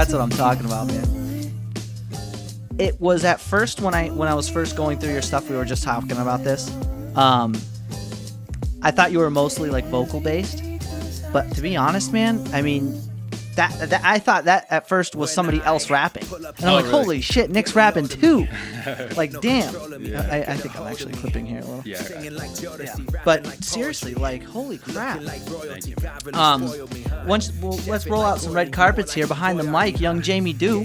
That's what I'm talking about, man. It was at first when I was first going through your stuff, we were just talking about this. I thought you were mostly like vocal based, but to be honest, man, I mean, that I thought that at first was somebody else rapping, and I'm like, really? holy shit, Nick's rapping too. Like, damn. I think I'm actually clipping here a little. Yeah. Okay. But seriously, like, holy crap. Thank you. Let's roll out some red carpets here. Behind the mic, young Jamie Dew,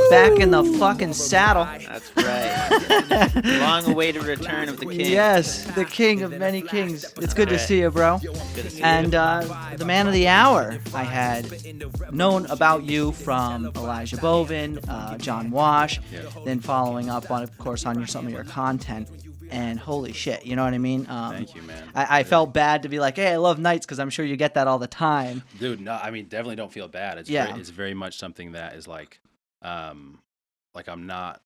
back in the fucking saddle. That's right. Long-awaited return of the king. Yes, the king of many kings. It's good to see you, bro. Good to see And you. the man of the hour, I had known about you from Elijah Bovin, John Wash, then following up on, of course, on some of your content. And holy shit, you know what I mean? Thank you, man. I felt bad to be like, hey, I love Knights, because I'm sure you get that all the time. Dude, no, I mean, definitely don't feel bad. It's very much something that is like I'm not.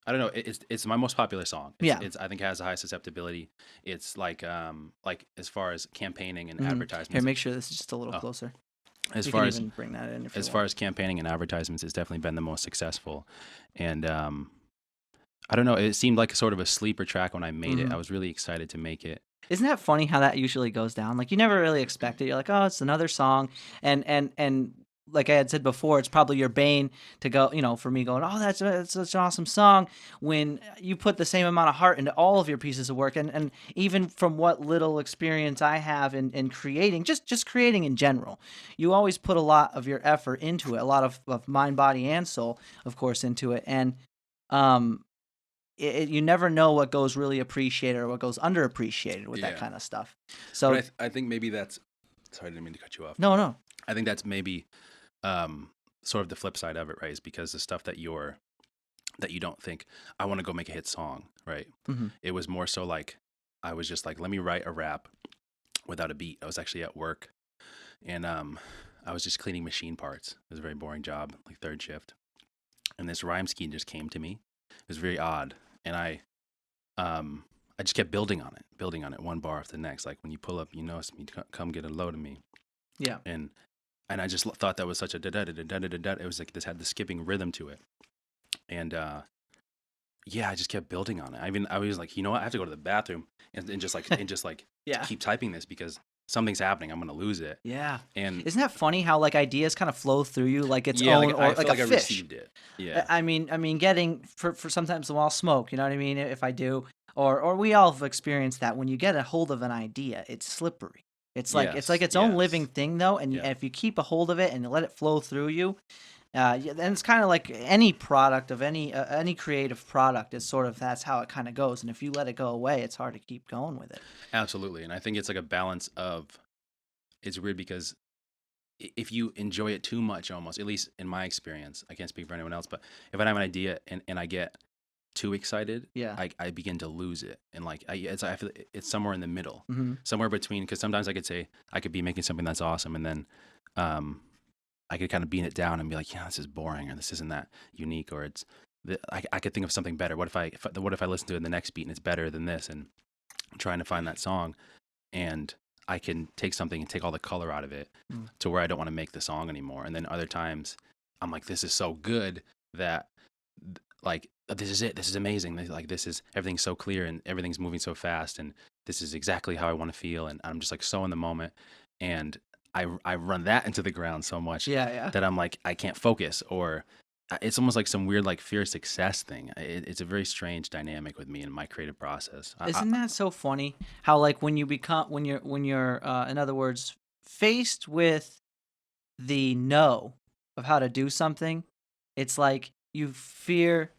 I don't know. It's my most popular song. It's I think it has a high susceptibility. It's like as far as campaigning and advertisements. Here, make sure this is just a little closer. As You far can as even bring that in if you as want. far as campaigning and advertisements, it's definitely been the most successful. And I don't know. It seemed like sort of a sleeper track when I made it. I was really excited to make it. Isn't that funny how that usually goes down? Like, you never really expect it. You're like, oh, it's another song. And like I had said before, it's probably your bane to go, for me going, oh, that's such an awesome song, when you put the same amount of heart into all of your pieces of work. And even from what little experience I have in creating, just creating in general, you always put a lot of your effort into it, a lot of mind, body, and soul, of course, into it. And you never know what goes really appreciated or what goes underappreciated with that kind of stuff. So But I think maybe that's. Sorry, I didn't mean to cut you off. no. I think that's maybe sort of the flip side of it, right? Is because the stuff that you don't think, I want to go make a hit song, right? Mm-hmm. It was more so like I was just like, let me write a rap without a beat. I was actually at work, and I was just cleaning machine parts. It was a very boring job, like third shift, and this rhyme scheme just came to me. It was very odd, and I just kept building on it, one bar after the next. Like, when you pull up, you notice me, come get a load of me. Yeah. And I just thought that was such a da da da da da da da. It was like this had the skipping rhythm to it, and I just kept building on it. I was like, you know what, I have to go to the bathroom and just keep typing this, because something's happening. I'm gonna lose it. Yeah. And isn't that funny how like ideas kind of flow through you like its yeah, own, like, or I like felt a like I fish? received it. Yeah. I mean, getting for sometimes the wall smoke. You know what I mean? If I do, or we all have experienced that when you get a hold of an idea, it's slippery. It's like its own living thing, though, and if you keep a hold of it and let it flow through you, then it's kind of like any product of any creative product. Is sort of that's how it kind of goes. And if you let it go away, it's hard to keep going with it. Absolutely, and I think it's like a balance of. It's weird because if you enjoy it too much, almost, at least in my experience, I can't speak for anyone else, but if I have an idea and I get too excited, I begin to lose it, and like I feel it's somewhere in the middle, somewhere between. Because sometimes I could be making something that's awesome, and then I could kind of beat it down and be like, yeah, this is boring, or this isn't that unique, or I could think of something better. What if I listen to it in the next beat and it's better than this, and I'm trying to find that song, and I can take something and take all the color out of it to where I don't want to make the song anymore. And then other times I'm like, this is so good that like, this is it. This is amazing. Like, everything's so clear and everything's moving so fast. And this is exactly how I want to feel. And I'm just like so in the moment. And I run that into the ground so much that I'm like, I can't focus, or it's almost like some weird, like, fear of success thing. It's a very strange dynamic with me in my creative process. Isn't that so funny? How like when you're in other words, faced with the no of how to do something, it's like you fear,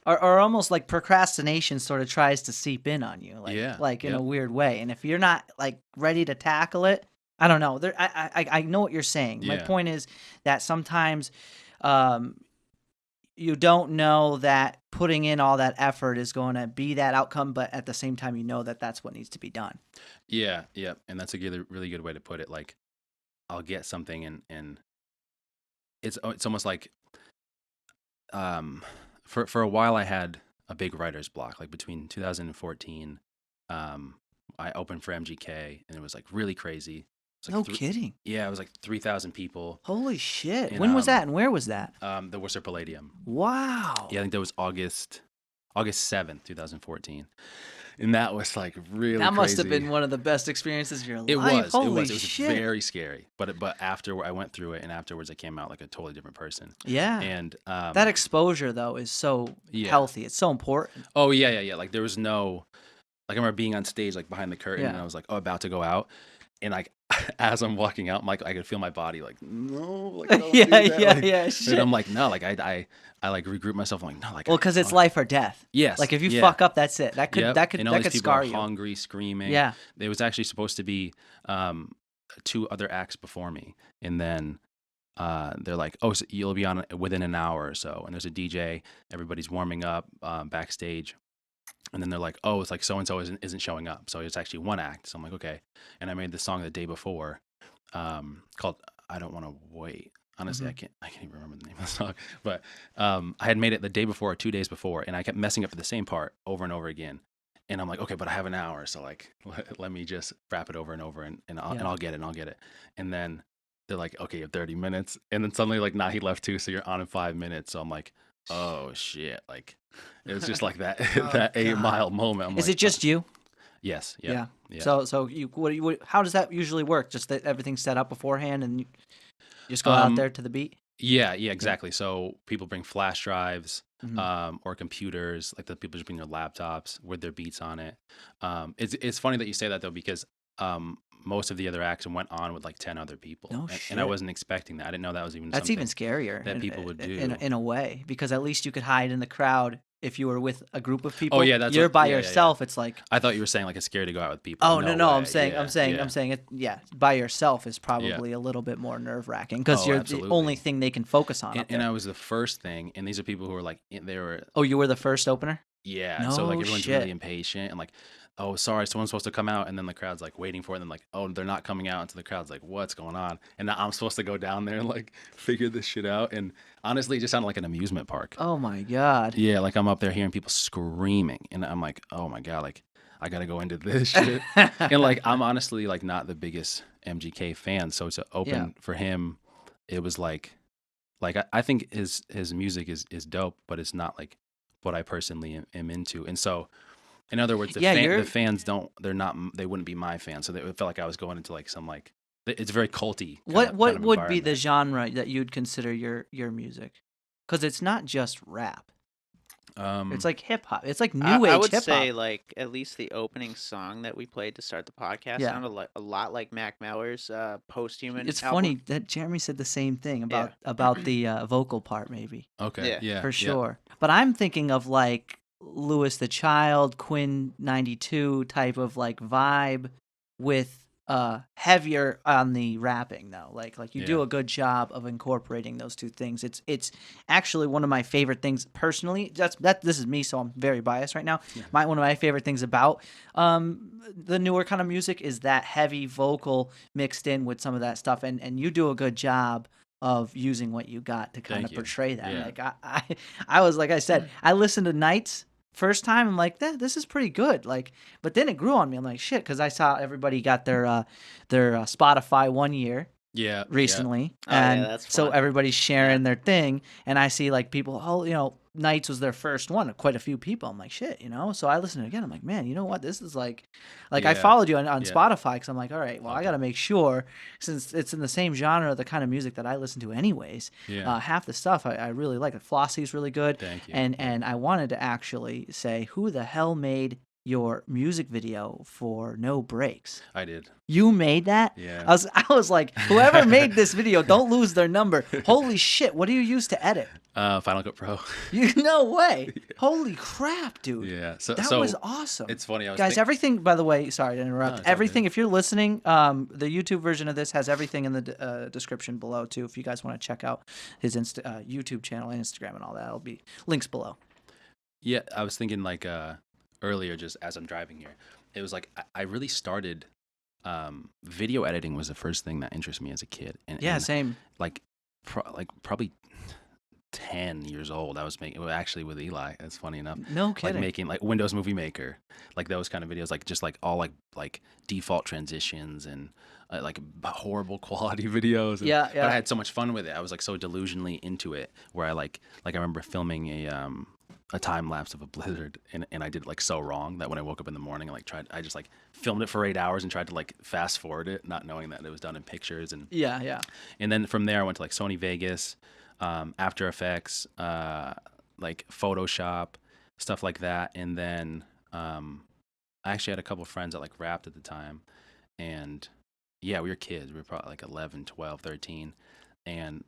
or almost like procrastination sort of tries to seep in on you, like in a weird way. And if you're not like ready to tackle it, I don't know. I know what you're saying. My point is that sometimes. You don't know that putting in all that effort is going to be that outcome, but at the same time, you know that that's what needs to be done. Yeah, and that's a really good way to put it. Like, I'll get something, and it's almost like, for a while I had a big writer's block. Like between 2014, I opened for MGK, and it was like really crazy. It was No like kidding. yeah, it was like 3,000 people. Holy shit. And, When was that and where was that? The Worcester Palladium. Wow. Yeah, I think that was August 7th, 2014. And that was like really That must have crazy. been one of the best experiences of your It life. was. Holy It was shit. very scary. But after I went through it, and afterwards I came out like a totally different person. Yeah. And that exposure though is so yeah. healthy. It's so important. Oh yeah. Like there was no, like I remember being on stage like behind the curtain, Yeah. and I was like, about to go out, and like as I'm walking out, I'm like, I could feel my body like, no, like don't do that. Like, Shit. and I'm like, no, like I like regroup myself. I'm like, no, like Well, because it's life or death. Yes. Like if you yeah. fuck up, that's it. That could Yep. that could and all that these could people scar are you. hungry, screaming. Yeah. There was actually supposed to be 2 other acts before me, and then they're like, oh, so you'll be on within an hour or so, and there's a DJ, everybody's warming up backstage, and then they're like, oh, it's like so and so isn't showing up, so it's actually 1 act. So I'm like, okay, and I made the song the day before called I Don't Want to Wait. Honestly, I can't even remember the name of the song, but I had made it the day before or 2 days before, and I kept messing up the same part over and over again. And I'm like, okay, but I have an hour, so like, let me just rap it over and over, and I'll get it. And then they're like, okay, you have 30 minutes, and then suddenly like, nah, he left too, so you're on in 5 minutes. So I'm like, oh shit, like it was just like that that 8-mile moment. I'm Is like, it just you? Yes. Yeah. Yeah. So what how does that usually work? Just that everything's set up beforehand and you just go out there to the beat? Yeah, exactly. So people bring flash drives, Mhm. or computers, like the people just bring their laptops with their beats on it. It's funny that you say that though, because most of the other acts went on with like 10 other people, No and I shit. wasn't expecting that. I didn't know that was even That's something even scarier that people would do. in a way, because at least you could hide in the crowd if you were with a group of people. Oh yeah, that's You're what, by yeah. yourself. It's like, I thought you were saying like it's scary to go out with people. oh No no, way. I'm saying it. Yeah, by yourself is probably a little bit more nerve wracking because Oh, you're absolutely. the only thing they can focus on. And I was the first thing, and these are people who are like they were. Oh, you were the first opener? Yeah, so like No everyone's shit. really impatient and like, oh, sorry, someone's supposed to come out, and then the crowd's like waiting for it, and then like, oh, they're not coming out, and so the crowd's like, what's going on? And now I'm supposed to go down there and like figure this shit out, and honestly, it just sounded like an amusement park. Oh my god. Yeah, like I'm up there hearing people screaming, and I'm like, oh my god, like I gotta go into this shit, and like I'm honestly like not the biggest MGK fan, so to open for him, it was like I think his music is dope, but it's not like what I personally am into. And so, in other words, the fans they wouldn't be my fans. So it felt like I was going into like some like, it's very culty. What would be the genre that you'd consider your music? Because it's not just rap. It's like hip hop. It's like new age hip hop. I would say like at least the opening song that we played to start the podcast sounded like a lot like Mac Miller's Posthuman. It's album. funny that Jeremy said the same thing about the vocal part, maybe. Okay. Yeah. For sure. But I'm thinking of like Louis the Child, Quinn 92 type of like vibe with heavier on the rapping though. Like you do a good job of incorporating those two things. It's actually one of my favorite things personally. This is me, so I'm very biased right now. Yeah. One of my favorite things about the newer kind of music is that heavy vocal mixed in with some of that stuff, and you do a good job of using what you got to kind of portray that. Yeah. Like I was, like I said, I listened to Nights first time. I'm like, this is pretty good. Like, but then it grew on me. I'm like, shit, because I saw everybody got their Spotify 1 year. Yeah. Recently, Yeah. and That's so fun. everybody's sharing their thing, and I see like people, Nights was their first one, quite a few people. I'm like, shit, so I listened to it again. I'm like, man, you know what? This is like I followed you on Spotify because I'm like, all right, well, I got to make sure, since it's in the same genre of the kind of music that I listen to anyways. Half the stuff I really like. Flossie's really good. Thank you. And I wanted to actually say, who the hell made your music video for No Breaks? I did. You made that? Yeah. I was like, whoever made this video, don't lose their number. Holy shit, what do you use to edit? Final Cut Pro. No way. Holy crap, dude. Yeah. So that was awesome. It's funny. Guys, everything, by the way, sorry to interrupt. No, everything, if you're listening, the YouTube version of this has everything in the description below, too. If you guys want to check out his YouTube channel and Instagram and all that, it'll be links below. Yeah, I was thinking like earlier, just as I'm driving here, it was like I really started video editing was the first thing that interested me as a kid. And same. Like probably 10 years old. I was making, well, actually with Eli. That's funny enough. No Like kidding. making like Windows Movie Maker, like those kind of videos, like just like all like default transitions and like horrible quality videos. And, Yeah, But I yeah. had so much fun with it. I was like so delusionally into it, where I like I remember filming a time lapse of a blizzard, and I did it like so wrong that when I woke up in the morning, I just like filmed it for 8 hours and tried to like fast forward it, not knowing that it was done in pictures. Yeah, yeah. And then from there I went to like Sony Vegas, After Effects, like Photoshop, stuff like that. And then I actually had a couple of friends that like rapped at the time, and yeah, we were kids. We were probably like 11, 12, 13, and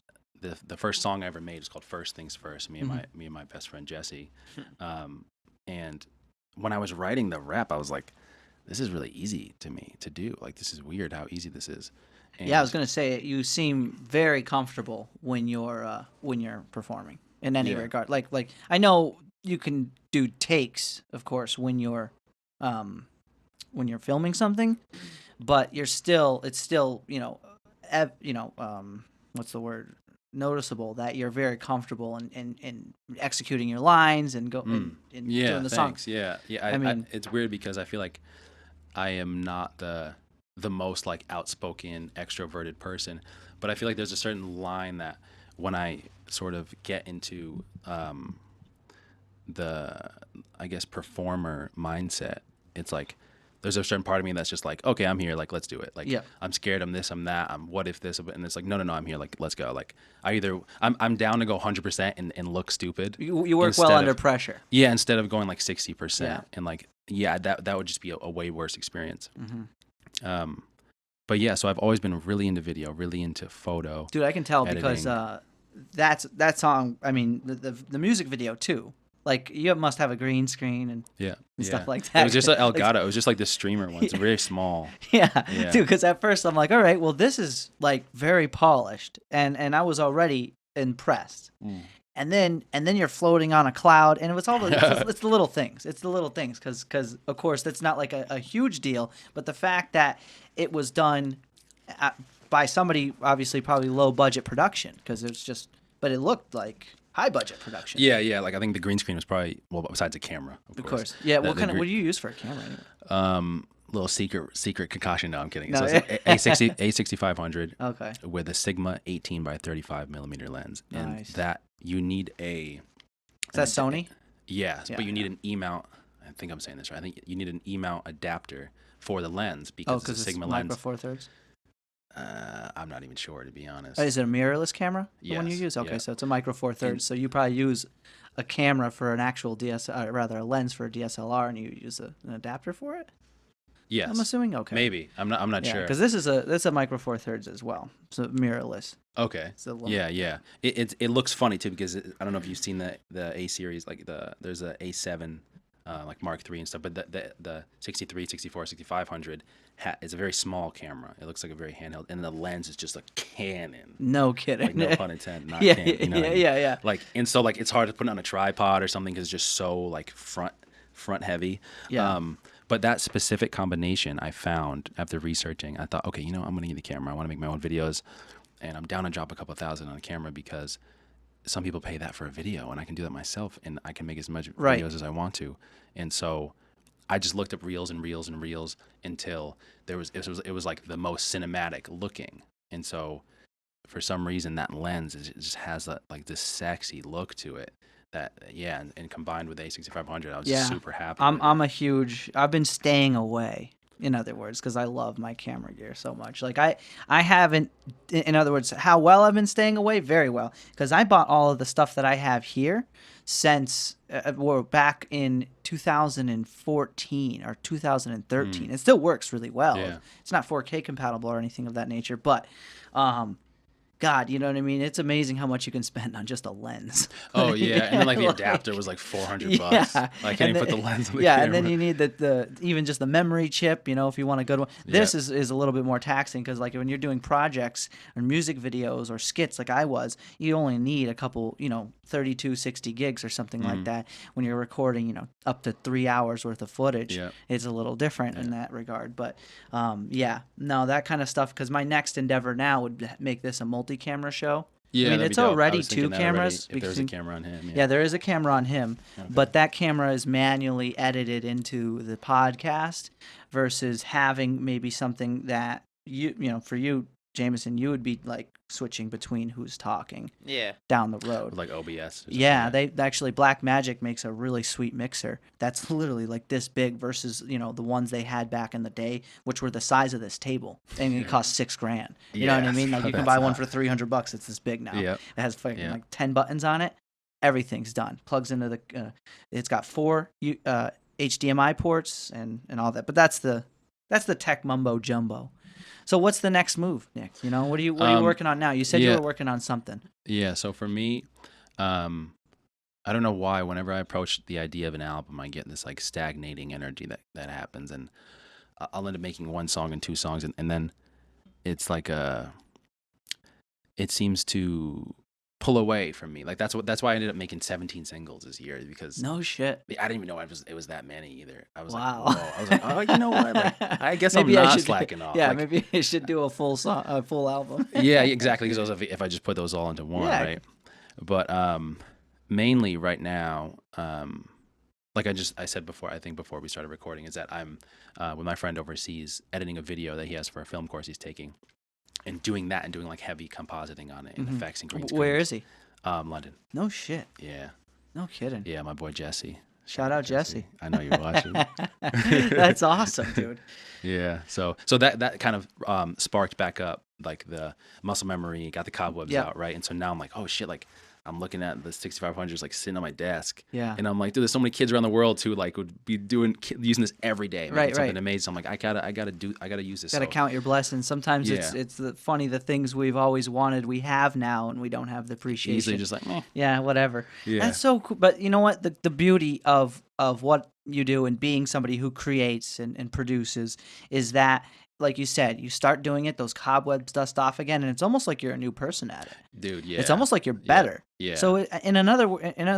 the first song I ever made is called First Things First. Me and my best friend Jesse, and when I was writing the rap, I was like, this is really easy to me to do. Like, this is weird how easy this is. And Yeah, I was gonna say you seem very comfortable when you're performing in any Yeah. regard. Like I know you can do takes, of course, when you're filming something, but it's still what's the word, noticeable that you're very comfortable in executing your lines and yeah, doing the song. thanks. Yeah. I mean- it's weird because I feel like I am not the most like outspoken, extroverted person, but I feel like there's a certain line that when I sort of get into the, I guess, performer mindset, it's like there's a certain part of me that's just like, okay, I'm here, like, let's do it. Like, Yeah. I'm scared, I'm this, I'm that, I'm what if this, and it's like, no, I'm here, like, let's go. Like, I'm down to go 100% and look stupid. You work instead well of- under pressure. Yeah, instead of going like 60%, Yeah. and like, yeah, that would just be a way worse experience. Mm-hmm. But yeah, so I've always been really into video, really into photo. Dude, I can tell because that song. I mean, the music video too. Like you must have a green screen and Yeah, stuff like that. It was just an Like- Elgato. It was just like the streamer one. It's very small. Yeah, Yeah. dude. Because at first I'm like, all right, well, this is like very polished, and I was already impressed. And then you're floating on a cloud, and it's all it's the little things. It's the little things, because of course that's not like a huge deal, but the fact that it was done by somebody obviously probably low budget production, because it's just, but it looked like high budget production. Yeah. Like I think the green screen was probably, well, besides a camera, Of course. Yeah. The- What the kind of, green- what do you use for a camera? Anyway? Little secret concoction. No, I'm kidding. No, So it's an A6500 Okay. with a Sigma 18 by 35 millimeter lens, and Nice. that you need a. Is that Sony? Yes, Yeah, but you need an E mount. I think I'm saying this right. I think you need an E mount adapter for the lens because Because it's a it's Sigma micro lens. Four Thirds. I'm not even sure, to be honest. Is it a mirrorless camera? The one you Yes, use? Okay, yeah. so it's a micro Four Thirds. So you probably use a camera for an actual DSLR, rather a lens for a DSLR, and you use an adapter for it. Yes, I'm assuming. Okay. maybe. I'm not Yeah, sure. because this is a micro Four Thirds as well, so mirrorless. Okay. It's a little- Yeah. It looks funny too because I don't know if you've seen the A series, like there's a A7 like Mark III and stuff, but the 63, 64, 6500 is a very small camera. It looks like a very handheld, and the lens is just a cannon. No kidding. Like no pun intended, not Yeah, cannon. You know what I mean? yeah. Like, and so like it's hard to put it on a tripod or something because it's just so like front heavy. Yeah. But that specific combination I found after researching, I thought, okay, I'm gonna get the camera. I want to make my own videos, and I'm down to drop a couple $1,000 on a camera because some people pay that for a video, and I can do that myself, and I can make as much Right. videos as I want to. And so I just looked up reels and reels and reels until it was like the most cinematic looking. And so for some reason that lens just has like this sexy look to it. That and combined with A6500, I was just super happy. with it. I've been staying away, in other words, because I love my camera gear so much. Like I haven't, in other words, how well I've been staying away? Very well, because I bought all of the stuff that I have here since back in 2014 or 2013. It still works really well. Yeah. It's not 4K compatible or anything of that nature, but God, you know what I mean? It's amazing how much you can spend on just a lens. Oh yeah, and then like the adapter was like $400. Yeah. I can't And even put then- the lens on the yeah, camera. and then you need the even just the memory chip, if you want a good one. This is a little bit more taxing because like when you're doing projects or music videos or skits like I was, you only need a couple, 32, 60 gigs or something like that. When you're recording, up to 3 hours worth of footage, Yeah. it's a little different in that regard. But that kind of stuff, because my next endeavor now would make this a multi-camera show. Yeah, I mean, that'd it's be dope. I already was 2 thinking that already, cameras. if there's a camera on him. Yeah, there is a camera on him, Okay. but that camera is manually edited into the podcast versus having maybe something that for you, Jameson, you would be like switching between who's talking Yeah. down the road. With like OBS. Or something. Yeah, they actually Black Magic makes a really sweet mixer that's literally like this big versus the ones they had back in the day, which were the size of this table, and it cost $6,000. You know what I Yeah. mean? Like you can That's buy one not- for $300. It's this big now. Yep. It has fucking Yep. like 10 buttons on it. Everything's done. Plugs into the. It's got 4 HDMI ports and all that. But that's the tech mumbo jumbo. So what's the next move, Nick? What are you working on now? You said you were working on something. Yeah. So for me, I don't know why. Whenever I approach the idea of an album, I get this like stagnating energy that happens, and I'll end up making 1 song and 2 songs, and then it's like it seems to pull away from me. Like that's why I ended up making 17 singles this year, because No shit. I didn't even know it was that many either. I was Wow. like, whoa. I was like, oh, you know what? Like, I guess Maybe I'm I not should- slacking off. Yeah, Like, maybe I should do a full album. yeah, exactly. Because if I just put those all into one, Yeah. right? But mainly right now, like I said before, I think before we started recording, is that I'm with my friend overseas editing a video that he has for a film course he's taking, and doing that and doing like heavy compositing on it and effects and green screen. Where is he? London. No shit. Yeah. No kidding. Yeah, my boy Jesse. Shout out Jesse. I know you're watching. That's awesome, dude. Yeah. So that kind of sparked back up like the muscle memory, got the cobwebs Yep. out, right? And so now I'm like, oh shit, like I'm looking at the 6500s like sitting on my desk. Yeah. And I'm like, dude, there's so many kids around the world who like would be using this every day, making Right, something right. amazing. So I'm like, I gotta use this. Got to So, count your blessings. Sometimes Yeah. it's funny the things we've always wanted we have now and we don't have the appreciation. easily just like, Yeah, whatever. Yeah. That's so cool. But you know what? The beauty of what you do and being somebody who creates and produces is that, like you said, you start doing it, those cobwebs dust off again, and it's almost like you're a new person at it. dude, yeah. It's almost like you're better. Yeah. So in other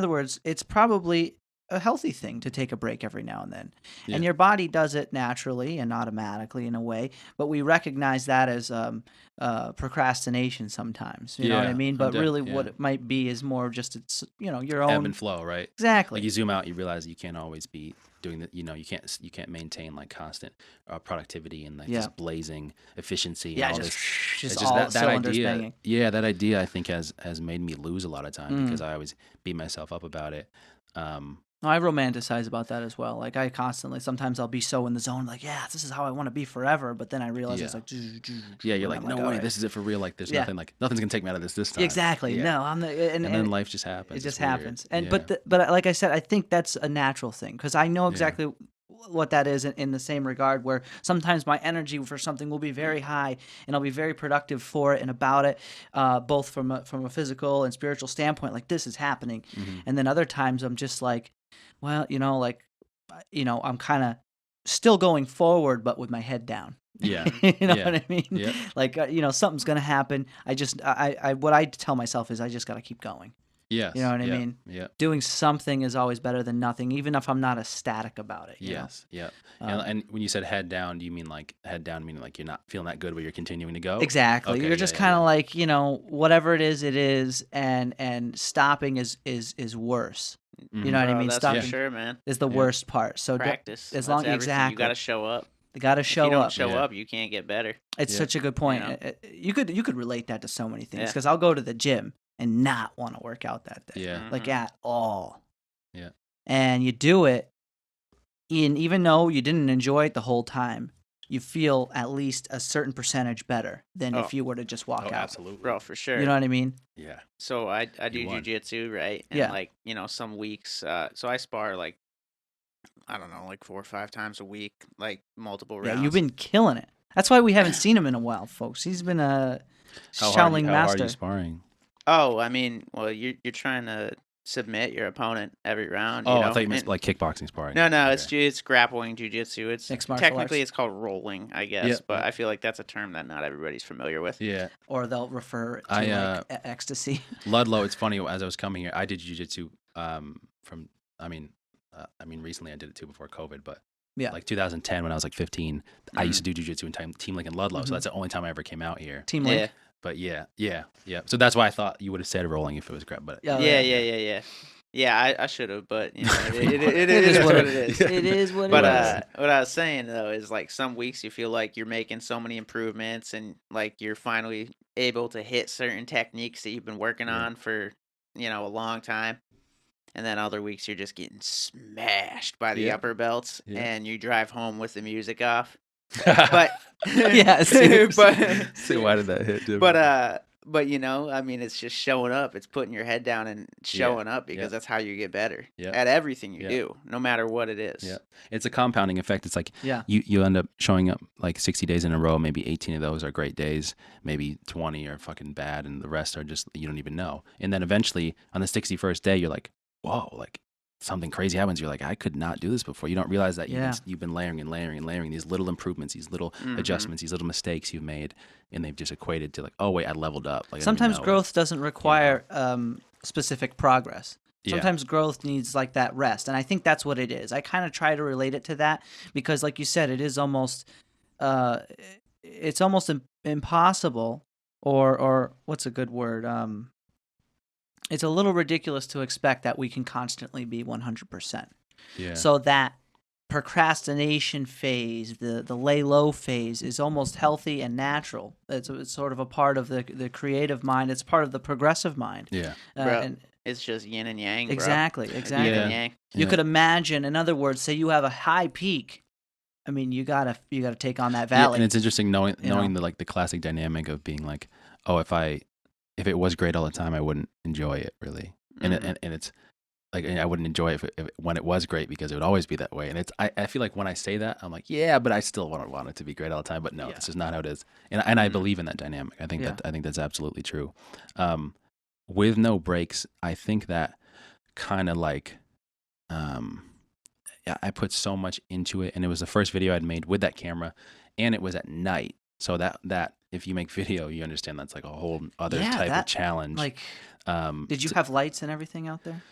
words, it's probably a healthy thing to take a break every now and then. Yeah. And your body does it naturally and automatically in a way, but we recognize that as procrastination sometimes. You know what I Yeah, mean? But really yeah. what it might be is more just your own ebb and flow, right? Exactly. Like you zoom out, you realize you can't always be doing that. You can't maintain like constant productivity and like Yeah. just blazing efficiency. Yeah, and all just this. just It's all that cylinders idea. banging. Yeah, that idea I think has made me lose a lot of time Mm. because I always beat myself up about it. No, I romanticize about that as well. Like I constantly, sometimes I'll be so in the zone, like, yeah, this is how I want to be forever. But then I realize it's Yeah. like, Yeah, you're and like, I'm no way, alright. this is it for real. Like, there's Yeah. nothing like nothing's gonna take me out of this time. Exactly. Yeah. No, I'm the And then life just happens. it It's just weird. happens. And Yeah. but like I said, I think that's a natural thing because I know exactly what that is in the same regard. Where sometimes my energy for something will be very high, and I'll be very productive for it and about it, both from a physical and spiritual standpoint. Like this is happening, Mhm. and then other times I'm just like, well, I'm kind of still going forward, but with my head down. Yeah. You know Yeah. what I mean? Yeah. Like, something's going to happen. What I tell myself is I just got to keep going. Yes. You know what I yeah, mean? Yeah. Doing something is always better than nothing, even if I'm not ecstatic about it. you know? Yes. Yeah. And when you said head down, do you mean like head down, meaning like you're not feeling that good, but you're continuing to go? Exactly. Okay, You're just yeah, kind of yeah. like, whatever it is, and stopping is worse. You know what I Bro, mean? that's Stopping for sure, man. is the Yeah. worst part. So Practice. as That's long everything. exactly, You got to show up. you got to If show you don't up. show Yeah. up, you can't get better. It's Yeah. such a good point. You know? You could relate that to so many things Yeah. because I'll go to the gym and not want to work out that day. Yeah. Like Mhm. at all. Yeah. And you do it, and even though you didn't enjoy it the whole time, you feel at least a certain percentage better than Oh. if you were to just walk Oh, out. absolutely. Bro, for sure. You know what I mean? Yeah. So I do You won. jujitsu, right? And Yeah. like, some weeks, so I spar like, I don't know, like 4 or 5 times a week, like multiple rounds. Yeah, you've been killing it. That's why we haven't seen him in a while, folks. He's been a How Shaolin hard are master. you sparring? Oh, I mean, well, you're trying to submit your opponent every round. Oh, you know? I thought you meant And- like kickboxing sparring. No, Okay. it's grappling jujitsu. It's Mixed martial technically arts. it's called rolling, I guess, Yeah. but I feel like that's a term that not everybody's familiar with. Yeah. or they'll refer it to I, like ecstasy. Ludlow, it's funny, as I was coming here, I did jiu-jitsu from, recently I did it too before COVID, but Yeah. like 2010 when I was like 15, I used to do jiu-jitsu in Team Link in Ludlow, Mhm. so that's the only time I ever came out here. Team Link. Yeah. But yeah. So that's why I thought you would have said rolling if it was crap. But Yeah. Yeah, I should have, but it It is is what what it is. it is. What But it is. what I was saying though is like some weeks you feel like you're making so many improvements and like you're finally able to hit certain techniques that you've been working Yeah. on for a long time. And then other weeks you're just getting smashed by the upper belts and you drive home with the music off. But Yeah, seriously. So why did that hit? but I mean, it's just showing up. It's putting your head down and showing up because that's how you get better at everything you do, no matter what it is. Yeah, it's a compounding effect. It's like Yeah. you end up showing up like 60 days in a row. Maybe 18 of those are great days. Maybe 20 are fucking bad, and the rest are just you don't even know. And then eventually on the 61st day, you're like, whoa, like something crazy happens. You're like, I could not do this before. You don't realize that you've been layering and layering and layering these little improvements, these little adjustments, these little mistakes you've made, and they've just equated to like, oh wait, I leveled up. Like, Sometimes growth doesn't require specific progress. Sometimes growth needs like that rest, and I think that's what it is. I kind of try to relate it to that because, like you said, it is almost, it's almost impossible, or what's a good word? It's a little ridiculous to expect that we can constantly be 100%. Yeah. So that procrastination phase, the lay low phase, is almost healthy and natural. It's sort of a part of the creative mind. It's part of the progressive mind. Yeah. And it's just yin and yang, bro. exactly. Yin and yang. You could imagine, in other words, say you have a high peak. I mean, you gotta take on that valley. Yeah, and it's interesting knowing the classic dynamic of being like, oh, if it was great all the time, I wouldn't enjoy it really, and it's like I wouldn't enjoy it if when it was great because it would always be that way. And I feel like when I say that, I'm like, yeah, but I still want it to be great all the time. But no, this is not how it is. And I believe in that dynamic. I think that's absolutely true. With no breaks, I think that kind of like, I put so much into it, and it was the first video I'd made with that camera, and it was at night. So that if you make video, you understand that's like a whole other type of challenge. Like, did you have lights and everything out there?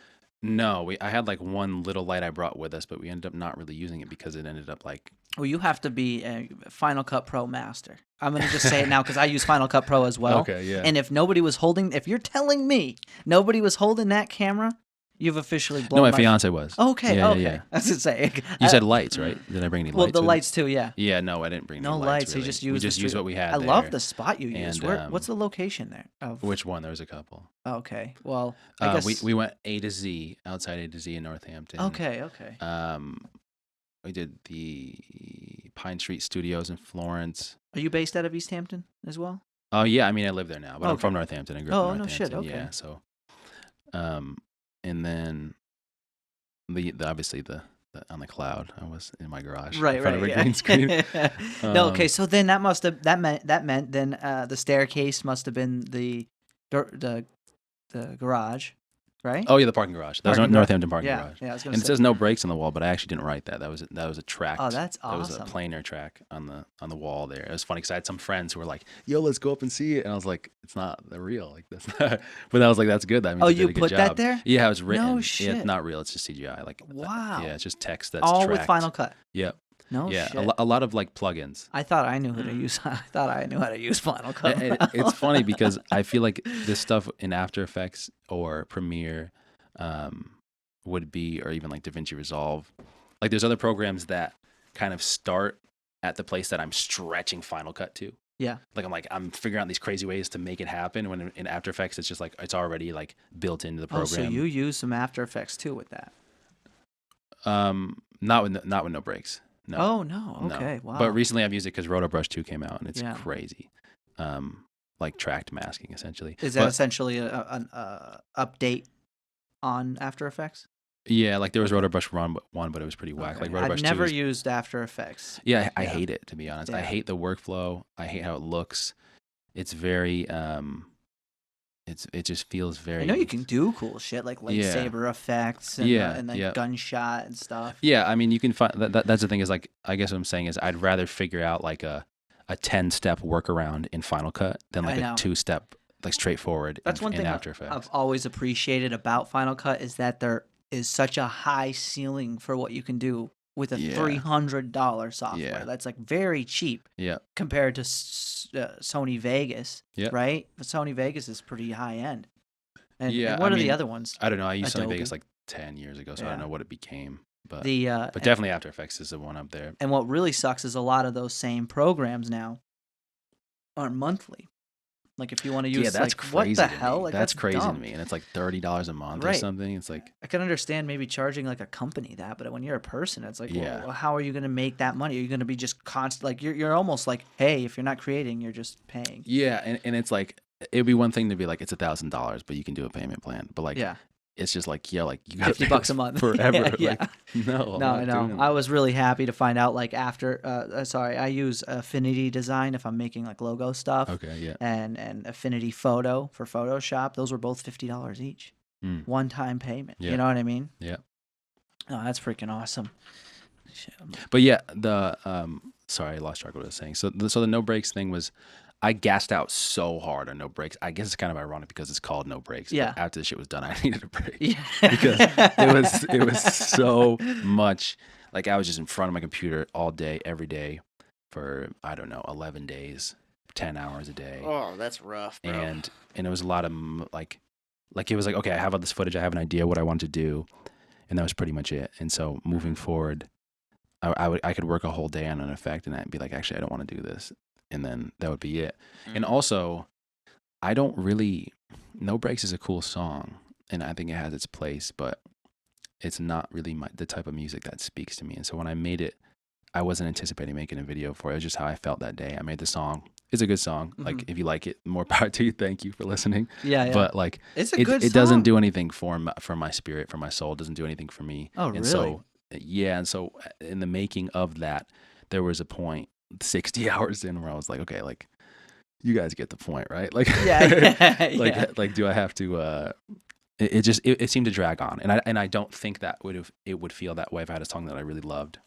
No, I had like one little light I brought with us, but we ended up not really using it because it ended up like. Well, you have to be a Final Cut Pro master. I'm gonna just say it now because I use Final Cut Pro as well. Okay, yeah. And if you're telling me nobody was holding that camera, you've officially blown. No, my fiance was. Okay, yeah, okay. Yeah. I was gonna say. You said lights, right? Did I bring any lights? Well, the lights too, yeah. Yeah, no, I didn't bring no any lights. Really. We just used what we had. I there. love the spot you used. And, what's the location there? Which one? There was a couple. Okay, well, I guess we went A to Z, outside A to Z in Northampton. Okay. We did the Pine Street Studios in Florence. Are you based out of East Hampton as well? Oh yeah, I mean I live there now, but I'm from Northampton. I grew up in Northampton. No shit. Okay. Yeah, so, and then the obviously the on the cloud. I was in my garage, right, in front of a green screen. No, okay. So then that meant then the staircase must have been the garage, right? Oh yeah, the parking garage. That was Northampton parking garage. Yeah, I was gonna and say. it says no brakes on the wall, but I actually didn't write that. That was a track. Oh, that's awesome. That was a planar track on the wall there. It was funny because I had some friends who were like, "Yo, let's go up and see it," and I was like, "It's not real. Like that's not." But I was like, "That's good. That means you did a good job." That there? Yeah, it was written. No shit. Yeah, it's not real. It's just CGI. Like wow. Yeah, it's just text that's all tracked. with Final Cut. Yep. No yeah, shit. a lot of like plugins. I thought I knew how to use. I thought I knew how to use Final Cut. It's funny because I feel like this stuff in After Effects or Premiere would be, or even like DaVinci Resolve. Like there's other programs that kind of start at the place that I'm stretching Final Cut to. Yeah. Like I'm figuring out these crazy ways to make it happen. When in After Effects, it's just like it's already like built into the program. Oh, so you use some After Effects too with that? Not with no breaks. No. Oh no. Okay. No. Wow. But recently I've used it because RotoBrush 2 came out and it's crazy. Like tracked masking essentially. Is that essentially an update on After Effects? Yeah, like there was RotoBrush 1, but it was pretty whack. Okay. Like RotoBrush 2. I've never used After Effects. Yeah, I hate it, to be honest. Yeah. I hate the workflow. I hate how it looks. It's very it just feels very. I know you can do cool shit like lightsaber effects and like gunshot and stuff. Yeah, I mean you can find that's the thing is like I guess what I'm saying is I'd rather figure out like a 10-step workaround in Final Cut than like a 2-step like straightforward in After Effects. I've always appreciated about Final Cut is that there is such a high ceiling for what you can do with a Yeah. $300 software. Yeah. That's like very cheap Yeah. compared to Sony Vegas, Yeah. right? But Sony Vegas is pretty high end. And, Yeah, and what I are the mean, other ones? I don't know. I used Sony Adobe. Vegas like 10 years ago, so I don't Yeah. know what it became. But The definitely After Effects is the one up there. and what really sucks is a lot of those same programs now are monthly. Like if you want to use, Yeah, that's like, what crazy the to hell? me. Like That's crazy dumb. to me. And it's like $30 a month or Right. something. It's like, I can understand maybe charging like a company that, but when you're a person, it's like, Yeah. well, how are you going to make that money? Are you going to be just constant? Like you're almost like, hey, if you're not creating, you're just paying. yeah, and it's like it'd be one thing to be like it's $1,000, but you can do a payment plan. But like, Yeah, it's just like, yeah, like you got $50 a month forever. Yeah, Like, no, I'm No, I not know. doing I that. was really happy to find out. Like after, sorry, I use Affinity Design if I'm making like logo stuff, Okay, yeah. and Affinity Photo for Photoshop. Those were both $50 each, Mm, one-time payment. Yeah. You know what I mean? yeah. Oh, that's freaking awesome. Shit, But yeah, the sorry, I lost track of what I was saying. So the no breaks thing was, I gassed out so hard on no breaks. I guess it's kind of ironic because it's called no breaks. Yeah. But after the shit was done, I needed a break. Yeah. Because it was so much. Like I was just in front of my computer all day, every day, for I don't know, 11 days, 10 hours a day, Oh, that's rough, bro. and it was a lot of like it was like, okay, I have all this footage, I have an idea what I want to do, and that was pretty much it. And so moving forward, I could work a whole day on an effect and I'd be like, actually, I don't want to do this, and then that would be it. And also, I don't really. No Breaks is a cool song, and I think it has its place, but it's not really the type of music that speaks to me. And so when I made it, I wasn't anticipating making a video for it. It was just how I felt that day. I made the song. It's a good song. Like if you like it, more power to you. Thank you for listening. Yeah. But like, It's a good it doesn't song. do anything for my spirit, for my soul. It doesn't do anything for me. Oh, And really? so yeah, and so in the making of that, there was a point 60 hours in where I was like, okay, like you guys get the point, right? Like Yeah. like do I have to it seemed to drag on, and I don't think that it would feel that way if I had a song that I really loved.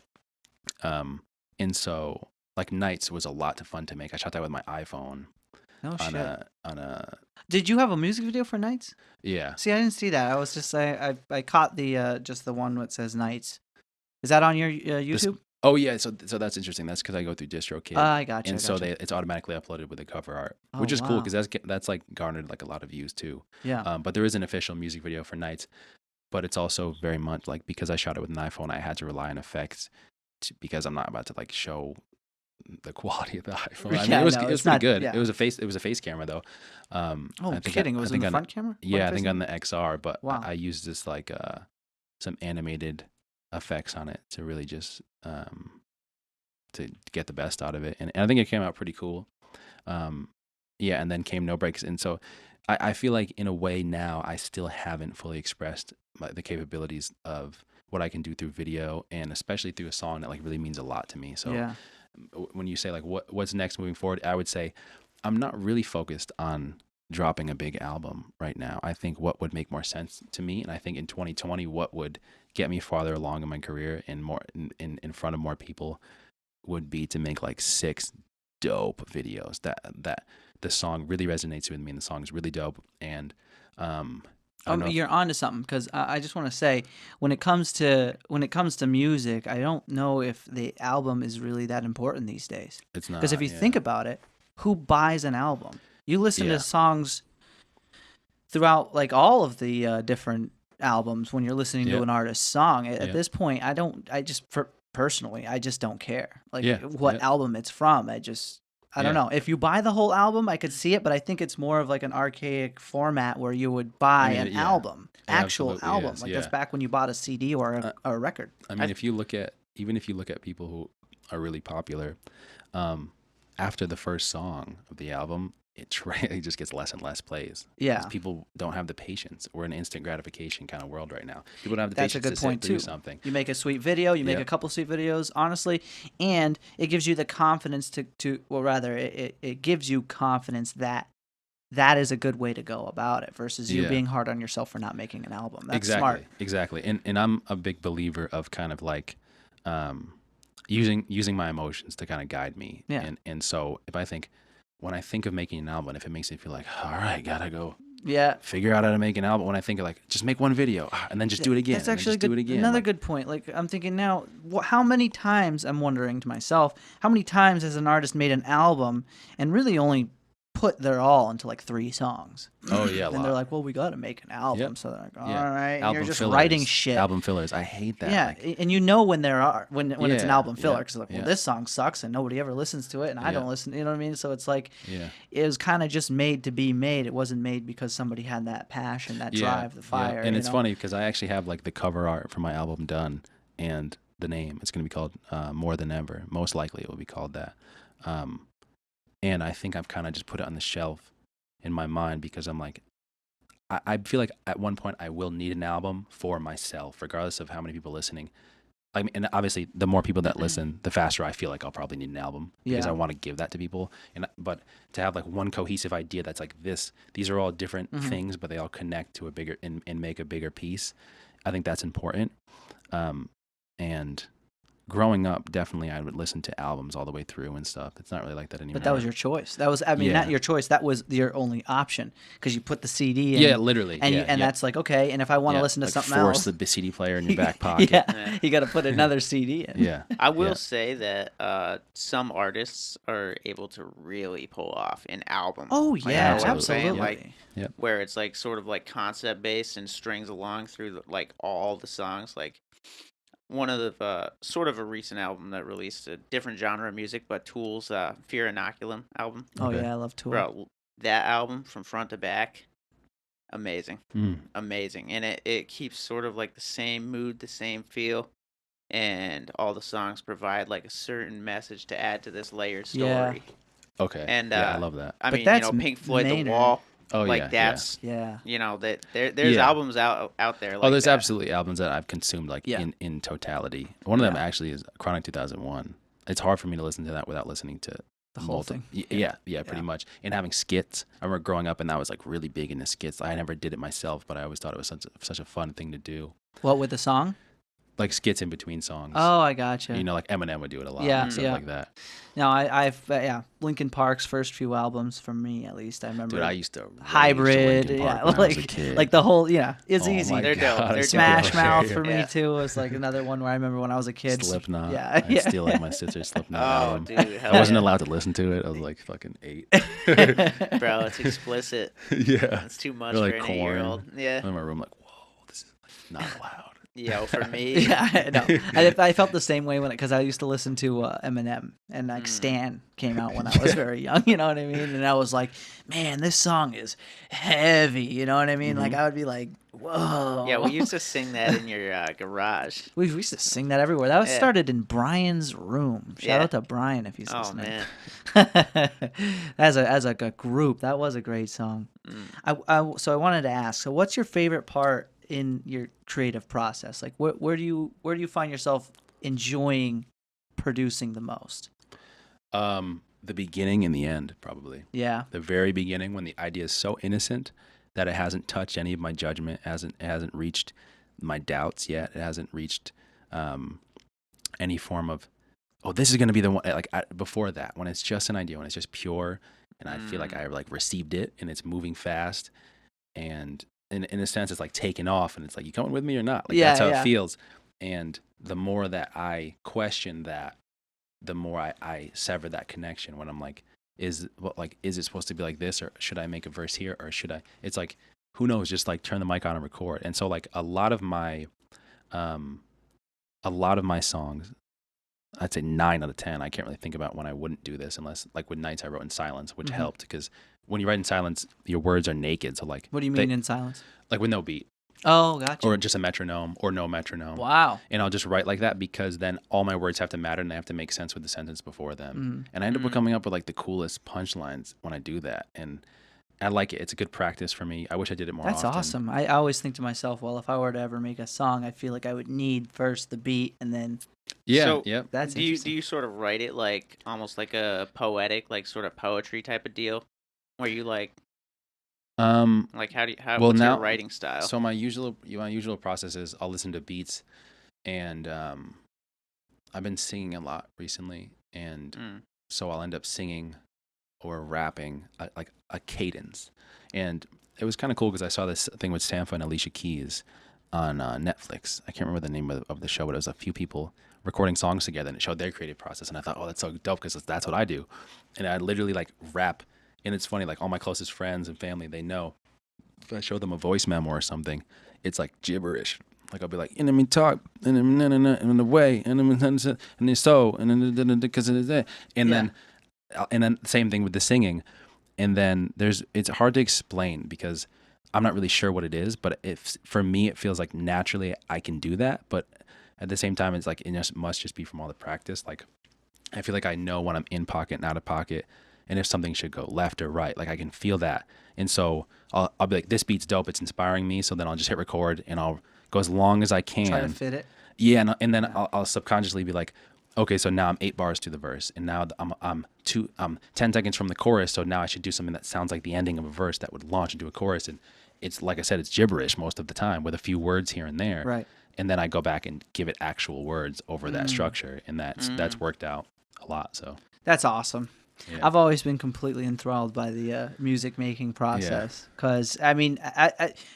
And so like Nights was a lot of fun to make. I shot that with my iPhone No on shit. a Did you have a music video for Nights? yeah. See, I didn't see that. I was just I caught the just the one that says Nights. Is that on your YouTube? Oh yeah, so that's interesting. That's because I go through DistroKid, I gotcha. and so gotcha. it's automatically uploaded with the cover art, Oh, which is cool wow. because that's like garnered like a lot of views too. Yeah. But there is an official music video for Nights, but it's also very much like, because I shot it with an iPhone, I had to rely on effects because I'm not about to like show the quality of the iPhone. I mean, Yeah, it was no, pretty it's not- good. yeah. It was a face camera though. Oh, I think kidding! It was in the on- front camera. Yeah, I think on Front-facing? the XR, but Wow. I used this like some animated effects on it to really just to get the best out of it, and I think it came out pretty cool. Yeah, and then came No Breaks, and so I feel like in a way now I still haven't fully expressed the capabilities of what I can do through video, and especially through a song that like really means a lot to me. So Yeah. when you say like what's next moving forward, I would say I'm not really focused on dropping a big album right now. I think what would make more sense to me, and I think in 2020 what would get me farther along in my career and more in front of more people would be to make like 6 dope videos that the song really resonates with me, and the song is really dope. And I don't know if- You're onto something, because I just want to say, when it comes to music, I don't know if the album is really that important these days. it's not, Because if you yeah. think about it, who buys an album? You listen Yeah. to songs throughout like all of the different albums when you're listening to Yeah. an artist's song. At Yeah. this point, personally, I just don't care like Yeah. what Yeah. album it's from. I don't Yeah. know. If you buy the whole album, I could see it, but I think it's more of like an archaic format where you would buy mean, an yeah. album, It actual absolutely album. is, Like that's yeah. back when you bought a CD or a record. I mean, if you look at people who are really popular, after the first song of the album, it just gets less and less plays. Yeah. 'Cause people don't have the patience. We're in an instant gratification kind of world right now. People don't have the That's a patience good to sit point, through too. something. You make a sweet video, you make Yeah. a couple sweet videos, honestly, and it gives you the confidence it gives you confidence that is a good way to go about it versus you Yeah. being hard on yourself for not making an album. That's Exactly. smart. Exactly. And I'm a big believer of kind of like using my emotions to kind of guide me. Yeah. And so when I think of making an album, if it makes me feel like, all right, gotta go Yeah. figure out how to make an album. When I think of like, just make one video and then just do it again. That's actually do it again. Another Like, good point. Like I'm thinking now, how many times, I'm wondering to myself, how many times has an artist made an album and really only put their all into like 3 songs? oh yeah, a And lot. they're like, well, we got to make an album. Yep. So they're like, all Yeah. right. And Album you're just fillers, writing shit. Album fillers. I hate that. Yeah, Like, and you know when there are when it's an Yeah, album filler yeah, because like, well, yeah. this song sucks and nobody ever listens to it, and I Yeah. don't listen. You know what I mean? So it's like, yeah. it was kind of just made to be made. It wasn't made because somebody had that passion, that drive, the fire. And you it's know? funny because I actually have like the cover art for my album done, and the name. It's going to be called More Than Ever. Most likely it will be called that. And I think I've kind of just put it on the shelf in my mind because I'm like, I feel like at one point I will need an album for myself, regardless of how many people listening. I mean, and obviously, the more people that listen, the faster I feel like I'll probably need an album because Yeah. I want to give that to people. But to have like one cohesive idea that's like this, these are all different things, but they all connect to a bigger and make a bigger piece. I think that's important. And growing up, definitely I would listen to albums all the way through and stuff. It's not really like that anymore. But that was your choice. That was, I mean, Yeah. not your choice. That was your only option because you put the CD in. Yeah, literally. And yeah, that's like, okay. And if I want to yeah. listen to like something force else, the CD player in your back pocket. yeah, you got to put another CD in. Yeah. I will Yeah. say that some artists are able to really pull off an album. Oh Like, yeah, you know what I'm saying? absolutely. Like, where it's like sort of like concept based and strings along through like all the songs. Like one of the sort of a recent album that released a different genre of music, but Tool's Fear Inoculum album. Oh Okay. yeah, I love Tool. Bro, that album from front to back, amazing, Mm. amazing, and it keeps sort of like the same mood, the same feel, and all the songs provide like a certain message to add to this layered story. Yeah. Okay. And yeah, I love that. I But mean, that's Pink Floyd, Maynard. The Wall. Oh like yeah. that's Yeah. that there's Yeah. albums out there. Like There's that. absolutely albums that I've consumed like Yeah. in totality. One of them Yeah. actually is Chronic 2001. It's hard for me to listen to that without listening to The whole multi- thing. Yeah, pretty much. And having skits. I remember growing up and that was like really big into skits. I never did it myself, but I always thought it was such a fun thing to do. What with the song? Like skits in between songs. Oh, I gotcha. You know, like Eminem would do it a lot. Yeah, and stuff yeah. like that. No, I've Linkin Park's first few albums, for me at least, I remember. Dude, I used to rage Hybrid, Linkin Park yeah, when I was a like kid. the whole, it's Oh easy. my They're dope. God, They're it's so Smash good. Mouth for me Yeah. too was like another one where I remember when I was a kid. Slipknot. Yeah, I'd steal like my sister's Slipknot Oh, album. dude, hell I wasn't yeah. allowed to listen to it. I was like fucking 8. Bro, it's explicit. Yeah. It's too much Or, for like, an Korn. 8-year-old. Yeah. I'm in my room like, whoa, this is like, not allowed. Yo, for me, Yeah, I know. I felt the same way because I used to listen to Eminem and like Stan came out when I was very young. You know what I mean? And I was like, man, this song is heavy. You know what I mean? Like I would be like, whoa. yeah, we used to sing that in your garage. We used to sing that everywhere. That was Yeah. started in Brian's room. Shout Yeah. out to Brian if he's Oh listening. man, as a group, that was a great song. So I wanted to ask. So, what's your favorite part in your creative process? Like, where do you find yourself enjoying producing the most? The beginning and the end, probably. Yeah. The very beginning, when the idea is so innocent that it hasn't touched any of my judgment, it hasn't reached my doubts yet. It hasn't reached any form of, oh, this is going to be the one. Like before that, when it's just an idea, when it's just pure, and I feel like I like received it, and it's moving fast, and in a sense, it's like taking off, and it's like, you coming with me or not? Like that's how it feels. And the more that I question that, the more I sever that connection. When I'm like, is it supposed to be like this, or should I make a verse here, or should I? It's like, who knows? Just like turn the mic on and record. And so like a lot of my songs, I'd say 9 out of 10. I can't really think about when I wouldn't do this, unless like with Nights I wrote in silence, which helped, because when you write in silence, your words are naked. So like, What do you mean in silence? like with no beat, Oh, gotcha. or just a metronome, or no metronome. Wow. And I'll just write like that, because then all my words have to matter and they have to make sense with the sentence before them. And I end up coming up with like the coolest punchlines when I do that. And I like it. It's a good practice for me. I wish I did it more That's often. awesome. I always think to myself, well, if I were to ever make a song, I feel like I would need first the beat and then. Yeah. So, Yep. That's do you interesting. sort of write it like almost like a poetic, like sort of poetry type of deal, where you like Well, what's now, your writing style? So my usual process is I'll listen to beats, and I've been singing a lot recently, and so I'll end up singing or rapping like a cadence, and it was kind of cool because I saw this thing with Sampha and Alicia Keys on Netflix. I can't remember the name of the show, but it was a few people recording songs together, and it showed their creative process. And I thought, oh, that's so dope because that's what I do. And I literally like rap, and it's funny, like all my closest friends and family, they know if I show them a voice memo or something, it's like gibberish. Like I'll be like, and then talk, and then the way, and then so, and then because and then and then same thing with the singing. And then it's hard to explain because I'm not really sure what it is, but if for me it feels like naturally I can do that, but at the same time it's like must just be from all the practice. Like I feel like I know when I'm in pocket and out of pocket, and if something should go left or right, like I can feel that. And so I'll be like, this beat's dope, it's inspiring me. So then I'll just hit record and I'll go as long as I can. Try to fit it. Yeah, and then I'll subconsciously be like, okay, so now I'm 8 bars to the verse, and now I'm 10 seconds from the chorus. So now I should do something that sounds like the ending of a verse that would launch into a chorus. And it's like I said, it's gibberish most of the time with a few words here and there. Right. And then I go back and give it actual words over that structure, and that's worked out a lot. So that's awesome. yeah. I've always been completely enthralled by the music making process because I mean,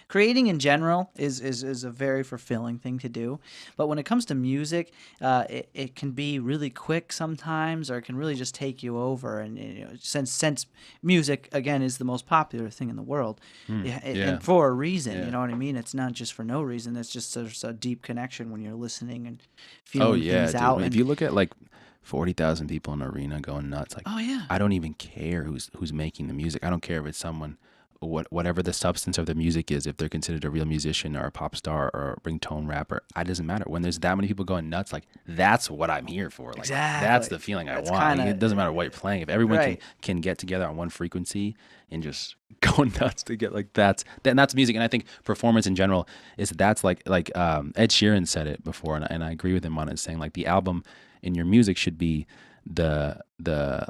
creating in general is a very fulfilling thing to do. But when it comes to music, it can be really quick sometimes, or it can really just take you over. And you know, since music again is the most popular thing in the world, and for a reason, you know what I mean. It's not just for no reason. It's just there's a deep connection when you're listening and feeling things dude. out. If you look at like 40,000 people in an arena going nuts. Like, I don't even care who's making the music. I don't care if it's someone, whatever the substance of the music is, if they're considered a real musician or a pop star or a ringtone rapper, it doesn't matter. When there's that many people going nuts, like that's what I'm here for. Like that's the feeling I want. It doesn't matter what you're playing. If everyone can get together on one frequency and just go nuts to get like that's music. And I think performance in general that's like Ed Sheeran said it before, and I agree with him on it, saying like the album in your music should be the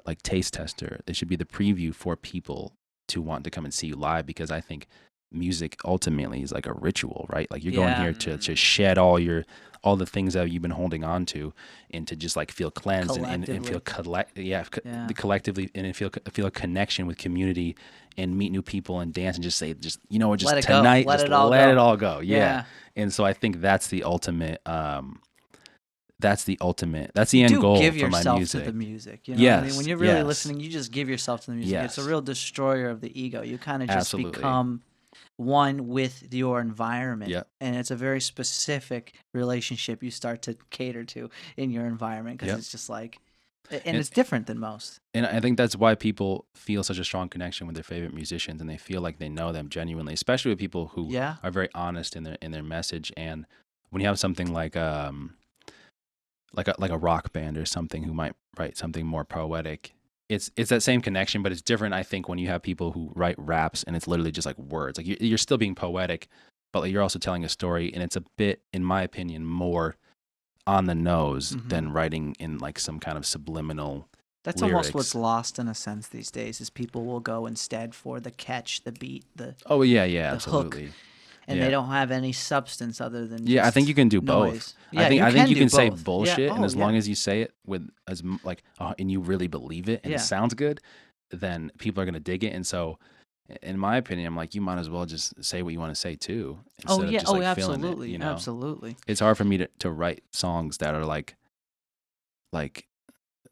like taste tester. It should be the preview for people to want to come and see you live, because I think music ultimately is like a ritual, right? Like you're going here to shed all the things that you've been holding on to, and to just like feel cleansed and feel collectively, and feel a connection with community and meet new people and dance and just say let tonight let it all go. Yeah. And so I think that's the ultimate that's the end goal give for my yourself music. To the music, you know what I mean? When you're really listening, you just give yourself to the music. It's a real destroyer of the ego. You kind of just become one with your environment, and it's a very specific relationship you start to cater to in your environment, because it's just like, and it's different than most. And I think that's why people feel such a strong connection with their favorite musicians, and they feel like they know them genuinely, especially with people who are very honest in their message. And when you have something like a rock band or something who might write something more poetic, it's that same connection, but it's different. I think when you have people who write raps and it's literally just like words, like you're still being poetic, but like you're also telling a story, and it's a bit, in my opinion, more on the nose than writing in like some kind of subliminal. That's lyrics. Almost what's lost in a sense these days, is people will go instead for the catch, the beat, the absolutely. Hook. And they don't have any substance other than just I think you can do noise. both. I think you can say bullshit, and as long as you say it with and you really believe it and it sounds good, then people are gonna dig it. And so, in my opinion, I'm like, you might as well just say what you want to say too. Of just, absolutely, it, you know? Absolutely. It's hard for me to write songs that are like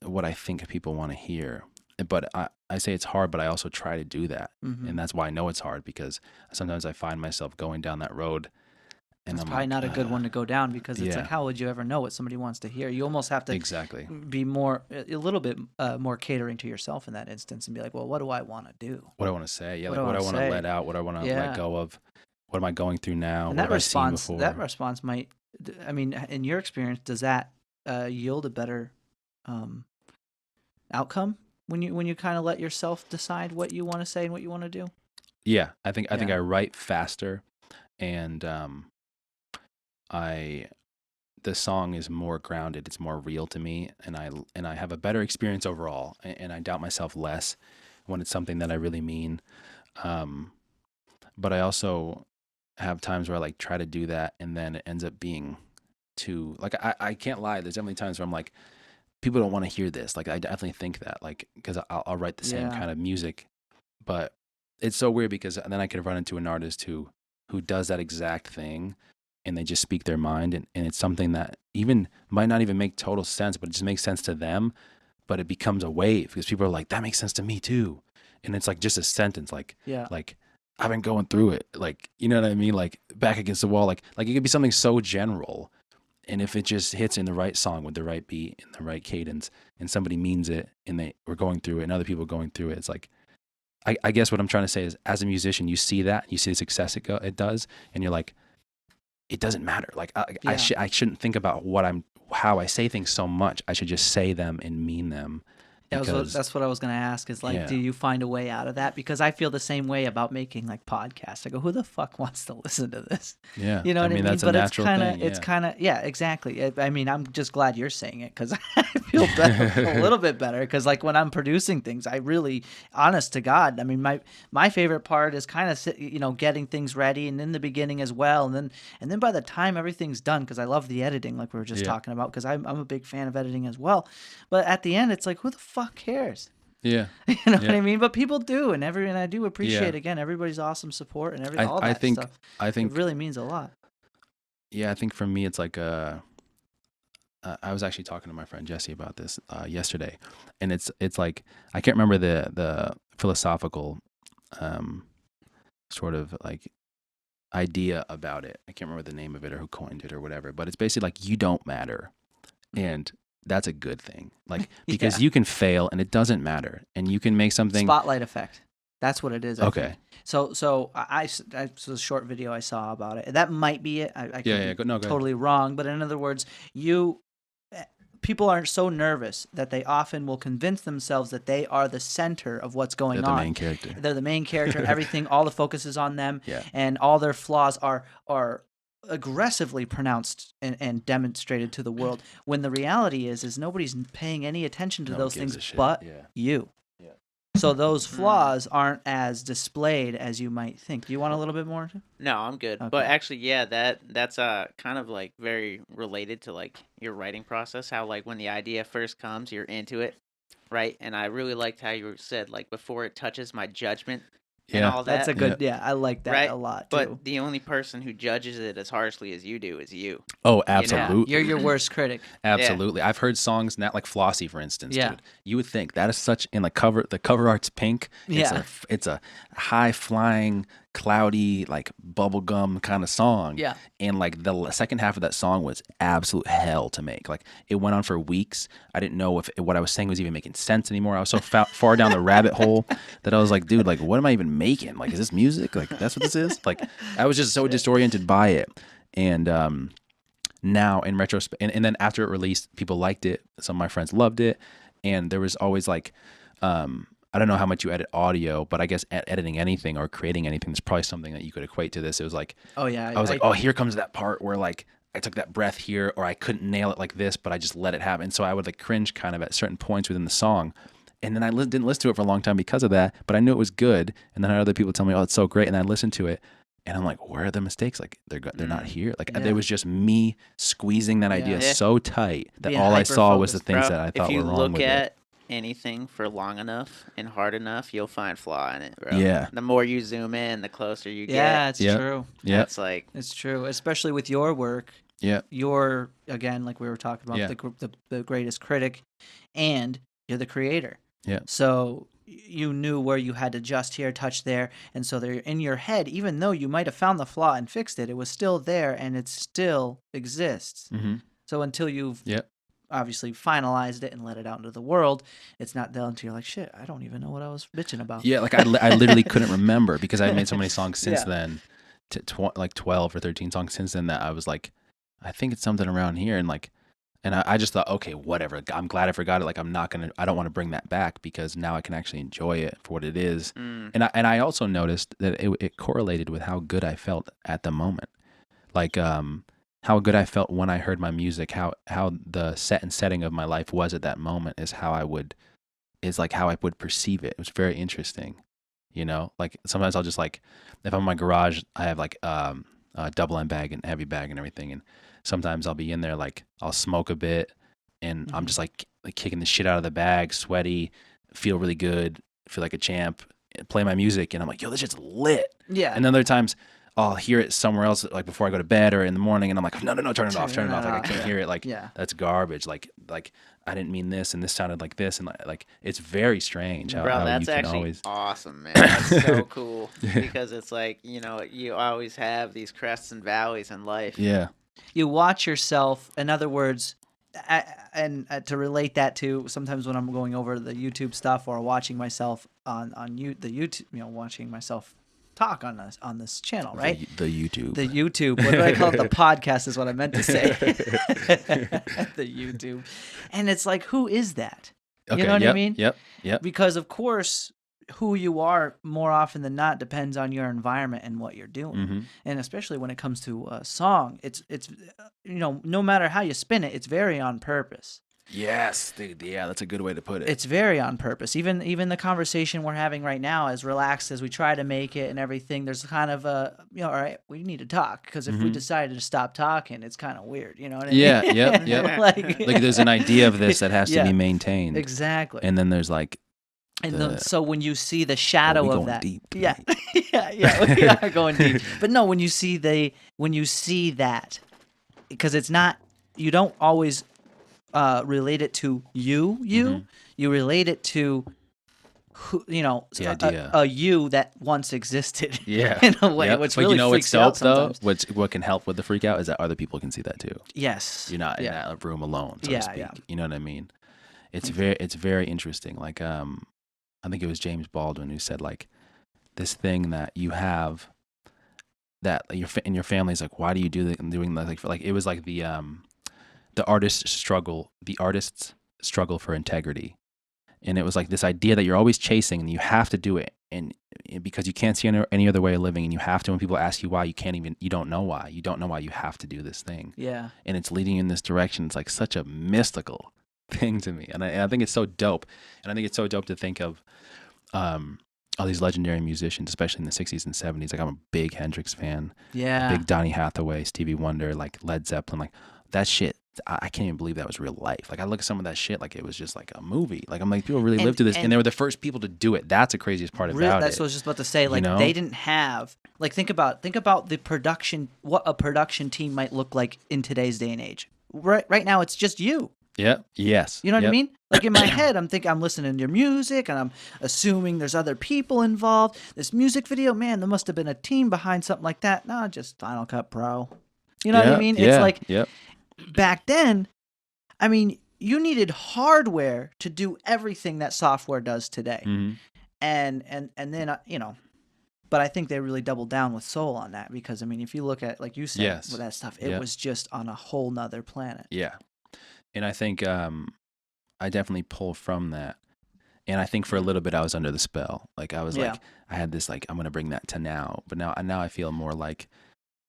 what I think people want to hear. But I say it's hard, but I also try to do that. And that's why I know it's hard, because sometimes I find myself going down that road. And it's probably not a good one to go down, because it's like, how would you ever know what somebody wants to hear? You almost have to be a little bit more catering to yourself in that instance, and be like, well, what do I want to do? What do I want to say? Yeah, what I want to let out, what I want to let go of, what am I going through now? And what have I seen before? That response might, I mean, in your experience, does that yield a better outcome? When you kind of let yourself decide what you want to say and what you want to do? Yeah, I think I write faster, and the song is more grounded. It's more real to me, and I have a better experience overall, and I doubt myself less when it's something that I really mean. But I also have times where I like try to do that, and then it ends up being too, like, I can't lie. There's definitely times where I'm like, people don't want to hear this. Like, I definitely think that, like, because I'll write the same kind of music, but it's so weird because then I could run into an artist who does that exact thing, and they just speak their mind, and it's something that even might not even make total sense, but it just makes sense to them, but it becomes a wave because people are like, that makes sense to me too. And it's like just a sentence, like I've been going through it, like, you know what I mean, like back against the wall, like it could be something so general, and if it just hits in the right song with the right beat and the right cadence, and somebody means it, and they were going through it, and other people are going through it, it's like, I guess what I'm trying to say is, as a musician, you see that, you see the success it does, and you're like, it doesn't matter. Like I shouldn't think about how I say things so much. I should just say them and mean them. That's what I was going to ask is like, do you find a way out of that? Because I feel the same way about making like podcasts. I go, who the fuck wants to listen to this? Yeah. You know what I mean? That's but a natural thing. It's kind of, yeah, exactly. I mean, I'm just glad you're saying it because I feel better, a little bit better. Because like when I'm producing things, I really, honest to God, I mean, my favorite part is kind of, getting things ready and in the beginning as well. And then by the time everything's done, because I love the editing, like we were just talking about, because I'm a big fan of editing as well. But at the end, it's like, who the fuck cares? Yeah. You know what I mean? But people do, and I do appreciate again everybody's awesome support and all that stuff. I think it really means a lot. Yeah, I think for me it's like I was actually talking to my friend Jesse about this yesterday, and it's like I can't remember the philosophical sort of like idea about it. I can't remember the name of it or who coined it or whatever, but it's basically like you don't matter, and that's a good thing. Like because you can fail and it doesn't matter, and you can make something spotlight effect. That's what it is. I okay. think. So I so a short video I saw about it. That might be it. I could be totally wrong, but in other words, people aren't so nervous that they often will convince themselves that they are the center of what's going on. They're the main character. They're the main character. Everything, all the focus is on them, yeah. and all their flaws are aggressively pronounced and demonstrated to the world. When the reality is nobody's paying any attention to those things but you. Yeah. So those flaws aren't as displayed as you might think. Do you want a little bit more? No, I'm good. Okay. But actually, that's kind of like very related to like your writing process. How like when the idea first comes, you're into it, right? And I really liked how you said like before it touches my judgment. And all that. That's a good, I like that a lot too. But the only person who judges it as harshly as you do is you. Oh, absolutely. You're your worst critic. Absolutely. I've heard songs now, like Flossie, for instance, dude. You would think that is such, in the cover art's pink. It's a high-flying, cloudy, like bubblegum kind of song. Yeah. And like the second half of that song was absolute hell to make. Like it went on for weeks. I didn't know if what I was saying was even making sense anymore. I was so far down the rabbit hole that I was like, dude, like what am I even making? Like, is this music? Like that's what this is? Like I was just so disoriented by it. And now in retrospect, and then after it released, people liked it. Some of my friends loved it. And there was always like, I don't know how much you edit audio, but I guess editing anything or creating anything is probably something that you could equate to this. It was like, I was like, here comes that part where like I took that breath here, or I couldn't nail it like this, but I just let it happen. And so I would like cringe kind of at certain points within the song. And then I didn't listen to it for a long time because of that, but I knew it was good. And then I had other people tell me, oh, it's so great. And I listened to it and I'm like, where are the mistakes? Like they're not here. Like it was just me squeezing that idea so tight that all I saw was the things that I thought were wrong with it. Anything for long enough and hard enough, you'll find flaw in it, bro. Yeah. The more you zoom in, the closer you get. Yeah, it's true. Yeah. It's true, especially with your work. Yeah. You're, again, like we were talking about, the greatest critic, and you're the creator. Yeah. So you knew where you had to adjust here, touch there, and so they're in your head, even though you might have found the flaw and fixed it, it was still there and it still exists. Mm-hmm. So until you've obviously finalized it and let it out into the world, it's not done until you're like, shit, I don't even know what I was bitching about. Yeah, like I literally couldn't remember because I've made so many songs since then, like 12 or 13 songs since then, that I was like, I think it's something around here. And I just thought, okay, whatever. I'm glad I forgot it. Like I don't want to bring that back because now I can actually enjoy it for what it is. And I also noticed that it correlated with how good I felt at the moment. Like, how good I felt when I heard my music, how the setting of my life was at that moment is how I would perceive it. It was very interesting, like sometimes I'll just like, if I'm in my garage, I have like a double end bag and heavy bag and everything. And sometimes I'll be in there, like I'll smoke a bit and I'm just like kicking the shit out of the bag, sweaty, feel really good, feel like a champ. play my music, and I'm like, yo, this shit's lit. Yeah. And then other times I'll hear it somewhere else, like before I go to bed or in the morning, and I'm like, no, turn it off. Like I can't hear it. Like that's garbage. Like I didn't mean this, and this sounded like this, and like it's very strange how, Bro, how that's you can actually always. awesome, man. That's so cool because it's like, you always have these crests and valleys in life. Yeah. You watch yourself. In other words, and to relate that to sometimes when I'm going over the YouTube stuff or watching myself on the YouTube, watching myself talk on this channel, right? The YouTube. The YouTube. What do I call it? The podcast is what I meant to say. The YouTube. And it's like, who is that? Okay, You know what I mean? Yep. Because of course, who you are more often than not depends on your environment and what you're doing. Mm-hmm. And especially when it comes to a song, it's no matter how you spin it, it's very on purpose. Yes, yeah, that's a good way to put it. It's very on purpose. Even the conversation we're having right now, as relaxed as we try to make it and everything, there's kind of a, all right, we need to talk, because if we decided to stop talking, it's kind of weird, you know what I mean? Yeah, yep. like there's an idea of this that has to be maintained. Exactly. And then there's like, so when you see the shadow of that, deep, yeah, we are going deep. But no, when you see that, because it's not, you don't always relate it to you. You relate it to who, the idea. A you that once existed. Yeah, in a way, which but really what's freaks you out dope though? sometimes. What can help with the freak out is that other people can see that too. Yes, You're not in that room alone, so to speak. Yeah. You know what I mean? It's very interesting. Like I think it was James Baldwin who said like this thing that you have that in your family is like, why do you do that? And doing that, like it was like the artist's struggle for integrity. And it was like this idea that you're always chasing and you have to do it. And because you can't see any other way of living, and you have to, when people ask you why, you don't know why. You don't know why you have to do this thing. Yeah. And it's leading you in this direction. It's like such a mystical thing to me. And I think it's so dope. And I think it's so dope to think of all these legendary musicians, especially in the 60s and 70s. Like I'm a big Hendrix fan. Yeah. Big Donny Hathaway, Stevie Wonder, like Led Zeppelin, like that shit. I can't even believe that was real life. Like I look at some of that shit like it was just like a movie. Like I'm like, people really lived through this, and they were the first people to do it. That's the craziest part about it. That's what I was just about to say. Like they didn't have, like, think about the production, what a production team might look like in today's day and age. Right now, it's just you. Yep. Yes. You know what I mean? Like in my head, I'm listening to your music, and I'm assuming there's other people involved. This music video, man, there must have been a team behind something like that. No, just Final Cut Pro. You know what I mean? It's like, back then, I mean, you needed hardware to do everything that software does today. Mm-hmm. And then, but I think they really doubled down with soul on that, because, I mean, if you look at, like you said, with that stuff, it was just on a whole nother planet. Yeah. And I think I definitely pull from that. And I think for a little bit I was under the spell. Like I was like, I had this like, I'm going to bring that to now. But now I feel more like,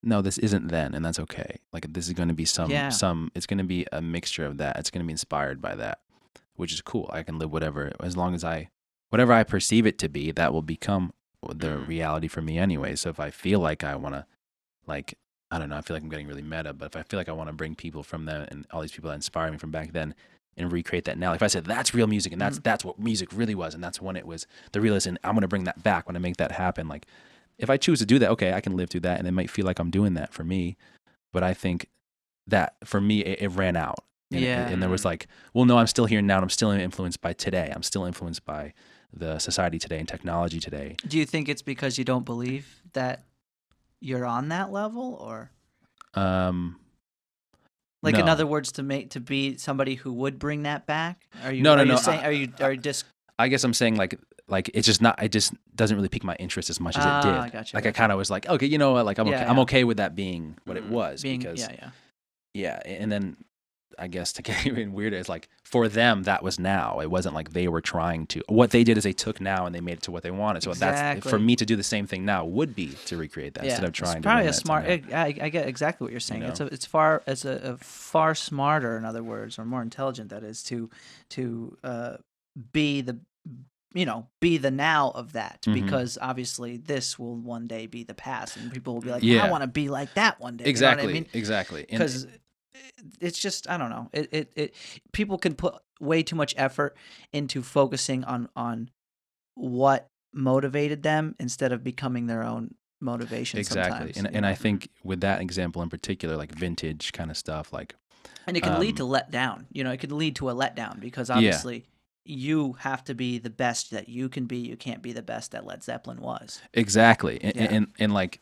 no, this isn't then, and that's okay. Like this is going to be it's going to be a mixture of that. It's going to be inspired by that, which is cool. I can live whatever, as long as whatever I perceive it to be, that will become the reality for me anyway. So if I feel like I want to, like, I don't know, I feel like I'm getting really meta, but if I feel like I want to bring people from them and all these people that inspire me from back then and recreate that now, like if I said that's real music and that's what music really was, and that's when it was the realest, and I'm going to bring that back when I make that happen, like, if I choose to do that, okay, I can live through that, and it might feel like I'm doing that for me. But I think that for me, it ran out. And there was like, well, no, I'm still here now, and I'm still influenced by today. I'm still influenced by the society today and technology today. Do you think it's because you don't believe that you're on that level, or? Like, no. in other words, to be somebody who would bring that back? Are you? No. Saying, are you just? I guess I'm saying like it's just not. It just doesn't really pique my interest as much as it did. I gotcha. Like I kind of was like, okay, you know what? Like I'm okay. I'm okay with that being what it was, because and then I guess to get even weirder, it's like for them that was now. It wasn't like they were trying to. What they did is they took now and they made it to what they wanted. So that's for me to do the same thing now would be to recreate that instead of trying. It's probably a smart. I get exactly what you're saying. You know? It's far smarter, in other words, or more intelligent. That is to be the now of that, because obviously this will one day be the past, and people will be like, I want to be like that one day. Exactly. You know what I mean? Exactly. Because it's just, I don't know. It people can put way too much effort into focusing on what motivated them instead of becoming their own motivation Exactly. sometimes. And I think with that example in particular, like vintage kind of stuff, like, And it can lead to um, letdown. It could lead to a letdown because yeah, obviously you have to be the best that you can be. You can't be the best that Led Zeppelin was. exactly. And, Yeah. and like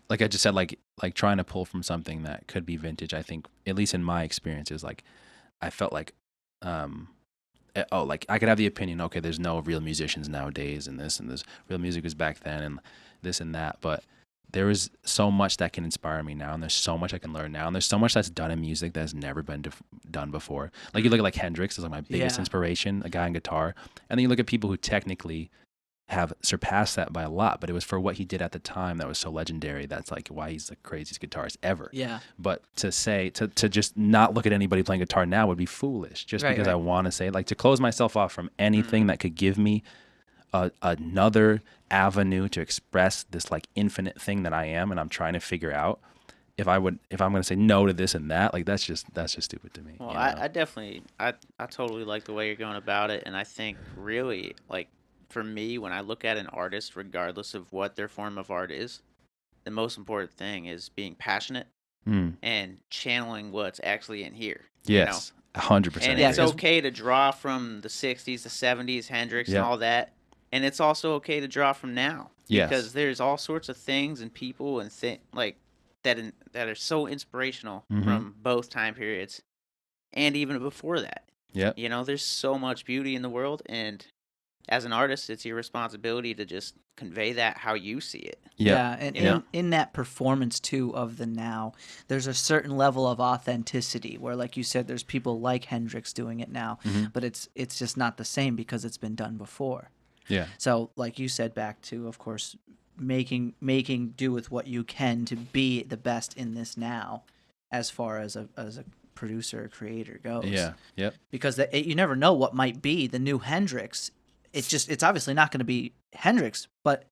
I just said, like trying to pull from something that could be vintage, I think, at least in my experiences, like I felt like, um, like I could have the opinion, okay, there's no real musicians nowadays and this real music was back then and this and that. But there is so much that can inspire me now, and there's so much I can learn now, and there's so much that's done in music that's never been done before. Like you look at like Hendrix is like my biggest Yeah. inspiration, a guy on guitar, and then you look at people who technically have surpassed that by a lot, but it was for what he did at the time that was so legendary. That's like why he's the craziest guitarist ever. Yeah. But to say to just not look at anybody playing guitar now would be foolish. Just Right, because right. I want to say, like, to close myself off from anything that could give me another avenue to express this like infinite thing that I am and I'm trying to figure out. If I'm going to say no to this and that, like that's just stupid to me. Well, You know? I definitely, I totally like the way you're going about it, and I think really, like, for me, when I look at an artist, regardless of what their form of art is, the most important thing is being passionate Mm. and channeling what's actually in here. Yes, 100%. And Yeah, it's because okay to draw from the 60s, the 70s, Hendrix, and Yep. all that. And it's also okay to draw from now. Yes. Because there's all sorts of things and people and like that are so inspirational Mhm. from both time periods and even before that. Yep. There's so much beauty in the world, and as an artist, it's your responsibility to just convey that how you see it. Yep. Yeah, and Yeah. in that performance too of the now, there's a certain level of authenticity where, like you said, there's people like Hendrix doing it now, Mhm. but it's just not the same because it's been done before. Yeah. So, like you said, back to, of course, making do with what you can to be the best in this now, as far as a producer or creator goes. Yeah. Yep. Because you never know what might be the new Hendrix. It's obviously not going to be Hendrix, but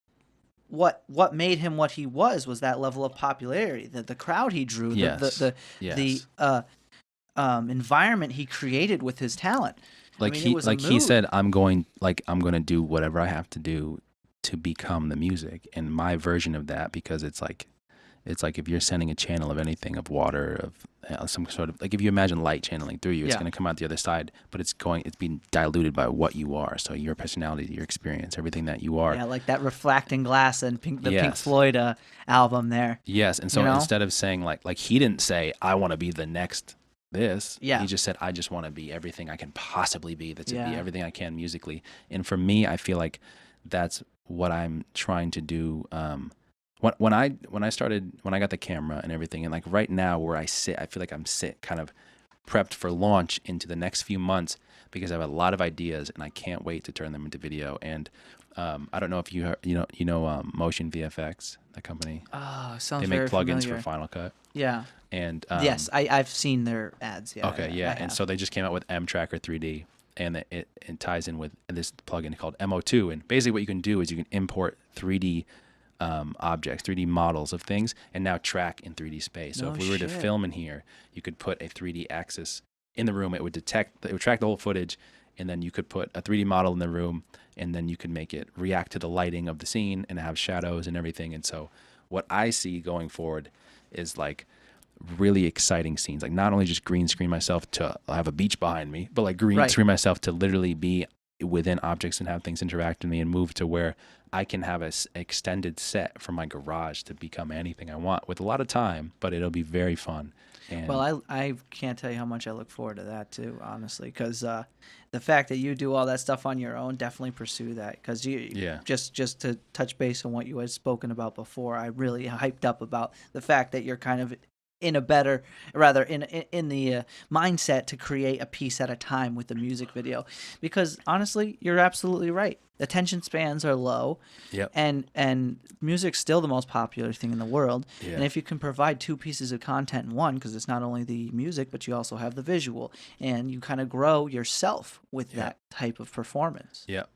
what made him what he was that level of popularity, the crowd he drew, Yes. the Yes. environment he created with his talent. Like it was a he mood. said, I'm going to do whatever I have to do to become the music, and my version of that, because it's like if you're sending a channel of anything, of water, of some sort of, like, if you imagine light channeling through you, it's Yeah. going to come out the other side, but it's being diluted by what you are. So your personality, your experience, everything that you are. Yeah, like that reflecting glass and the Pink Yes. Floyd album there. Yes, and so You know? instead of saying like he didn't say I want to be the next this, Yeah. he just said I just want to be everything I can possibly be. That's to be Yeah. everything I can musically. And for me, I feel like that's what I'm trying to do. When I got the camera and everything, and like right now where I sit, I feel like I'm kind of prepped for launch into the next few months because I have a lot of ideas and I can't wait to turn them into video. And I don't know if you know Motion VFX, that company. Oh, sounds They make very plugins familiar. for Final Cut. Yeah. And Yes, I've seen their ads. Yeah. okay, I yeah. have. And so they just came out with M Tracker 3D, and it ties in with this plugin called Mo2. And basically, what you can do is you can import 3D objects, 3D models of things, and now track in 3D space. So No if we were to shit. film in here, you could put a 3D axis in the room. It would track the whole footage, and then you could put a 3D model in the room, and then you could make it react to the lighting of the scene and have shadows and everything. And so what I see going forward is like really exciting scenes, like not only just green screen myself to have a beach behind me, but like green Right. screen myself to literally be within objects and have things interact with me and move to where I can have a extended set from my garage to become anything I want with a lot of time, but it'll be very fun. And Well, I can't tell you how much I look forward to that too, honestly, because the fact that you do all that stuff on your own, definitely pursue that. Because Yeah. just to touch base on what you had spoken about before, I really hyped up about the fact that you're kind of in a better, rather in the mindset to create a piece at a time with the music video, because honestly, you're absolutely right. Attention spans are low, Yep. and music's still the most popular thing in the world. Yeah. And if you can provide two pieces of content in one, because it's not only the music, but you also have the visual, and you kind of grow yourself with Yeah. that type of performance. Yep.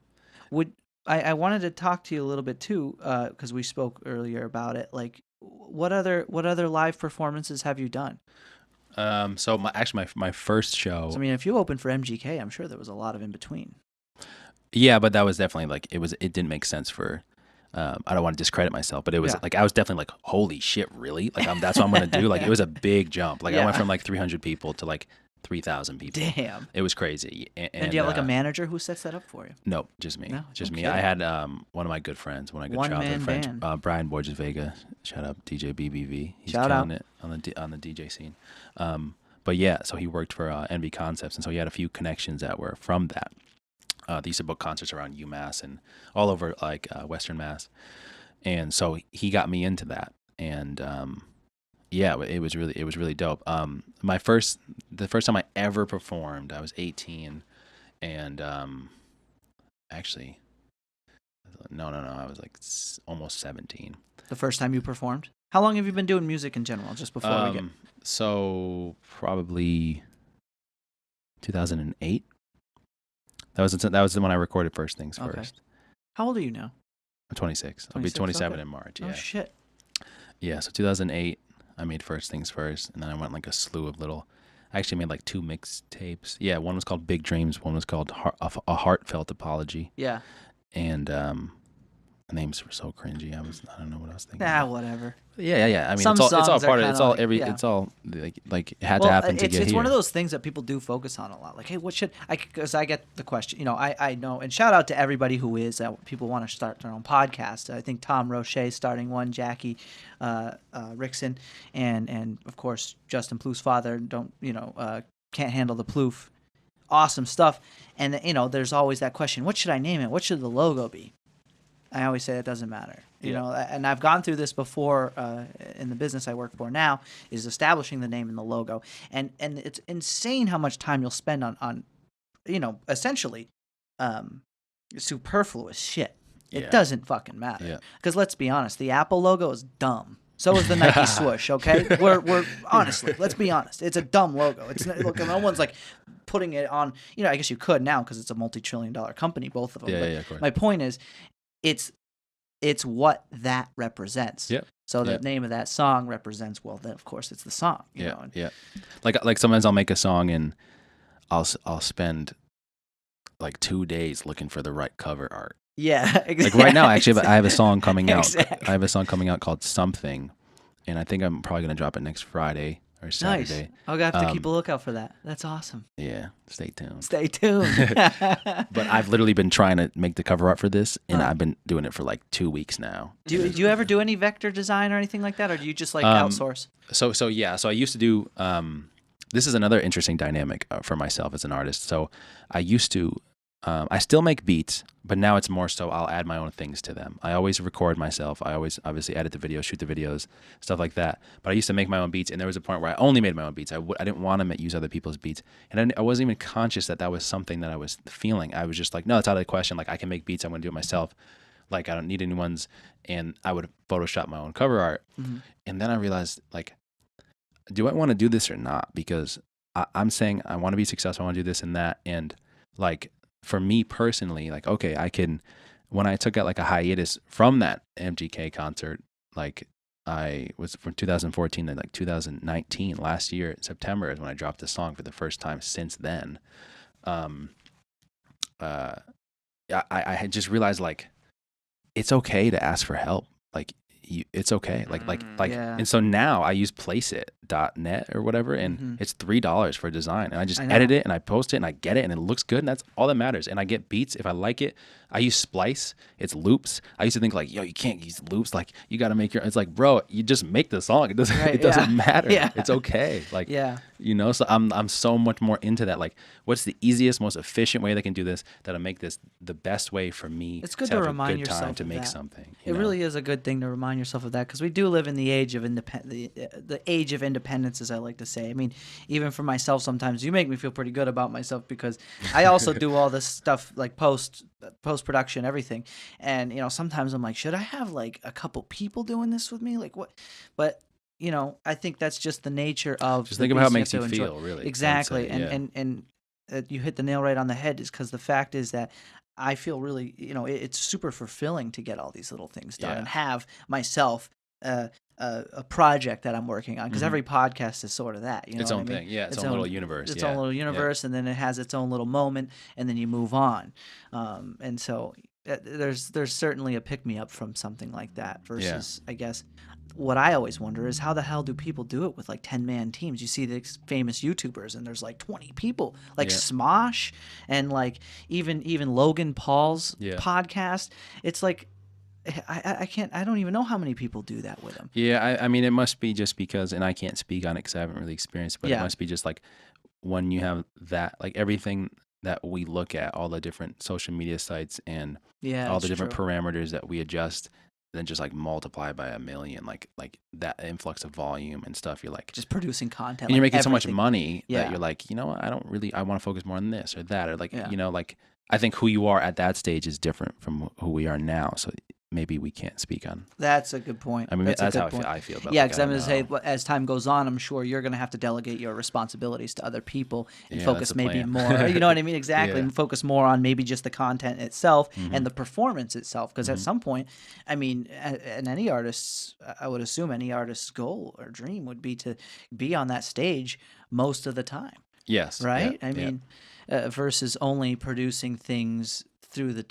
I wanted to talk to you a little bit too, because we spoke earlier about it. Like, what other live performances have you done? So my first show. So, I mean, if you opened for MGK, I'm sure there was a lot of in between. Yeah, but that was definitely like it didn't make sense for. I don't want to discredit myself, but it was Yeah. like I was definitely like, holy shit, really? Like that's what I'm gonna do. Like it was a big jump. Like I went Yeah. from like 300 people to like 3,000 people. Damn. It was crazy. And do you have like a manager who sets that up for you? No, just me. No, Just no me. kidding. I had one of my good friends, one of my good One-man childhood friends, band. Brian Borges Vega. Shout out DJ BBV. He's Shout killing out. it on the DJ scene. But yeah, so he worked for NB Concepts, and so he had a few connections that were from that. They used to book concerts around UMass and all over like Western Mass, and so he got me into that. And yeah, it was really dope. The first time I ever performed, I was 18, and actually, no, I was like almost 17. The first time you performed? How long have you been doing music in general? Just before we get. So probably 2008. That was the one I recorded First Things Okay. First. How old are you now? I'm 26. I'll be 26, 27 okay. in March. Oh Yeah. shit. Yeah. So 2008, I made First Things First, and then I went like a slew of little. I actually made like 2 mixtapes. Yeah, one was called Big Dreams. One was called A Heartfelt Apology. Yeah. And the names were so cringy. I don't know what I was thinking. Whatever. Yeah. I mean, Some it's all songs are part of it. kinda It's all like- every. yeah. It's all like it had to happen to get it's here. one of those things that people do focus on a lot. Like, hey, what should I? Because I get the question. You know, I know. And shout out to everybody who is that people want to start their own podcast. I think Tom Roche starting one, Jackie Rickson, and of course Justin Plouffe's father. Can't handle the Plouffe. Awesome stuff. And there's always that question: what should I name it? What should the logo be? I always say it doesn't matter, and I've gone through this before in the business I work for now, is establishing the name and the logo, and it's insane how much time you'll spend on essentially superfluous shit. It Yeah. doesn't fucking matter. Yeah. Because let's be honest, the Apple logo is dumb. So is the Nike swoosh, okay? We're honestly, let's be honest. It's a dumb logo. It's not, look, no one's like putting it on, I guess you could now because it's a multi-trillion-dollar company, both of them. Yeah, but yeah, of course. my point is, it's what that represents. Yep. So the Yep. name of that song represents, well, then of course it's the song. You Yeah, know? yeah. Like sometimes I'll make a song and I'll spend like 2 days looking for the right cover art. Yeah. Exactly. Like right now, actually, I have a song coming out. Exactly. I have a song coming out called Something, and I think I'm probably gonna drop it next Friday or Nice. Saturday. I'll have to keep a lookout for that. That's awesome. Yeah, stay tuned. Stay tuned. But I've literally been trying to make the cover art for this, and I've been doing it for like 2 weeks now. Do you ever do any vector design or anything like that, or do you just like outsource? So yeah. So I used to do. This is another interesting dynamic for myself as an artist. So I used to. I still make beats, but now it's more so I'll add my own things to them. I always record myself. I always obviously edit the videos, shoot the videos, stuff like that. But I used to make my own beats, and there was a point where I only made my own beats. I didn't want to use other people's beats, and I wasn't even conscious that was something that I was feeling. I was just like, no, it's out of the question. Like I can make beats. I'm going to do it myself. Like I don't need anyone's. And I would Photoshop my own cover art. Mm-hmm. And then I realized, like, do I want to do this or not? Because I'm saying I want to be successful. I want to do this and that. And like, for me personally, like, okay, I can, when I took out like a hiatus from that MGK concert, like I was from 2014 to like 2019, last year, September is when I dropped the song for the first time since then. I had just realized like, it's okay to ask for help. Like it's okay. Yeah. And so now I use placeit.net or whatever, and it's $3 for a design, and I just edit it and I post it and I get it and it looks good, and that's all that matters. And I get beats if I like it. I use Splice. It's loops. I used to think like, yo, you can't use loops. Like you got to make it's like, bro, you just make the song. It doesn't, Right, it doesn't matter. Yeah. It's okay. Like, Yeah. So I'm so much more into that. Like, what's the easiest, most efficient way they can do this that'll make this the best way for me? It's good to to have remind a good time yourself to of make that. something. It really is a good thing to remind yourself of that, because we do live in the age of the age of independence, as I like to say. I mean, even for myself, sometimes you make me feel pretty good about myself, because I also do all this stuff like post production, everything, and sometimes I'm like, should I have like a couple people doing this with me? Like what? But I think that's just the nature of. Just think of how it makes beast you have to enjoy. feel, really. Exactly, I'd say, and you hit the nail right on the head. Is because the fact is that I feel really, it's super fulfilling to get all these little things done Yeah. and have myself a project that I'm working on, because Mhm. every podcast is sort of that. You know Its what own I mean? thing. Yeah, its own little universe. Its Yeah. own little Yeah. universe, and then it has its own little moment, and then you move on. And so there's certainly a pick me up from something like that versus, I guess. What I always wonder is how the hell do people do it with like 10-man teams? You see the famous YouTubers and there's like 20 people, like Yeah. Smosh and like even Logan Paul's Yeah. podcast. It's like I don't even know how many people do that with them. Yeah, I mean, it must be just because, and I can't speak on it because I haven't really experienced it, but it Yeah. must be just like when you have that, like everything that we look at, all the different social media sites and Yeah, all it's the different true. parameters that we adjust, then just like multiply by a million, like that influx of volume and stuff. You're like, Just producing content. and you're like making so much everything. money Yeah. that you're like, you know what, I want to focus more on this or that, or like, Yeah. you know, like I think who you are at that stage is different from who we are now. So maybe we can't speak on. That's a good point. I mean, that's that's a how good point. I feel about. Yeah, like, because I I'm don't going to say, know. as time goes on, I'm sure you're going to have to delegate your responsibilities to other people and Yeah, focus that's the maybe plan. more. You know what I mean? Exactly. Yeah. And focus more on maybe just the content itself Mhm. and the performance itself. Because at Mhm. some point, I mean, and any artist's, I would assume any artist's goal or dream would be to be on that stage most of the time, Yes. right? Yeah, I yeah. mean, versus only producing things through the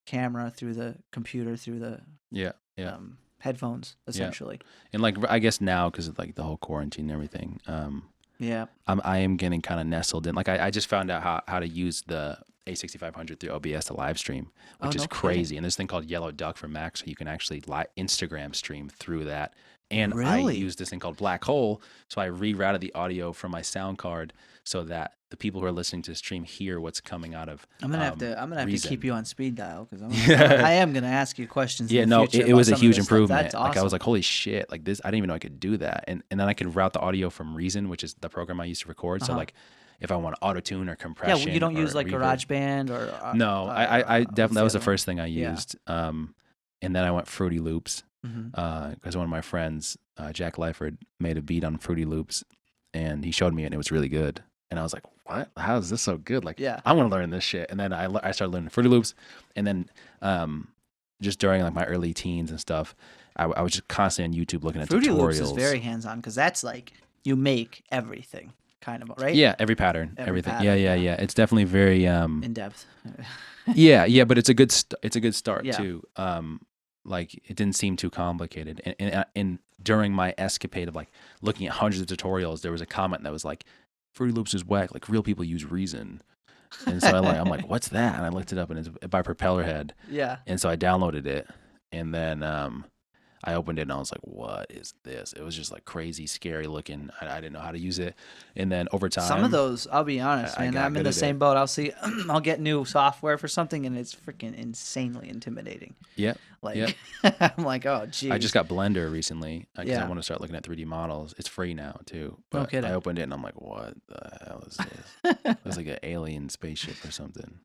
camera, through the computer, through the Yeah. Yeah. headphones, essentially. And like, I guess now, because of like the whole quarantine and everything, Yeah. I am getting kind of nestled in. Like, I just found out how to use the A6500 through OBS to live stream, which is no kidding. crazy. And there's this thing called Yellow Duck for Mac, so you can actually Instagram stream through that. And I Really? use this thing called Black Hole, so I rerouted the audio from my sound card so that the people who are listening to the stream hear what's coming out of. I'm gonna have to Reason. keep you on speed dial because Yeah. I am gonna ask you questions. Yeah, in the no, future it was a about some of huge this stuff. improvement. That's Like I was awesome. like, holy shit, like this, I didn't even know I could do that. And then I could route the audio from Reason, which is the program I use to record. So Uh-huh. like if I want auto tune or Yeah, compression. well, you don't use or like reverb. GarageBand or No, I definitely, that was the other one? first thing I Yeah. used. And then I went Fruity Loops Mhm. because one of my friends, Jack Lyford, made a beat on Fruity Loops and he showed me it and it was really good. And I was like, what? How is this so good? Like, Yeah. I want to learn this shit. And then I started learning Fruity Loops. And then just during like my early teens and stuff, I was just constantly on YouTube looking at Fruity tutorials. Loops is very hands-on because that's like you make everything, kind of, right? Yeah, every pattern, Every everything. pattern, Yeah. yeah. It's definitely very In depth. yeah, but it's a good start Yeah. too. Like it didn't seem too complicated. And during my escapade of like looking at hundreds of tutorials, there was a comment that was like, "Fruity Loops is whack. Like real people use Reason." And so I'm like, "What's that?" And I looked it up, and it's by Propellerhead. Yeah. And so I downloaded it, and then I opened it, and I was like, "What is this?" It was just like crazy, scary looking. I didn't know how to use it. And then over time, Some of those, I'll be honest, I man. got I'm in good the at same it. boat. I'll see, I'll get new software for something, and it's freaking insanely intimidating. yeah. Like, Yeah. I'm like, oh, geez. I just got Blender recently because Yeah. I want to start looking at 3D models. It's free now too. No But kidding. I opened it and I'm like, what the hell is this? It was like an alien spaceship or something.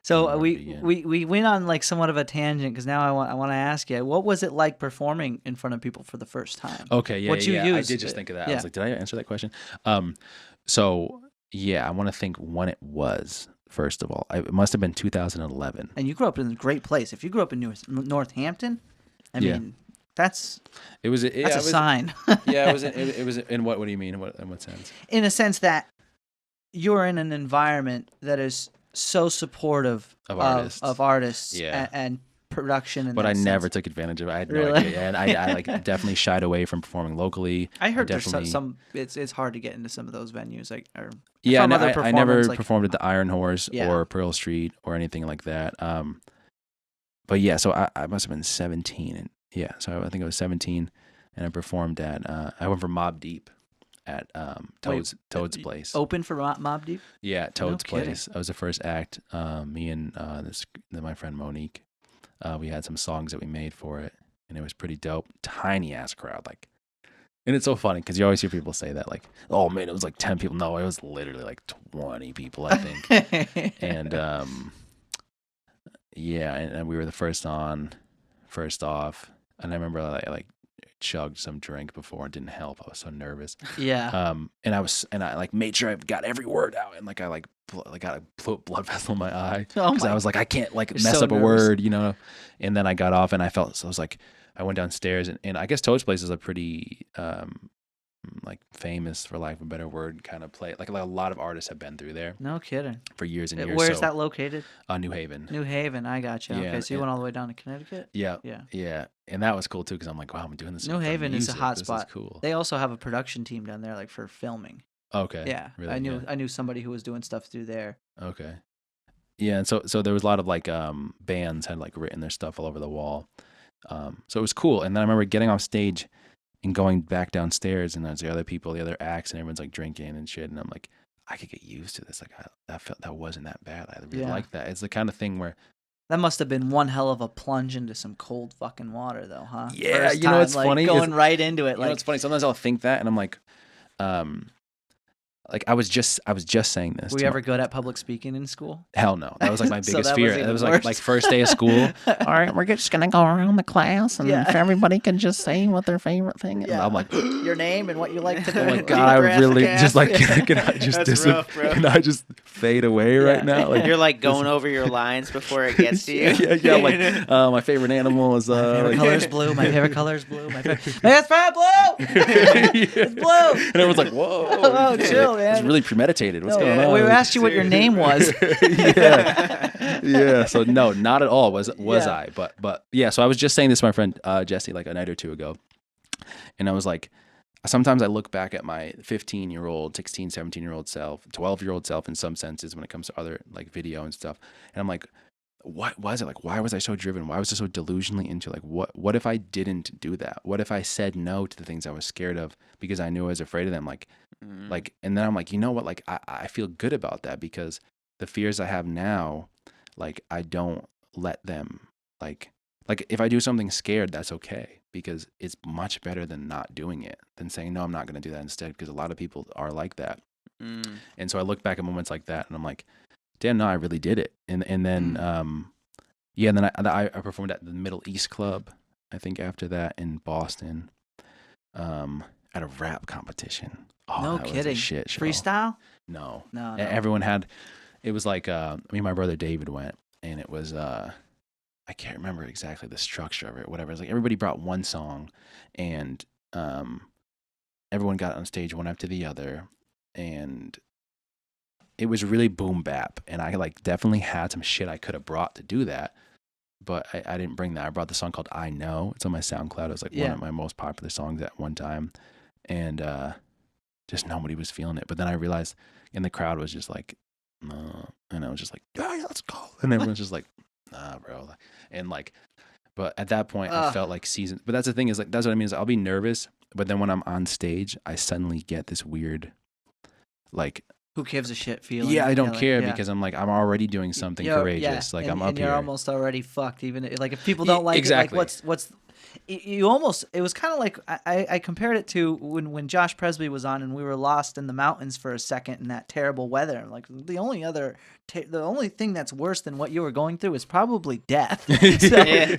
So Where to we, begin? we went on like somewhat of a tangent because now I want to ask you, what was it like performing in front of people for the first time? Okay, yeah, What you yeah. use, I did just think of that. I yeah. was like, did I answer that question? So yeah, I want to think when it was. First of all, it must have been 2011. And you grew up in a great place. If you grew up in Northampton, I Yeah. mean, that's It was. a sign. Yeah, it was. It was. In what? What do you mean? In what sense? In a sense that you're in an environment that is so supportive Of artists. of artists Yeah. and production. In But that I never sense. took advantage of it. I had no Really? idea. And I like definitely shied away from performing locally. I heard there's definitely- some. It's hard to get into some of those venues. Like, or Yeah, from no, other I never performers, like- performed at the Iron Horse Yeah. or Pearl Street or anything like that. But yeah, so I must have been 17. And yeah, so I think I was 17 and I performed at, I went for Mobb Deep at Toad's place. Open for Mobb Deep. Yeah, Toad's kidding. place. I was the first act. Me and my friend Monique, we had some songs that we made for it, and it was pretty dope. Tiny ass crowd, like, and it's so funny because you always hear people say that, like, "Oh man, it was like 10 people." No, it was literally like 20 people, I think. And yeah, and we were the first off, and I remember I like chugged some drink before and didn't help. I was so nervous. Yeah. And I like made sure I got every word out, and like I got a blood vessel in my eye Oh because my- I was like, I can't like You're mess so up a nervous. word, you know. And then I got off, and I was like, I went downstairs, and I guess Toad's Place is a pretty like famous, for lack of a better word, kind of play. Like a lot of artists have been through there No kidding. for years and years. Where's So, that located? New Haven. New Haven. I got you. Yeah, Okay, so you and- went all the way down to Connecticut? Yeah, Yeah. yeah, and that was cool too because I'm like, wow, I'm doing this. New for Haven is a music. hot This spot. Is cool. They also have a production team down there, like for filming. Okay. Yeah, Really? I knew somebody who was doing stuff through there. Okay. Yeah, and so there was a lot of like bands had like written their stuff all over the wall. So it was cool. And then I remember getting off stage and going back downstairs, and there's the other people, the other acts, and everyone's like drinking and shit. And I'm like, I could get used to this. Like that wasn't that bad. I really like that. It's the kind of thing where that must have been one hell of a plunge into some cold fucking water, though, huh? Yeah, First you know time, what's like, funny? Going right into it, you know like what's funny? Sometimes I'll think that, and I'm like I was just saying this. were you ever good at public speaking in school? Hell no. That was like my So biggest that fear. was It even was worse. like first day of school. All right, we're just gonna go around the class, and Yeah. if everybody can just say what their favorite thing is. And I'm like, Your name and what you like to do. oh my Deep god, I breath, really gasp. just like can I just That's rough, bro. can I just fade away right now? Like You're like going over your lines before it gets to you. yeah. Like my favorite animal is favorite like, color is blue. My favorite color is blue. My favorite. That's fine, blue. It's blue. and everyone's like, whoa, Oh, chill, man. It's really premeditated. What's No, going on? we asked you what your name was. yeah. So no, not at all was Yeah. I. But yeah. So I was just saying this to my friend Jesse like a night or two ago, and I was like, sometimes I look back at my 15-year-old, 16, 17-year-old self, 12-year-old self in some senses when it comes to other like video and stuff, and I'm like, what was it like? Why was I so driven? Why was I so delusionally into like what if I didn't do that? What if I said no to the things I was scared of because I knew I was afraid of them? Like, and then I'm like, you know what? Like, I feel good about that because the fears I have now, like, I don't let them, like if I do something scared, that's okay because it's much better than not doing it, than saying, no, I'm not going to do that instead, because a lot of people are like that. And so I look back at moments like that and I'm like, damn, no, I really did it. And then, yeah, and then I performed at the Middle East Club, I think after that in Boston, at a rap competition. Oh, No that was a kidding. shit show. Freestyle? No. No. Everyone had, it was like, me and my brother David went, and it was, I can't remember exactly the structure of it, whatever. It was like everybody brought one song, and everyone got on stage one after the other, and it was really boom bap. And I like definitely had some shit I could have brought to do that, but I didn't bring that. I brought the song called I Know. It's on my SoundCloud. It was like one of my most popular songs at one time, and just nobody was feeling it. But then I realized, and the crowd was just like, and I was just like, yeah, let's go. And everyone's just like, nah, bro. And like, but at that point, I felt like seasoned. But that's the thing is like, that's what I mean is I'll be nervous, but then when I'm on stage, I suddenly get this weird, like, Who gives a shit feeling? yeah, I don't like, care yeah. because I'm like, I'm already doing something courageous. Like and, I'm up and here. you're almost already fucked. Even like if people don't like exactly. it, like what's you almost, it was kind of like I compared it to when Josh Presby was on and we were lost in the mountains for a second in that terrible weather. Like the only thing that's worse than what you were going through is probably death.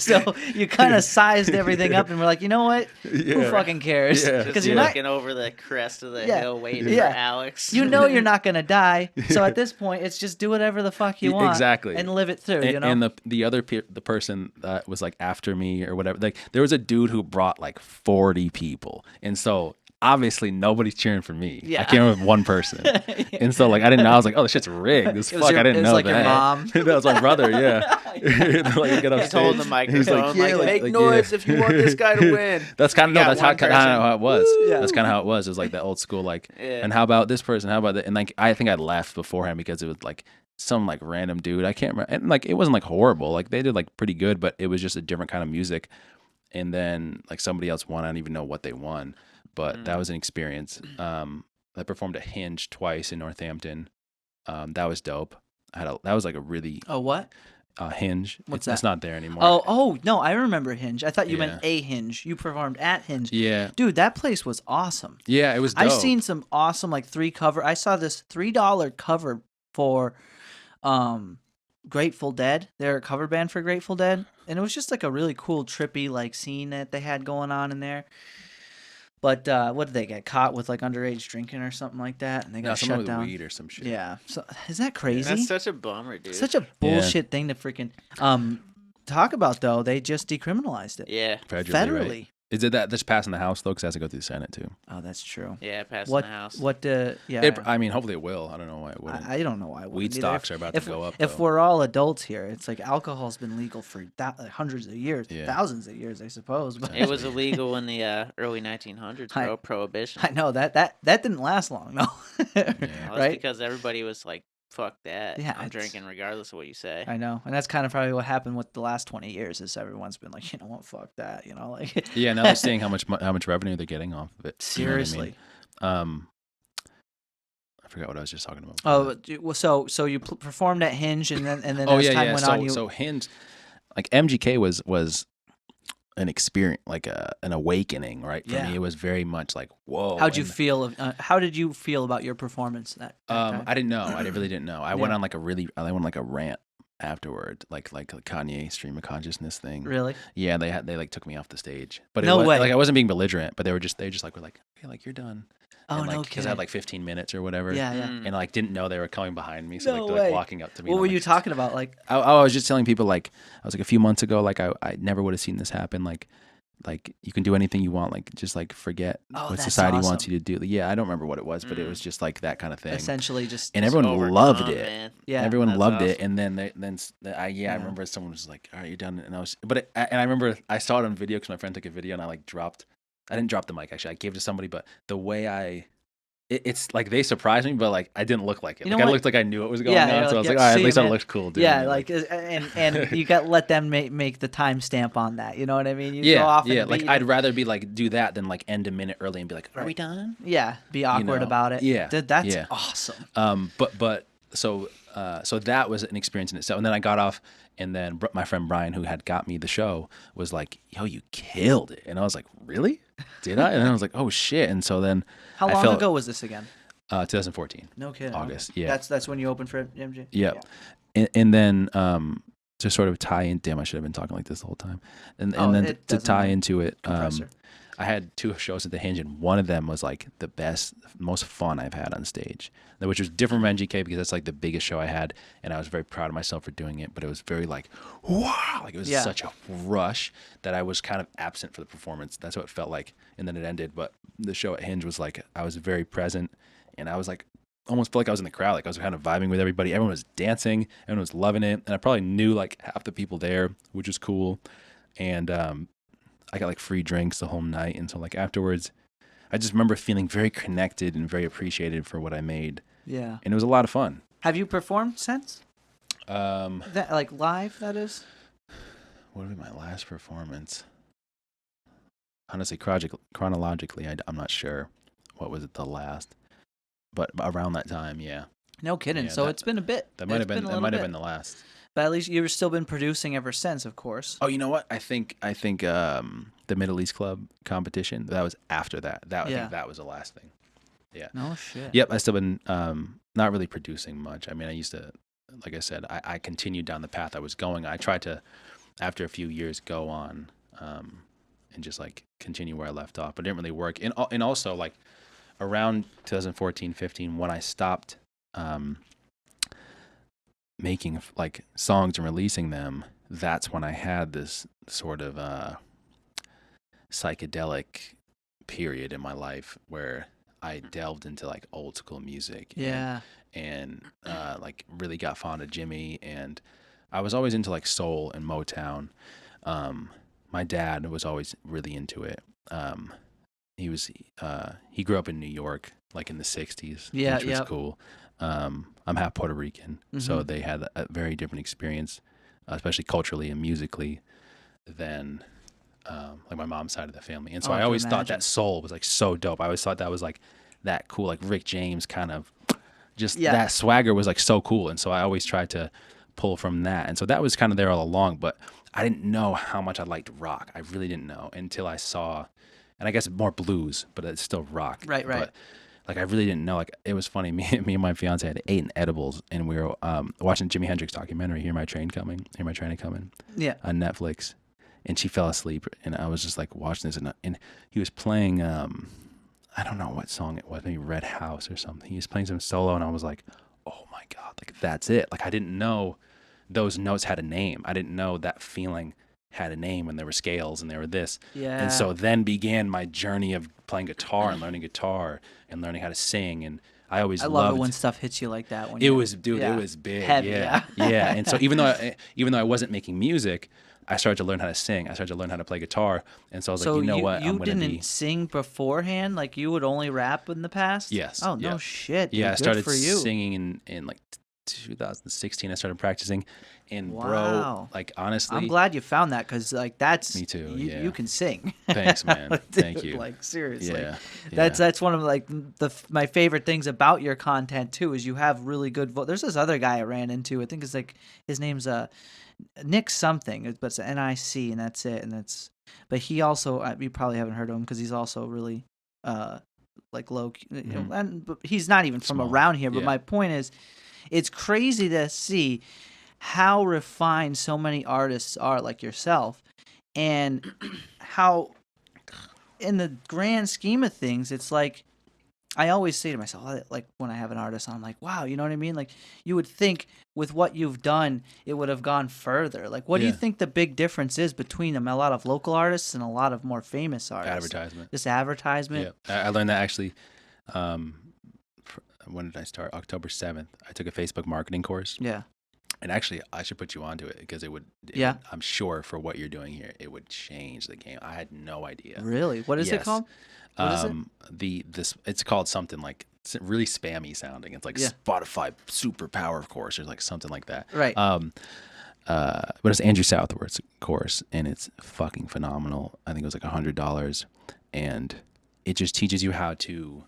So you kind of sized everything up and we're like, you know what? Who fucking cares? Yeah. Because you're you're not looking over the crest of the Yeah. hill waiting Yeah. for Alex. you know you're not gonna die. So at this point, it's just do whatever the fuck you want, Exactly. and live it through. And, You know, and the other the person that was like after me or whatever, like there was a dude who brought like 40 people, and so obviously nobody's cheering for me. Yeah. I can't remember one person, and so like I didn't know. I was like, oh, this shit's rigged. This It was fuck, your- I didn't it was know like that. your mom. That was my brother. Yeah. Like, I get He's holding the upstage. He's microphone, like, yeah, make like, noise yeah. if you want this guy to win. That's kind of You no. got That's how one kind of person. how it was. Yeah. That's kind of how it was. It was like that old school, like, Yeah. and how about this person? How about that? And like, I think I left beforehand because it was like some like random dude. I can't remember. And like, it wasn't like horrible. Like they did like pretty good, but it was just a different kind of music. And then like somebody else won. I don't even know what they won, but that was an experience. I performed at Hinge twice in Northampton. That was dope. That was like a really oh what? Hinge. What's It's that? not there anymore. Oh no, I remember Hinge. I thought you meant Yeah. a Hinge. You performed at Hinge. Yeah. Dude, that place was awesome. Yeah, it was dope. I've seen some awesome like I saw this $3 cover for Grateful Dead. They're a cover band for Grateful Dead. And it was just like a really cool trippy like scene that they had going on in there. But what did they get caught with, like underage drinking or something like that, and they got someone shut with down? weed or some shit. Yeah. So is that crazy? That's such a bummer, dude. Such a bullshit thing to freaking talk about though, they just decriminalized it Yeah. Federally, right? federally. Is it that just passing the House though? Because it has to go through the Senate too. Oh, that's true. Yeah, passing What? the House. What? Yeah. I mean, hopefully it will. I don't know why it wouldn't. I don't know why. it Weed wouldn't either. stocks are about to go up. If though. we're all adults here, it's like alcohol's been legal for hundreds of years, Yeah. thousands of years, I suppose. But It was illegal in the early 1900s, bro. Prohibition. I know that didn't last long, no. Well, that's right? because everybody was like, fuck that. Yeah, I'm it's- drinking regardless of what you say. I know, and that's kind of probably what happened with the last 20 years. Is everyone's been like, you know what, fuck that, you know, like. Yeah, now they're seeing how much revenue they're getting off of it. You know what I mean? Seriously. I forgot what I was just talking about. Oh, well, so you performed at Hinge, and then Oh as yeah, time yeah. went So on, you so Hinge, like MGK was an experience, like an awakening, right? For Yeah. me, it was very much like, whoa. how'd you and, feel? How did you feel about your performance that time? I didn't know. I really didn't know. I went Yeah. on like I went like a rant afterward, like Kanye stream of consciousness thing. Really? Yeah, they like took me off the stage, but No way. Like I wasn't being belligerent, but they just like, we're like, okay, like you're done. Oh, and, no because kidding. I had like 15 minutes or whatever. Yeah, yeah. Mm. And like didn't know they were coming behind me, so No like they're way. like walking up to me. What and were I'm you like, talking about? Like, I was just telling people, like, I was like, a few months ago, like I never would have seen this happen. Like you can do anything you want, like just like forget Oh, what that's society wants awesome. you to do. Yeah, I don't remember what it was, but it was just like that kind of thing. essentially just And everyone Overcome, loved it. man. yeah. Everyone That's loved it, awesome. and then I remember someone was like, "All right, you're done," and I was, and I remember I saw it on video because my friend took a video, and I didn't drop the mic actually, I gave it to somebody, but the way it's like they surprised me, but like I didn't look like it. You know Like I what? looked like I knew what was going Yeah, on, you're so I like, was yeah, like, all right, see at least it, I man. looked cool doing Yeah, it. like and you got let them make the timestamp on that. You know what I mean? You go Yeah, off in yeah. a Like beat I'd and- rather be like do that than like end a minute early and be like, "Are we done?" yeah, be awkward know, about it. yeah, Dude, that's yeah. awesome. But so that was an experience in itself. And then I got off, and then my friend Brian, who had got me the show, was like, "Yo, you killed it," and I was like, "Really? Did I?" And then I was like, "Oh shit!" And so then How I long felt- ago was this again? 2014. No kidding. August, okay. yeah. That's when you opened for MJ. Yeah. And then to sort of tie in, damn, I should have been talking like this the whole time. And then it to doesn't tie matter. into it, Compressor. I had 2 shows at the Hinge, and one of them was like the best, most fun I've had on stage, which was different from NGK because that's like the biggest show I had, and I was very proud of myself for doing it. But it was very like, wow, like it was Yeah. such a rush that I was kind of absent for the performance. That's what it felt like, and then it ended. But the show at Hinge was like I was very present, and I was like almost felt like I was in the crowd, like I was kind of vibing with everybody. Everyone was dancing, everyone was loving it, and I probably knew like half the people there, which was cool. And I got like free drinks the whole night, and so like afterwards, I just remember feeling very connected and very appreciated for what I made, Yeah. and it was a lot of fun. Have you performed since? What That like live? That is. would be my last performance? Honestly, chronologically, I'm not sure what was it the last, but around that time, yeah, No kidding. Yeah, so that- it's been a bit. that might have been a that little might have bit. been the last. But at least you've still been producing ever since, of course. Oh, you know what? I think the Middle East Club competition, that was after that. I Yeah. think that was the last thing. Yeah. No shit. Yep. I still been not really producing much. I mean, I used to, like I said, I continued down the path I was going. I tried to, after a few years, go on and just like continue where I left off, but it didn't really work. And also like around 2014, 15, when I stopped making like songs and releasing them, that's when I had this sort of psychedelic period in my life where I delved into like old school music. Yeah. And like really got fond of Jimmy, and I was always into like soul and Motown. My dad was always really into it. He grew up in New York, like in the 60s, Yeah, which was yep. cool. I'm half Puerto Rican, so Mhm. they had a very different experience, especially culturally and musically, than like my mom's side of the family. And so Oh, I I can always thought imagine. that soul was like so dope. I always thought that was like that cool, like Rick James kind of, just Yeah. that swagger was like so cool. And so I always tried to pull from that. And so that was kind of there all along, but I didn't know how much I liked rock. I really didn't know until I saw, and I guess more blues, but it's still rock. Right, right. But like I really didn't know. Like it was funny. Me and my fiance had eaten edibles, and we were watching Jimmy Hendrix documentary, Hear My Train Coming, Yeah. on Netflix, and she fell asleep, and I was just like watching this, and he was playing I don't know what song it was, maybe Red House or something. He was playing some solo, and I was like, oh my god, like that's it. Like I didn't know those notes had a name. I didn't know that feeling had a name, and there were scales and there were this. Yeah. And so then began my journey of playing guitar and learning guitar and learning how to sing. And I always I love loved it when stuff hits you like that. When it you're- was, dude, yeah. it was big. Heavy, yeah. And so even though I wasn't making music, I started to learn how to sing. I started to learn how to play guitar. And so I was So like, you know what? you I'm going to didn't be. sing beforehand? Like you would only rap in the past? Yes. Oh, no Yeah. shit. Dude. Yeah, I Good started for you. singing in like 2016. I started practicing. And Wow. bro, like honestly. I'm glad you found that because like that's Me too, You, yeah. you can sing. Thanks, man. Thank Dude, you. Like seriously, Yeah. that's one of like my favorite things about your content too is you have really good. There's this other guy I ran into. I think it's like his name's Nick something, but it's NIC and that's it. And that's but he also you probably haven't heard of him because he's also really like low. You know, and but he's not even from Small. around here. But Yeah. my point is, it's crazy to see how refined so many artists are like yourself and how in the grand scheme of things it's like I always say to myself like when I have an artist I'm like wow, you know what I mean, like you would think with what you've done it would have gone further. Like what do you Yeah. think the big difference is between them, a lot of local artists and a lot of more famous artists? Advertisement. Just advertisement. Yeah. I learned that actually. When did I start? October 7th. I took a Facebook marketing course. Yeah. And actually, I should put you onto it because it would. Yeah. I'm sure for what you're doing here, it would change the game. I had no idea. Really? What is it Yes. called? What is it? It's called something like it's really spammy sounding. It's like Yeah. Spotify Superpower course or like something like that. Right. But it's Andrew Southworth's course, and it's fucking phenomenal. I think it was like $100, and it just teaches you how to.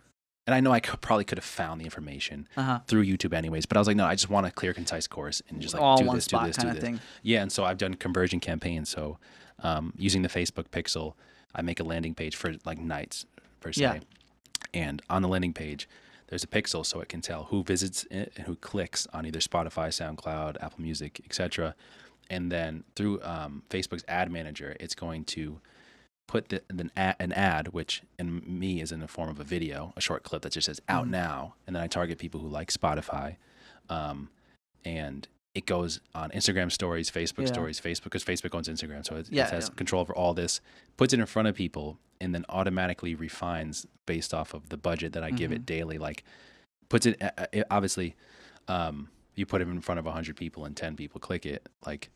And I know I probably could have found the information through YouTube anyways, but I was like, no, I just want a clear, concise course and just like All do one this, do spot this, kind do of this. thing. Yeah, and so I've done conversion campaigns. So using the Facebook pixel, I make a landing page for like nights per se. Yeah. And on the landing page, there's a pixel so it can tell who visits it and who clicks on either Spotify, SoundCloud, Apple Music, etc. And then through Facebook's ad manager, it's going to put an ad, which in me is in the form of a video, a short clip that just says out now. And then I target people who like Spotify. And it goes on Instagram stories, Facebook stories, because Facebook owns Instagram. So it has control over all this, puts it in front of people, and then automatically refines based off of the budget that I give it daily. Like puts it, obviously, you put it in front of 100 people and 10 people click it. Like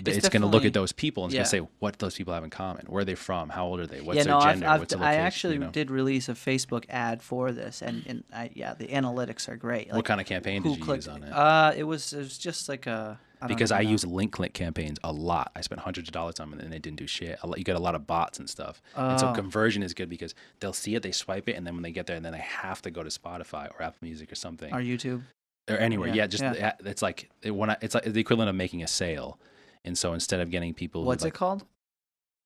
it's going to look at those people and it's going to say what those people have in common. Where are they from? How old are they? What's their gender? What's their location? I actually did release a Facebook ad for this, and the analytics are great. Like, what kind of campaign did you use on it? It was just like a. I use link click campaigns a lot. I spent hundreds of dollars on them and they didn't do shit. You get a lot of bots and stuff. And so conversion is good because they'll see it, they swipe it, and then when they get there, and then they have to go to Spotify or Apple Music or something. Or YouTube. Or anywhere. It's like it's like the equivalent of making a sale. And so instead of getting people, what's it called?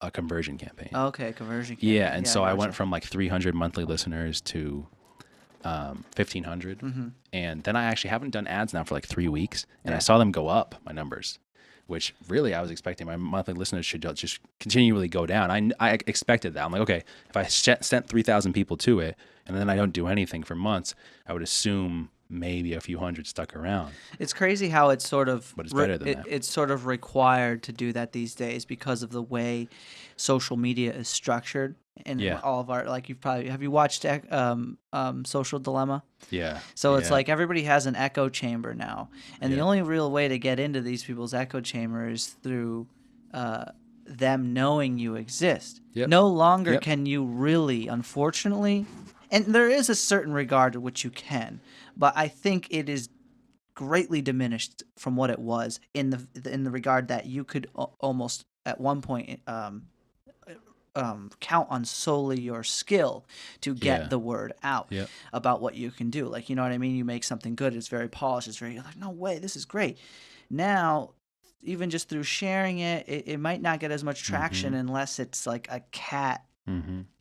A conversion campaign. Okay, conversion campaign. Yeah, and so I went from like 300 monthly listeners to 1,500, and then I actually haven't done ads now for like 3 weeks, and I saw them go up, my numbers, which really I was expecting my monthly listeners should just continually go down. I expected that. I'm like, okay, if I sent 3,000 people to it, and then I don't do anything for months, I would assume maybe a few hundred stuck around. It's crazy how it's sort of but it's better than that. It's sort of required to do that these days because of the way social media is structured and all of our like have you watched Social Dilemma? Yeah. So it's like everybody has an echo chamber now, and the only real way to get into these people's echo chamber is through them knowing you exist. Yep. No longer can you really, unfortunately, and there is a certain regard to which you can, but I think it is greatly diminished from what it was in the regard that you could almost at one point count on solely your skill to get the word out about what you can do. Like, you know what I mean? You make something good, it's very polished, it's very, you're like, no way, this is great. Now, even just through sharing it might not get as much traction unless it's like a cat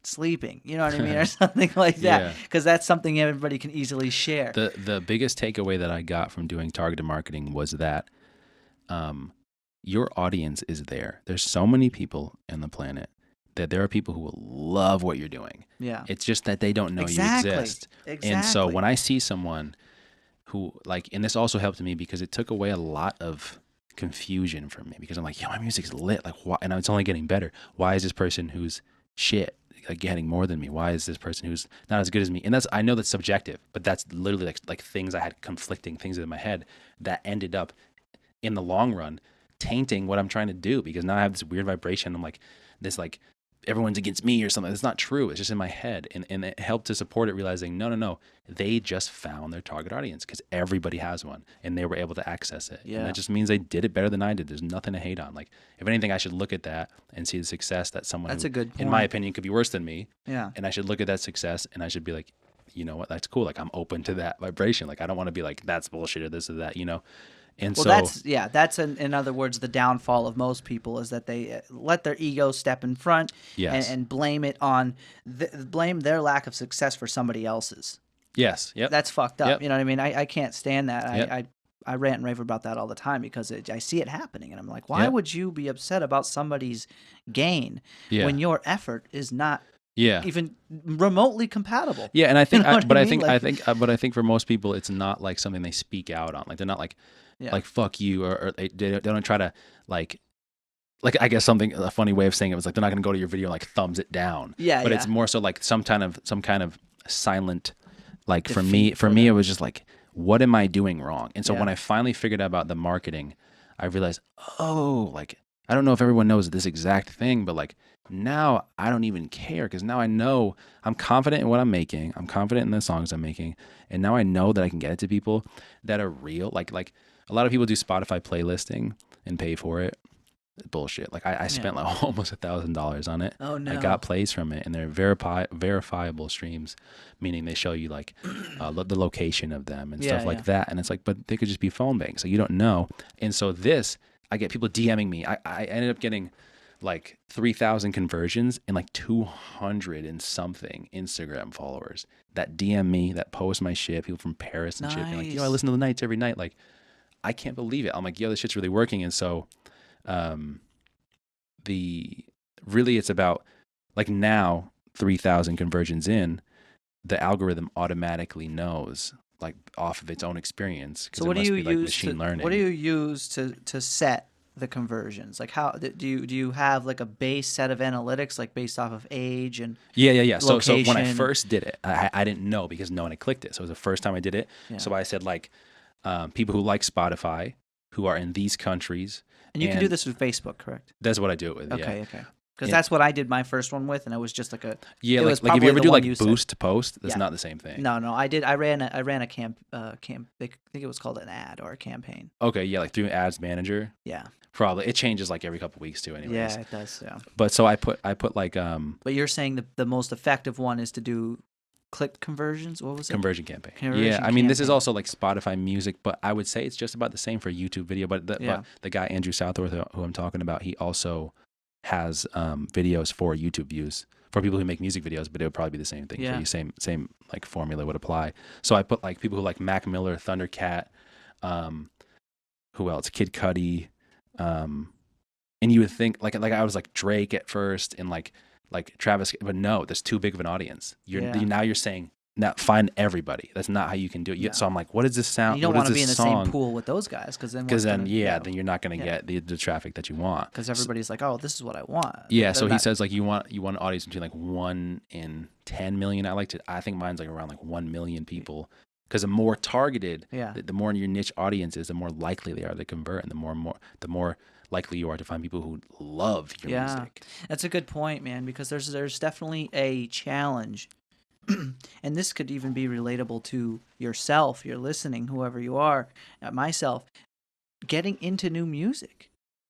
sleeping, you know what I mean, or something like that, because that's something everybody can easily share. The biggest takeaway that I got from doing targeted marketing was that your audience is there. There's so many people on the planet that there are people who will love what you're doing. Yeah, it's just that they don't know you exist. Exactly. And so when I see someone who and this also helped me because it took away a lot of confusion for me because I'm like, yo, my music's lit. Like, why? And it's only getting better. Why is this person who's shit like getting more than me? Why is this person who's not as good as me? And I know that's subjective, but that's literally like things I had conflicting things in my head that ended up in the long run tainting what I'm trying to do, because now I have this weird vibration. I'm like, this like everyone's against me or something. It's not true. It's just in my head. And it helped to support it, realizing no. They just found their target audience because everybody has one and they were able to access it. Yeah. And that just means they did it better than I did. There's nothing to hate on. Like, if anything, I should look at that and see the success that someone That's who, a good point. in my opinion, could be worse than me. Yeah. And I should look at that success and I should be like, you know what, that's cool. Like, I'm open to that vibration. Like, I don't want to be like, that's bullshit or this or that, you know? And Well, so that's in other words, the downfall of most people is that they let their ego step in front Yes. and blame it on blame their lack of success for somebody else's. yes. Yep. That's fucked up. Yep. You know what I mean? I can't stand that. Yep. I rant and rave about that all the time because I see it happening, and I'm like, why Yep. would you be upset about somebody's gain Yeah. when your effort is not Yeah. even remotely compatible? Yeah, and I think, You know what I mean? but I think for most people, it's not like something they speak out on. Like, they're not like, Yeah. like fuck you, or they don't try to like I guess a funny way of saying it was like they're not gonna go to your video and like thumbs it down. Yeah, but yeah. it's more so like some kind of silent, like for Defeat me it was just like, what am I doing wrong? And so Yeah. when I finally figured out about the marketing, I realized, oh, like I don't know if everyone knows this exact thing, but like now I don't even care, because now I know I'm confident in what I'm making. I'm confident in the songs I'm making. And now I know that I can get it to people that are real. Like a lot of people do Spotify playlisting and pay for it. Bullshit. Like I spent like almost $1,000 on it. Oh, no. I got plays from it, and they're verifiable streams, meaning they show you like the location of them and stuff like that. And it's like, but they could just be phone banks, so you don't know. And so I get people DMing me. I ended up getting like 3,000 conversions and like 200 and something Instagram followers that DM me, that post my shit. People from Paris and shit being like, yo, I listen to the nights every night. Like, I can't believe it. I'm like, yo, this shit's really working. And so it's about like now 3,000 conversions in, the algorithm automatically knows, like off of its own experience. So what do you like use machine learning. What do you use to set the conversions? Like, how do you have like a base set of analytics, like based off of age and Yeah. So when I location? first did it, I didn't know because no one had clicked it. So it was the first time I did it. Yeah. So I said like people who like Spotify, who are in these countries. And you can do this with Facebook, correct? That's what I do it with. Okay, Yeah. okay. Because Yeah. that's what I did my first one with, and it was just like a Yeah, it like was if you probably ever the do one like you said. boost to post, that's Yeah. not the same thing. No, I did. I ran a camp. I think it was called an ad or a campaign. Okay, yeah, like through Ads Manager. Yeah, Probably it changes like every couple weeks too, anyways. yeah, it does. Yeah. But so I put like But you're saying the most effective one is to do click conversions. What was it? conversion campaign. Conversion Yeah, I mean this is campaign. also like Spotify Music, but I would say it's just about the same for YouTube video. But the guy Andrew Southworth, who I'm talking about, he also has videos for YouTube views for people who make music videos, but it would probably be the same thing for you. Same like formula would apply. So I put like people who like Mac Miller, Thundercat, who else? Kid Cudi, and you would think like I was like Drake at first and like Travis, but no, that's too big of an audience. Now you're saying now find everybody. That's not how you can do it. Yeah. So I'm like, what is this sound? You don't want to be in the same pool with those guys because then then you're not going to get the traffic that you want. Because everybody's like, oh, this is what I want. Yeah, They're so he not- says like you want an audience between like 1 in 10 million. I think mine's like around like 1 million people, because the more targeted, Yeah. the more your niche audience is, the more likely they are to convert, and the more likely you are to find people who love your music. That's a good point, man, because there's definitely a challenge. And this could even be relatable to yourself, you're listening, whoever you are, myself, getting into new music.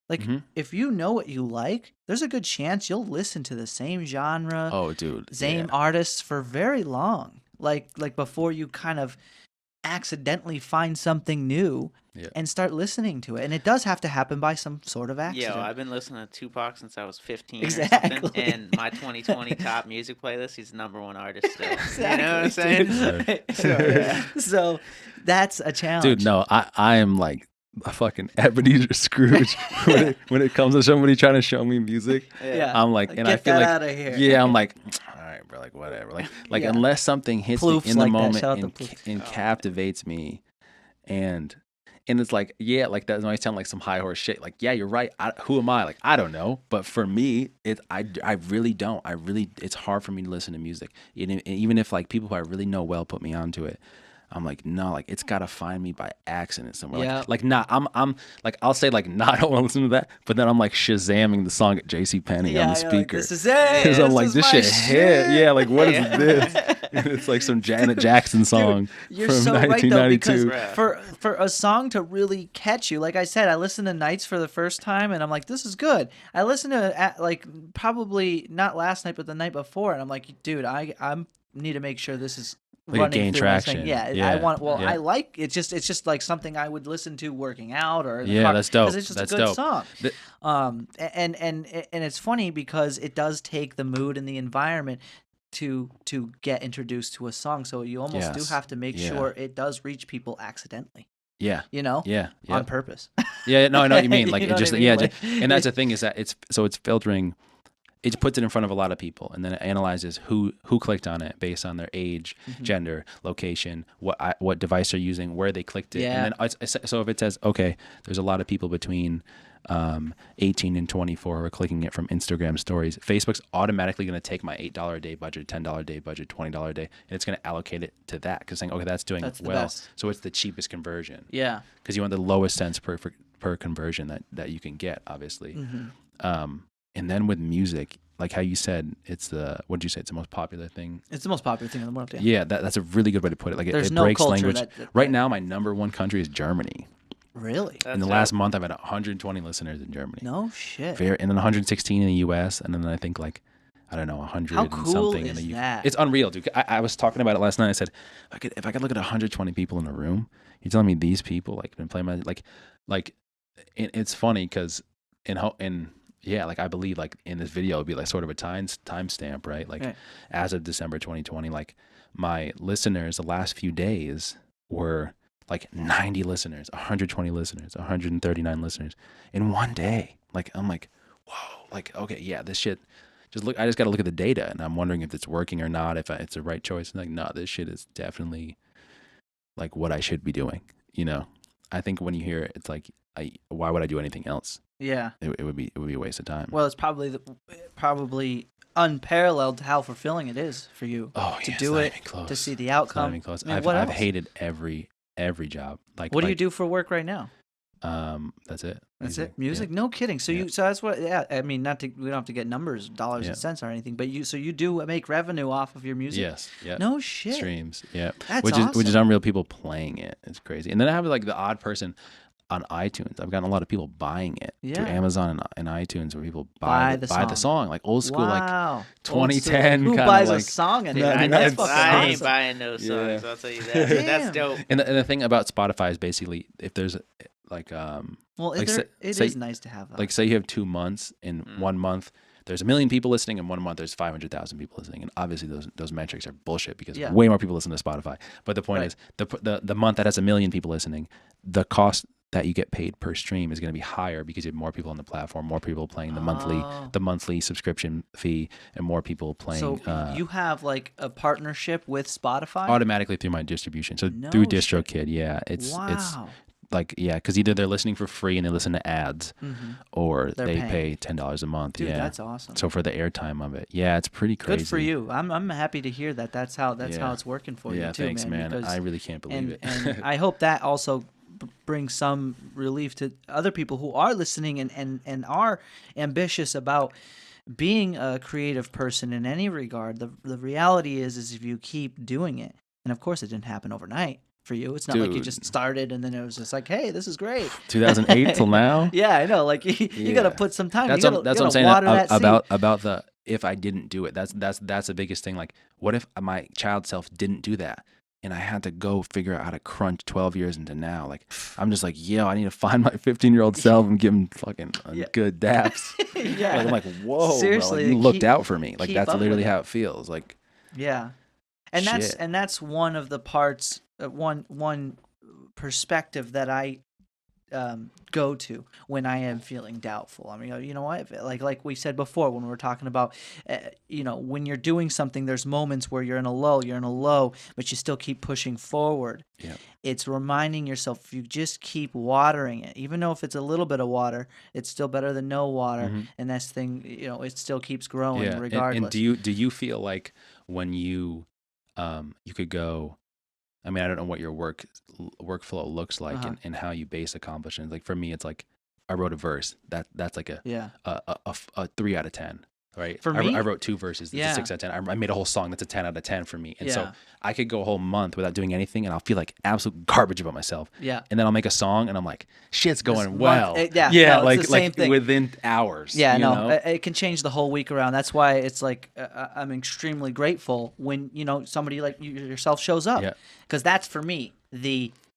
Like, if you know what you like, there's a good chance you'll listen to the same genre, Oh, dude. same artists for very long. Like before you kind of accidentally find something new and start listening to it. And it does have to happen by some sort of accident. I've been listening to Tupac since I was 15 or Exactly. something. And my 2020 top music playlist, he's the #1 artist still. Exactly, You know what I'm saying? dude. So that's a challenge. Dude, no, I am like a fucking Ebenezer Scrooge when it comes to somebody trying to show me music. Yeah. I'm like, and Get I feel that like, outta here. yeah, I'm like, all right, bro, like whatever, like Yeah. unless something hits Ploofs me in the like that. moment Shout out and, to Ploofs. and captivates me, and And it's like, yeah, like that might sound like some high horse shit. Like, yeah, you're right. Who am I? Like, I don't know. But for me, I really don't. It's hard for me to listen to music. Even if like people who I really know well put me onto it, I'm like, no, like it's gotta find me by accident somewhere. Yeah. Like not, I'm like, I'll say like, nah, I don't want to listen to that, but then I'm like Shazamming the song at JCPenney on the you're like, speaker. this is it. Because I'm like, is this my shit hit. Yeah, like what is this? And it's like some Janet Jackson song You're from so right though, because 1992. for a song to really catch you, like I said, I listened to Nights for the first time, and I'm like, this is good. I listened to it like probably not last night, but the night before, and I'm like, dude, I need to make sure this is Like it running gained through my traction. thing. Yeah, Yeah, I want. Well, yeah. I like it's just like something I would listen to working out or in the Yeah, car, that's dope. because it's just That's a good dope. song. The- And it's funny because it does take the mood and the environment to get introduced to a song. So you almost do Yes. have to make Yeah. sure it does reach people accidentally. Yeah. You know, Yeah. Yeah. on purpose. Yeah. No, I know what you mean. Like You know it what just, I mean? yeah. Like- And that's the thing is that it's filtering. It puts it in front of a lot of people, and then it analyzes who clicked on it based on their age, Mm-hmm. gender, location, what device they're using, where they clicked it. Yeah. And then so if it says, okay, there's a lot of people between 18 and 24 who are clicking it from Instagram stories, Facebook's automatically going to take my $8 a day budget, $10 a day budget, $20 a day, and it's going to allocate it to that because saying, okay, that's doing That's the well. best. So it's the cheapest conversion. Yeah. Because you want the lowest cents per conversion that you can get, obviously. Mm-hmm. And then with music, like how you said, it's what did you say? It's the most popular thing. It's the most popular thing in the world. Yeah. Yeah, that's a really good way to put it. Like There's it no breaks culture language. that- Right now, my number one country is Germany. Really? In the last month, I've had 120 listeners in Germany. No shit. And then 116 in the U.S. And then I think like, I don't know, 100 How and cool something in is the UK. that? It's unreal, dude. I was talking about it last night. I said, if I could look at 120 people in a room, you're telling me these people like been playing my like it's funny because yeah, like I believe like in this video it'd be like sort of a time stamp, right? Like Right. as of December 2020, like my listeners the last few days were like 90 listeners, 120 listeners, 139 listeners in one day. Like I'm like, whoa, like okay, yeah, this shit. I just got to look at the data, and I'm wondering if it's working or not, if it's the right choice. And like, no, this shit is definitely like what I should be doing. You know, I think when you hear it, it's like, why would I do anything else? Yeah. It would be a waste of time. Well, it's probably unparalleled to how fulfilling it is for you to do it, to see the It's not outcome. even close. I mean, I've else? hated every job. Like, What do you do for work right now? That's it. That's Music. it. Music? Yeah. No kidding. So Yeah. so that's what. Yeah. I mean, we don't have to get numbers, dollars Yeah. and cents or anything, but you do make revenue off of your music. Yes. Yeah. No shit. Streams. Yeah. That's which is awesome. unreal. People playing it. It's crazy. And then I have like the odd person on iTunes. I've gotten a lot of people buying it through Yeah. Amazon and iTunes, where people Buy buy the the song, like old school, like Wow. 2010 Who kinda buys a like song anymore? 99 That's fucking I ain't awesome. buying no songs. Yeah. I'll tell you that. That's Damn. dope. And the thing about Spotify is basically if there's like Well, like it say- is nice to have that. like say you have 2 months, in 1 month there's 1 million people listening, and 1 month there's 500,000 people listening, and obviously those metrics are bullshit because Yeah. way more people listen to Spotify. But the point Right. is the month that has 1 million people listening, the cost that you get paid per stream is going to be higher because you have more people on the platform, more people playing the monthly subscription fee, and more people playing So you have like a partnership with Spotify? automatically through my distribution. So No through shit. DistroKid, yeah, it's Wow. like yeah, because either they're listening for free and they listen to ads, Mhm. or They're they paying. pay $10 a month. Dude, yeah, that's awesome. so for the airtime of it, yeah, it's pretty crazy. Good for you. I'm happy to hear that. That's how Yeah. it's working for Yeah, you too, thanks, man. because- I really can't believe and, it. and I hope that also brings some relief to other people who are listening and are ambitious about being a creative person in any regard. The reality is if you keep doing it, and of course it didn't happen overnight for you. It's not like you Dude. just started and then it was just like, hey, this is great. 2008 till now. Yeah, I know. Like you got to Yeah. put some time. That's you what, gotta, that's you what I'm gotta saying water that seed. about the if I didn't do it. That's the biggest thing. Like, what if my child self didn't do that? And I had to go figure out how to crunch 12 years into now. Like, I'm just like, yo, I need to find my 15-year-old self and give him fucking Yeah. good daps. Yeah. Like, I'm like, whoa, Seriously, bro, like, you looked keep- out for me. Like, keep that's up with literally it. how it feels. Like, Yeah, and Shit. that's one of the parts. One perspective that I go to when I am feeling doubtful. I mean, you know what? Like we said before when we were talking about, when you're doing something, there's moments where you're in a low, but you still keep pushing forward. Yeah. It's reminding yourself, if you just keep watering it, even though if it's a little bit of water, it's still better than no water. And this thing, it still keeps growing Yeah. regardless. And do you feel like when you could go, I mean, I don't know what your workflow looks like and how you base accomplishments. Like for me, it's like I wrote a verse that's like a 3 out of 10. Right. For me, I wrote 2 verses. That's a 6 out of 10. I made a whole song. That's a 10 out of 10 for me. And so I could go a whole month without doing anything, and I'll feel like absolute garbage about myself. Yeah. And then I'll make a song, and I'm like, shit's going This well. month, No, it's the same thing. within hours. Yeah, you know? it can change the whole week around. That's why it's like I'm extremely grateful when somebody like you yourself shows up, because that's for me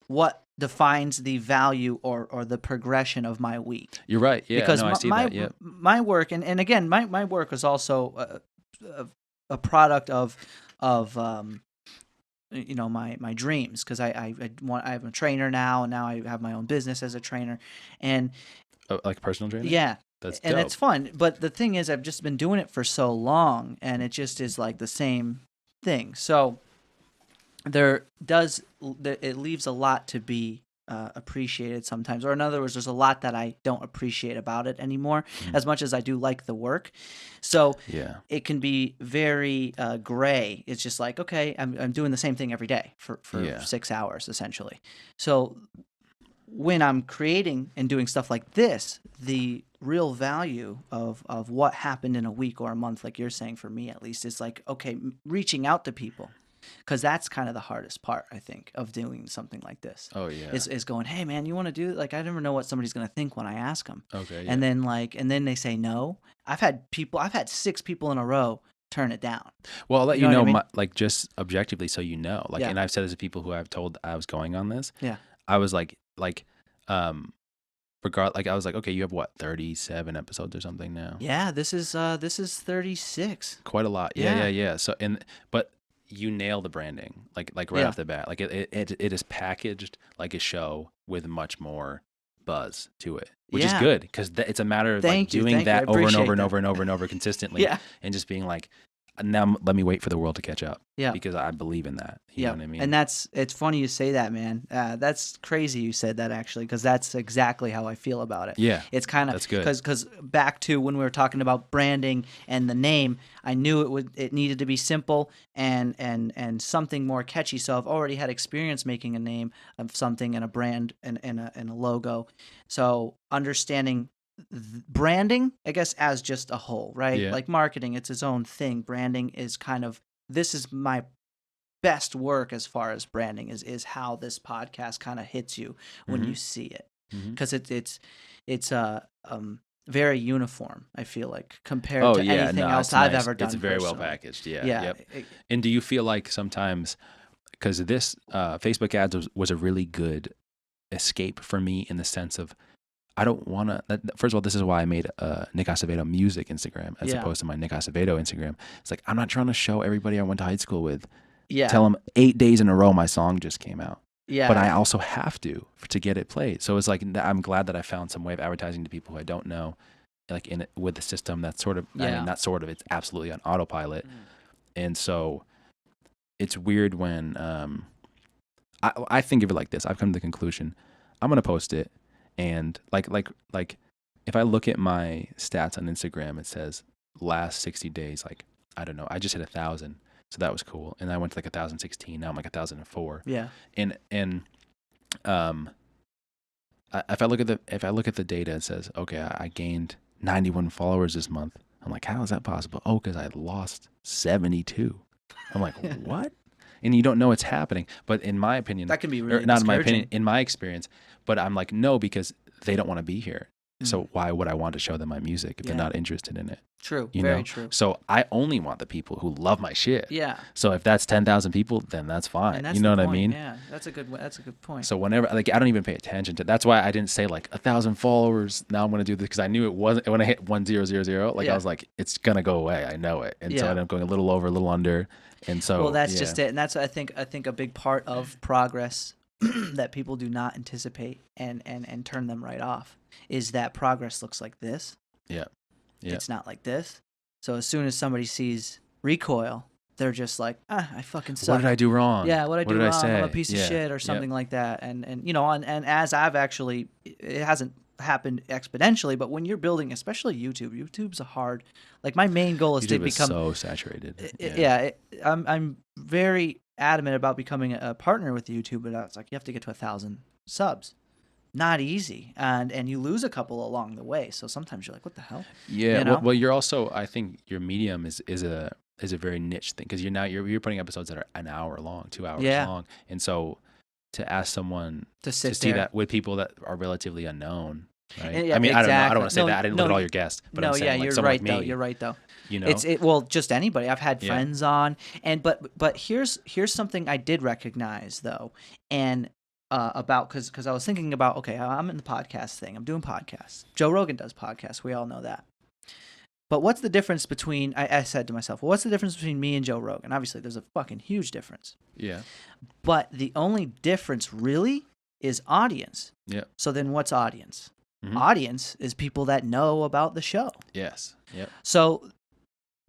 what defines the value or the progression of my week. You're right. Yeah, because I see that. Yeah. my work and again my work is also a product of my dreams, because I'm a trainer now, and now I have my own business as a trainer, and like personal training. Yeah. That's and dope. it's fun. But the thing is, I've just been doing it for so long, and it just is like the same thing. So it leaves a lot to be appreciated sometimes, or in other words, there's a lot that I don't appreciate about it anymore, as much as I do like the work. So it can be very gray. It's just like, okay, I'm doing the same thing every day for 6 hours essentially. So when I'm creating and doing stuff like this, the real value of what happened in a week or a month, like you're saying, for me at least, is like, okay, reaching out to people. Because that's kind of the hardest part, I think, of doing something like this. Oh yeah. Is going, hey man, you want to do it? Like, I never know what somebody's gonna think when I ask them. Okay. Yeah. And then they say no. I've had 6 people in a row turn it down. Well, I'll let You know what I mean? like just objectively, so you know, like, and I've said this to people who I've told I was going on this. Yeah. I was like, I was like, okay, you have what, 37 episodes or something now? Yeah, this is 36. Quite a lot. Yeah. So, but you nail the branding, like right off the bat. Like it is packaged like a show with much more buzz to it, which is good, because it's a matter of doing that over and over and over and over and over consistently, and just being like, now let me wait for the world to catch up. Yeah. Because I believe in that. You know what I mean? And it's funny you say that, man. That's crazy you said that, actually, because that's exactly how I feel about it. Yeah. It's kind of, that's good. Because back to when we were talking about branding and the name, I knew it needed to be simple and something more catchy. So I've already had experience making a name of something and a brand and a logo. So understanding branding, I guess, as just a whole, right? Yeah. Like marketing, it's its own thing. Branding is kind of, this is my best work as far as branding is how this podcast kind of hits you when you see it, because it's very uniform, I feel like, compared to anything else I've ever done. It's very personally. well packaged. Yeah. Yep. And do you feel like sometimes, because this Facebook ads was a really good escape for me, in the sense of, I don't want to, first of all, this is why I made Nick Acevedo music Instagram as opposed to my Nick Acevedo Instagram. It's like, I'm not trying to show everybody I went to high school with. Yeah. Tell them 8 days in a row my song just came out. Yeah. But I also have to get it played. So it's like, I'm glad that I found some way of advertising to people who I don't know, like with the system that's sort of, I mean, not sort of, it's absolutely on autopilot. And so it's weird when, I think of it like this. I've come to the conclusion, I'm going to post it. And like if I look at my stats on Instagram, it says last 60 days, like, I don't know, I just hit 1,000. So that was cool. And I went to like 1,016. Now I'm like 1,004. Yeah. And if I look at the data, it says, okay, I gained 91 followers this month. I'm like, how is that possible? Oh, because I lost 72. I'm like, what? And you don't know it's happening. But in my opinion, that can be really not in my opinion, in my experience. But I'm like, no, because they don't want to be here. So why would I want to show them my music if they're not interested in it? True. You Very know? true. So I only want the people who love my shit. Yeah. So if that's 10,000 people, then that's fine. And that's you know the what point. I mean? Yeah. That's a good point. So whenever, like, I don't even pay attention to. That's why I didn't say like 1,000 followers. Now I'm going to do this, because I knew it wasn't, when I hit 1,000, like I was like, it's gonna go away. I know it. And so I ended up going a little over, a little under. And so well, that's just it. And that's, I think a big part of progress that people do not anticipate and turn them right off is that progress looks like this. Yeah. Yeah. It's not like this. So as soon as somebody sees recoil, they're just like, I fucking suck. What did I do wrong? Yeah, what did I do wrong? say? I'm a piece of shit or something like that. And you know, and as I've actually, it hasn't happened exponentially, but when you're building, especially YouTube's a hard. Like my main goal is to YouTube is become so saturated. I'm very adamant about becoming a partner with YouTube, but it's like you have to get to 1,000 subs. Not easy, and you lose a couple along the way. So sometimes you're like, what the hell? Yeah. You know? Well, you're also, I think your medium is a very niche thing because you're putting episodes that are an hour long, 2 hours long, and so to ask someone to see there. that with people that are relatively unknown, right? And, yeah, I mean, exactly. I don't want to say that. I didn't look at all your guests, but I'm saying like you're someone right like me. though. You're right though. You know, Well, just anybody. I've had friends on, and but here's something I did recognize though, and about because I was thinking about, okay, I'm in the podcast thing. I'm doing podcasts. Joe Rogan does podcasts. We all know that. But what's the difference between? I said to myself, well, what's the difference between me and Joe Rogan? Obviously, there's a fucking huge difference. Yeah. But the only difference really is audience. Yeah. So then, what's audience? Mhm. Audience is people that know about the show. Yes. Yep. So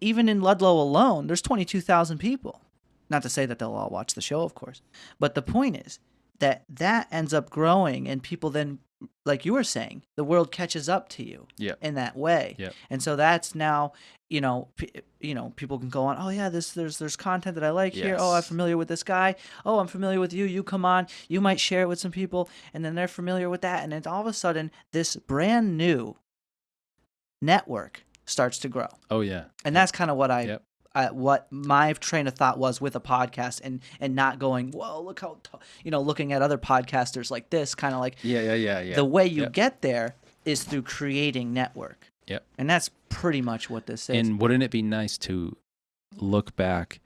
even in Ludlow alone, there's 22,000 people. Not to say that they'll all watch the show, of course. But the point is that ends up growing, and people then, like you were saying, the world catches up to you in that way. Yep. And so that's now, people can go on, oh yeah, there's content that I like here. Oh, I'm familiar with this guy. Oh, I'm familiar with you. You come on. You might share it with some people, and then they're familiar with that. And then all of a sudden, this brand new network starts to grow. Oh yeah. And that's kind of what what my train of thought was with a podcast, and not going, whoa, look how, looking at other podcasters like this, kind of like, yeah. The way you get there is through creating network. Yep. And that's pretty much what this is. And wouldn't it be nice to look back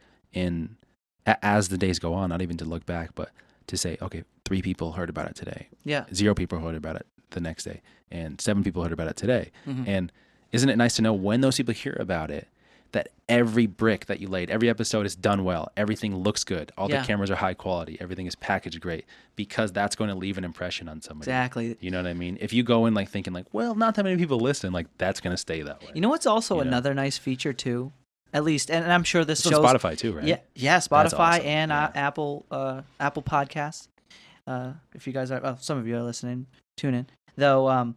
as the days go on, not even to look back, but to say, okay, 3 people heard about it today. Yeah. 0 people heard about it the next day, and 7 people heard about it today. Mm-hmm. And isn't it nice to know when those people hear about it, that every brick that you laid, every episode is done well, everything looks good, all the cameras are high quality, everything is packaged great, because that's going to leave an impression on somebody. Exactly. You know what I mean? If you go in like thinking like, well, not that many people listen, like that's going to stay that way. You know what's also another nice feature too? At least, and I'm sure this shows shows Spotify too, right? Yeah, Spotify awesome. and Apple Podcasts. If you guys are, some of you are listening, tune in. Though,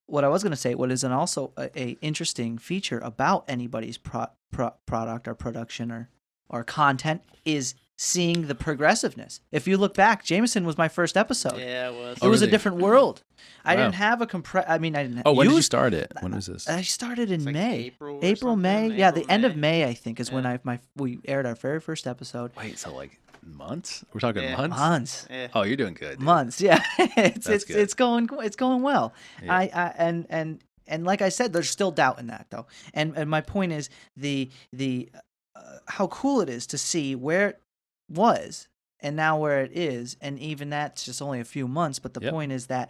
what I was going to say, what is also a interesting feature about anybody's product or production or content is seeing the progressiveness. If you look back, Jameson was my first episode. Yeah, it was. It was really? a different world. I Wow. didn't have a I didn't. Oh, when did you start it? When was this? I started in It's like May. April or May. something? Yeah, April, the end of May. May, I think, is when we aired our very first episode. Wait, so like months? We're talking Yeah. months? Months. Yeah. Oh, you're doing good. Dude. Months. Yeah, That's good. it's going well. Yeah. And like I said, there's still doubt in that though. And my point is the how cool it is to see where it was and now where it is, and even that's just only a few months. But the point is that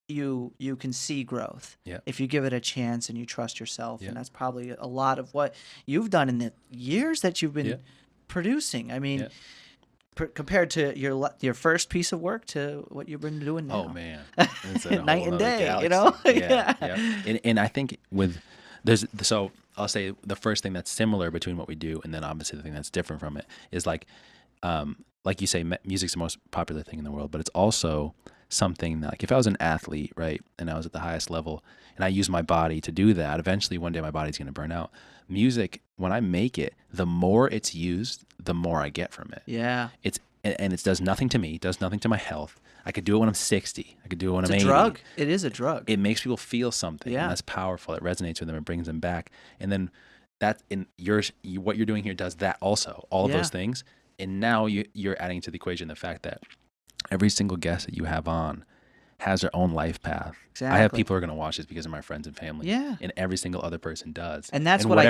you can see growth if you give it a chance and you trust yourself, and that's probably a lot of what you've done in the years that you've been producing. I mean. Compared to your first piece of work to what you've been doing now. Oh man, it's a night whole and nother day, galaxy. you know? Yeah. And I think so I'll say the first thing that's similar between what we do, and then obviously the thing that's different from it is like you say, music's the most popular thing in the world, but it's also something that, like, if I was an athlete, right, and I was at the highest level, and I use my body to do that, eventually one day my body's going to burn out. Music, when I make it, the more it's used, the more I get from it. Yeah. It does nothing to me, does nothing to my health. I could do it when I'm 60. I could do it when I'm 80. It's a drug. It is a drug. It makes people feel something. Yeah. And that's powerful. It resonates with them. It brings them back. And then what you're doing here does that also. All of those things. And now you're adding to the equation the fact that every single guest that you have on has their own life path. Exactly. I have people who are going to watch this because of my friends and family. Yeah. And every single other person does. And that's what I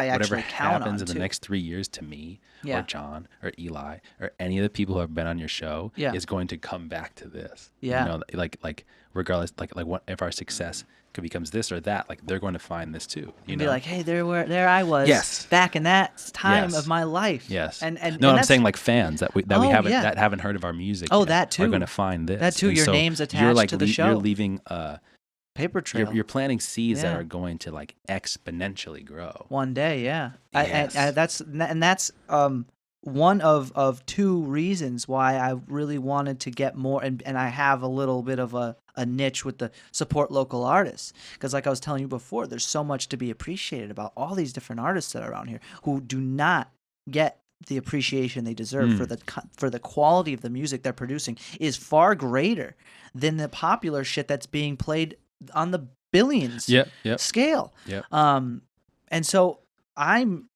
actually count on, happens in too. the next 3 years to me Yeah. or John or Eli or any of the people who have been on your show is going to come back to this. Yeah. You know, like regardless, like what if our success becomes this or that, like they're going to find this too. You And know, be like, hey, there I was Yes. back in that time Yes. of my life. yes, And no, and I'm that's, saying like fans that we Oh, haven't yeah. that haven't heard of our music. Oh, yet that are too. going to find this. That too. And Your so name's you're attached like to the show. You're leaving Paper trail. you're planting seeds that Yeah. are going to like exponentially grow. One day, yeah. Yes. That's one of two reasons why I really wanted to get more, and I have a little bit of a niche with the support local artists, because like I was telling you before, there's so much to be appreciated about all these different artists that are around here who do not get the appreciation they deserve for the quality of the music they're producing is far greater than the popular shit that's being played on the billions Yep. scale. Yep. And so I'm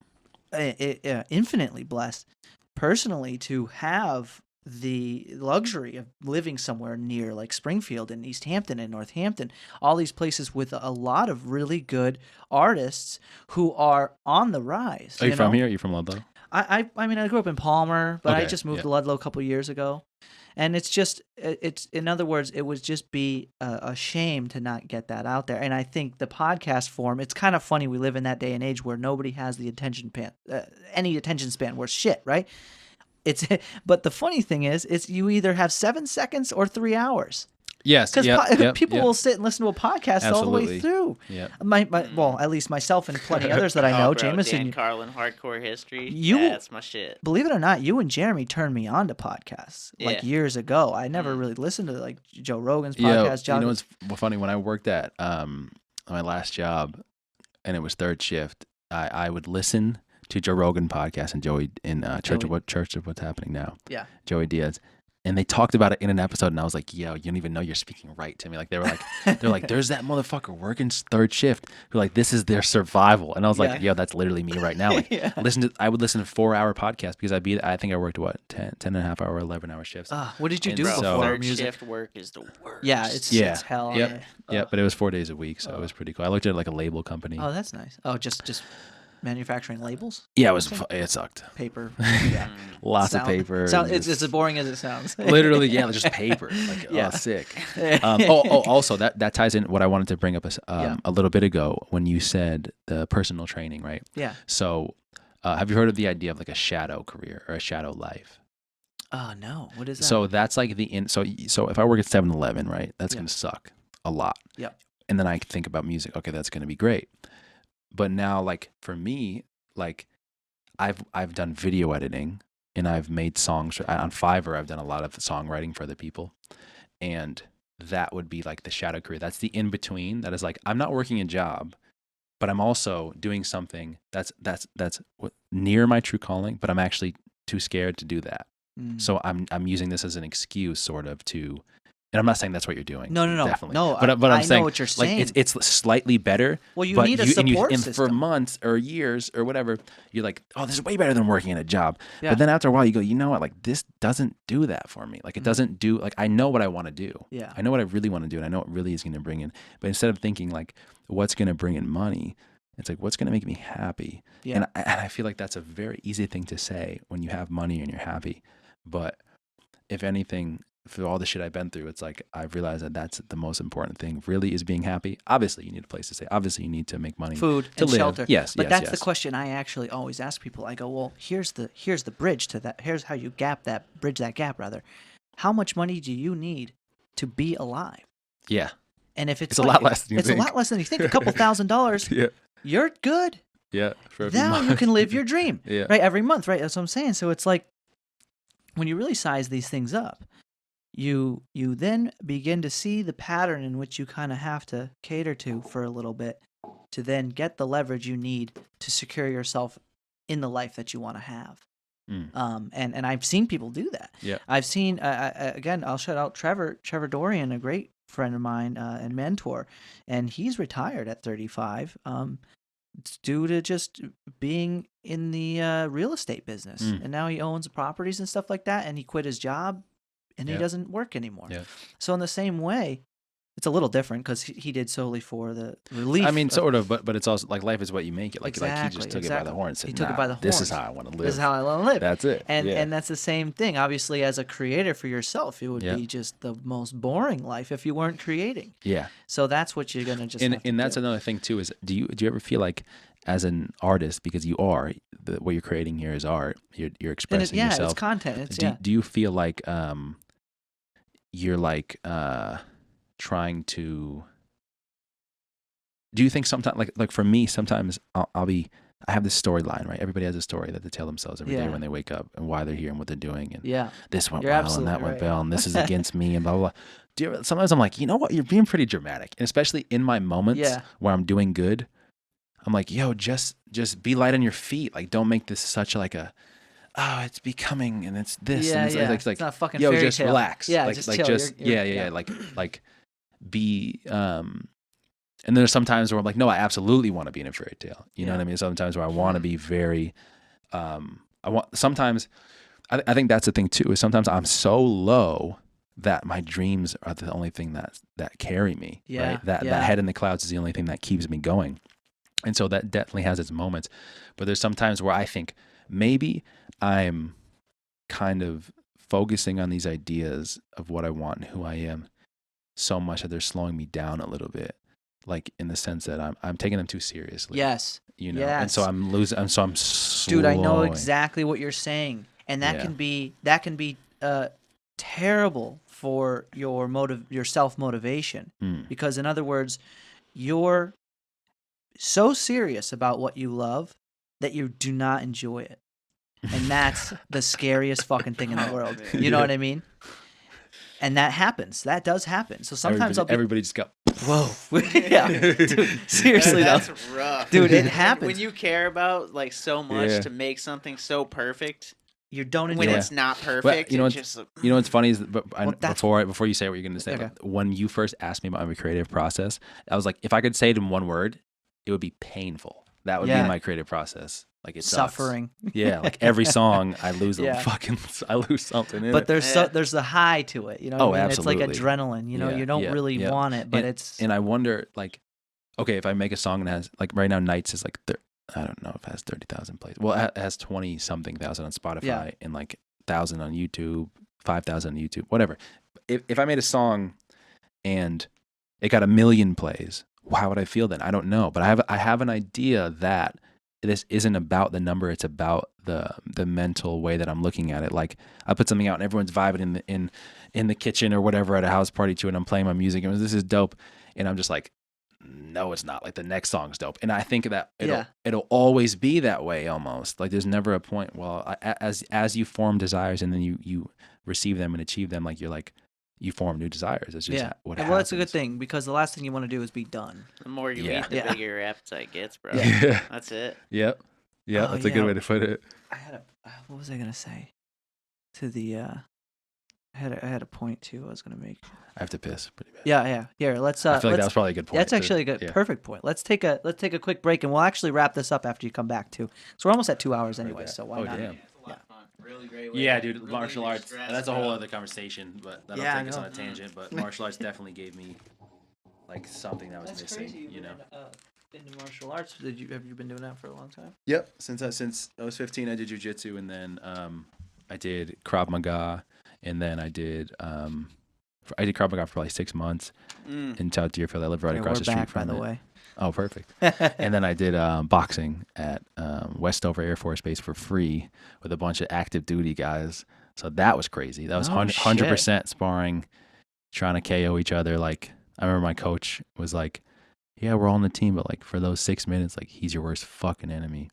infinitely blessed personally to have the luxury of living somewhere near like Springfield and East Hampton and Northampton, all these places with a lot of really good artists who are on the rise. Are you from here? Are you from Ludlow? I mean, I grew up in Palmer, but I Okay, just moved yeah. to Ludlow a couple years ago. And it's just, it's in other words, it would just be a shame to not get that out there. And I think the podcast form, it's kind of funny. We live in that day and age where nobody has the any attention span worth shit, right? But the funny thing is, it's you either have 7 seconds or 3 hours. Yes. Because people will sit and listen to a podcast all the way Absolutely. through. Yeah. Well, at least myself and plenty others that I know, Oh, bro, Jameson. Dan Carlin, Hardcore History. You- That's my shit. Believe it or not, you and Jeremy turned me on to podcasts like Yeah. years ago. I never really listened to like Joe Rogan's Yeah. podcast. You know what's funny? When I worked at my last job, and it was third shift, I would listen to Joe Rogan podcast and Joey in Church of What's Happening Now. Yeah. Joey Diaz. And they talked about it in an episode, and I was like, "Yo, you don't even know you're speaking right to me." Like they're like, "There's that motherfucker working third shift who like this is their survival," and I was like, Yeah. "Yo, that's literally me right now." Like, Yeah. I would listen to 4-hour podcasts because I think I worked 10 and a half hour, 11-hour shifts. What did you And do so- before Third music? shift work is the worst. Yeah, it's hell. Yep. Yeah. Yeah, but it was 4 days a week, so it was pretty cool. I looked at like a label company. Oh, that's nice. Oh, just manufacturing labels, Yeah, it sucked. paper. Yeah. Lots of paper. and It's just- as boring as it sounds. literally, yeah, just paper. Like, Yeah. oh, sick. Also, that ties in what I wanted to bring up a little bit ago when you said the personal training, right? Yeah. So, have you heard of the idea of like a shadow career or a shadow life? Oh no, what is that? So that's like so if I work at 7-Eleven, right, that's gonna suck a lot. Yep. And then I think about music. Okay, that's gonna be great. But now, like for me, like I've done video editing and I've made songs on Fiverr. I've done a lot of songwriting for other people, and that would be like the shadow career. That's the in between. That is like I'm not working a job, but I'm also doing something that's near my true calling. But I'm actually too scared to do that. So I'm using this as an excuse, sort of, to. And I'm not saying that's what you're doing. No, Definitely. no. But I'm I saying, know what you're saying. like, it's slightly better. Well, you but need a support and system. for months or years or whatever, you're like, oh, this is way better than working in a job. Yeah. But then after a while, you go, you know what? Like, this doesn't do that for me. Like, it doesn't do, like, I know what I want to do. Yeah. I know what I really want to do, and I know what really is going to bring in. But instead of thinking, like, what's going to bring in money, it's like, what's going to make me happy? Yeah. And I feel like that's a very easy thing to say when you have money and you're happy. But if anything, for all the shit I've been through, it's like I've realized that that's the most important thing really is being happy. Obviously, you need a place to stay. Obviously, you need to make money. Food to and live. shelter. Yes, but yes, that's yes. the question I actually always ask people. I go, well, here's the bridge to that. Here's how you bridge that gap rather. How much money do you need to be alive? Yeah. And if it's a lot less than you it's think. a lot less than you think. A couple $1,000s. Yeah. You're good. Yeah. For a few Now you months. can live your dream. Yeah. Right, every month, right? That's what I'm saying. So it's like when you really size these things up, you then begin to see the pattern in which you kind of have to cater to for a little bit to then get the leverage you need to secure yourself in the life that you want to have. And I've seen people do that. Yeah. I've seen again. I'll shout out Trevor Dorian, a great friend of mine and mentor, and he's retired at 35. It's due to just being in the real estate business, and now he owns properties and stuff like that. And he quit his job, and he Yeah. doesn't work anymore. Yeah. So in the same way, it's a little different because he did solely for the relief. I mean, sort of, but it's also like life is what you make it. Like he just took it by the horn and said, He took it by the this is horns. how I want to live. This is how I want to live. That's it. And that's the same thing. Obviously, as a creator for yourself, it would be just the most boring life if you weren't creating. Yeah. So that's what you're gonna just. And that's another thing too. Is do you ever feel like as an artist, because you are what you're creating here is art. You're expressing yourself. It's content. Do you feel like you're like trying to? Do you think sometimes, like for me, sometimes I have this storyline, right? Everybody has a story that they tell themselves every day when they wake up and why they're here and what they're doing. And this went well and that went well and this is against me and blah, blah, blah. Sometimes I'm like, you know what? You're being pretty dramatic. And especially in my moments where I'm doing good, I'm like, yo, just be light on your feet. Like, don't make this such like a, oh, it's becoming and it's this. Yeah, and it's like not a fucking yo, fairy just tale. relax. Yeah, like, just like chill. just You're- like be and there's sometimes where I'm like, no, I absolutely want to be in a fairy tale. You know what I mean? Sometimes where I want to be very sometimes I think that's the thing too, is sometimes I'm so low that my dreams are the only thing that carry me. Right? That head in the clouds is the only thing that keeps me going. And so that definitely has its moments. But there's some times where I think maybe I'm kind of focusing on these ideas of what I want and who I am so much that they're slowing me down a little bit. Like in the sense that I'm taking them too seriously. Yes. You know, and so I'm losing. And so I'm slowing. Dude, I know exactly what you're saying, and that can be terrible for your self motivation. Because in other words, you're so serious about what you love that you do not enjoy it, and that's the scariest fucking thing in the world. You know what I mean? And that happens. That does happen. So sometimes everybody just go, whoa. Yeah. Dude, seriously that's though. rough. Dude, it happens. When you care about like so much to make something so perfect, you don't enjoy when it. it's not perfect, well, you know what's funny is before you say what you're going to say, when you first asked me about my creative process, I was like, if I could say it in one word, it would be painful. That would be my creative process. Like it's suffering. Yeah, like every song I lose I lose something in but it. there's the high to it, you know what I mean? Absolutely. It's like adrenaline, you know, you don't really want it, but and I wonder, like, okay, if I make a song and it has, like right now Nights is like I don't know if it has 30,000 plays. Well, it has 20 something thousand on Spotify and like 1,000 on YouTube, 5,000 on YouTube, whatever. If I made a song and it got 1 million plays, how would I feel then? I don't know, but I have an idea that this isn't about the number. It's about the mental way that I'm looking at it. Like I put something out and everyone's vibing in the kitchen or whatever at a house party to it, and I'm playing my music and this is dope. And I'm just like, no, it's not. Like the next song's dope. And I think that it'll always be that way almost. Like there's never a point. Well, as you form desires and then you receive them and achieve them, like you're like, you form new desires. It's just what happens. Well, that's a good thing because the last thing you want to do is be done. The more you eat, the bigger your appetite gets, bro. Yeah. That's it. Yep. Yeah, that's a good way to put it. I had what was I gonna say? To the I had a point too. I was gonna make. I have to piss pretty bad. Yeah. Here, let's. I feel like that was probably a good point. That's actually a good, perfect point. Let's take a quick break, and we'll actually wrap this up after you come back too. So we're almost at 2 hours anyway. So why not? Damn. Really great. Yeah, dude, really martial arts. That's a whole other conversation, but that'll take us on a tangent. But martial arts definitely gave me like something that was missing. Crazy. You know. Into martial arts. Have you been doing that for a long time? Yep. Since I was 15, I did jiu-jitsu, and then I did Krav Maga, and then I did Krav Maga for like 6 months in South Deerfield. I live right across the street from by the way. Oh, perfect. And then I did boxing at Westover Air Force Base for free with a bunch of active duty guys. So that was crazy. That was 100% sparring, trying to KO each other. Like I remember my coach was like, yeah, we're all on the team, but like for those 6 minutes, like he's your worst fucking enemy.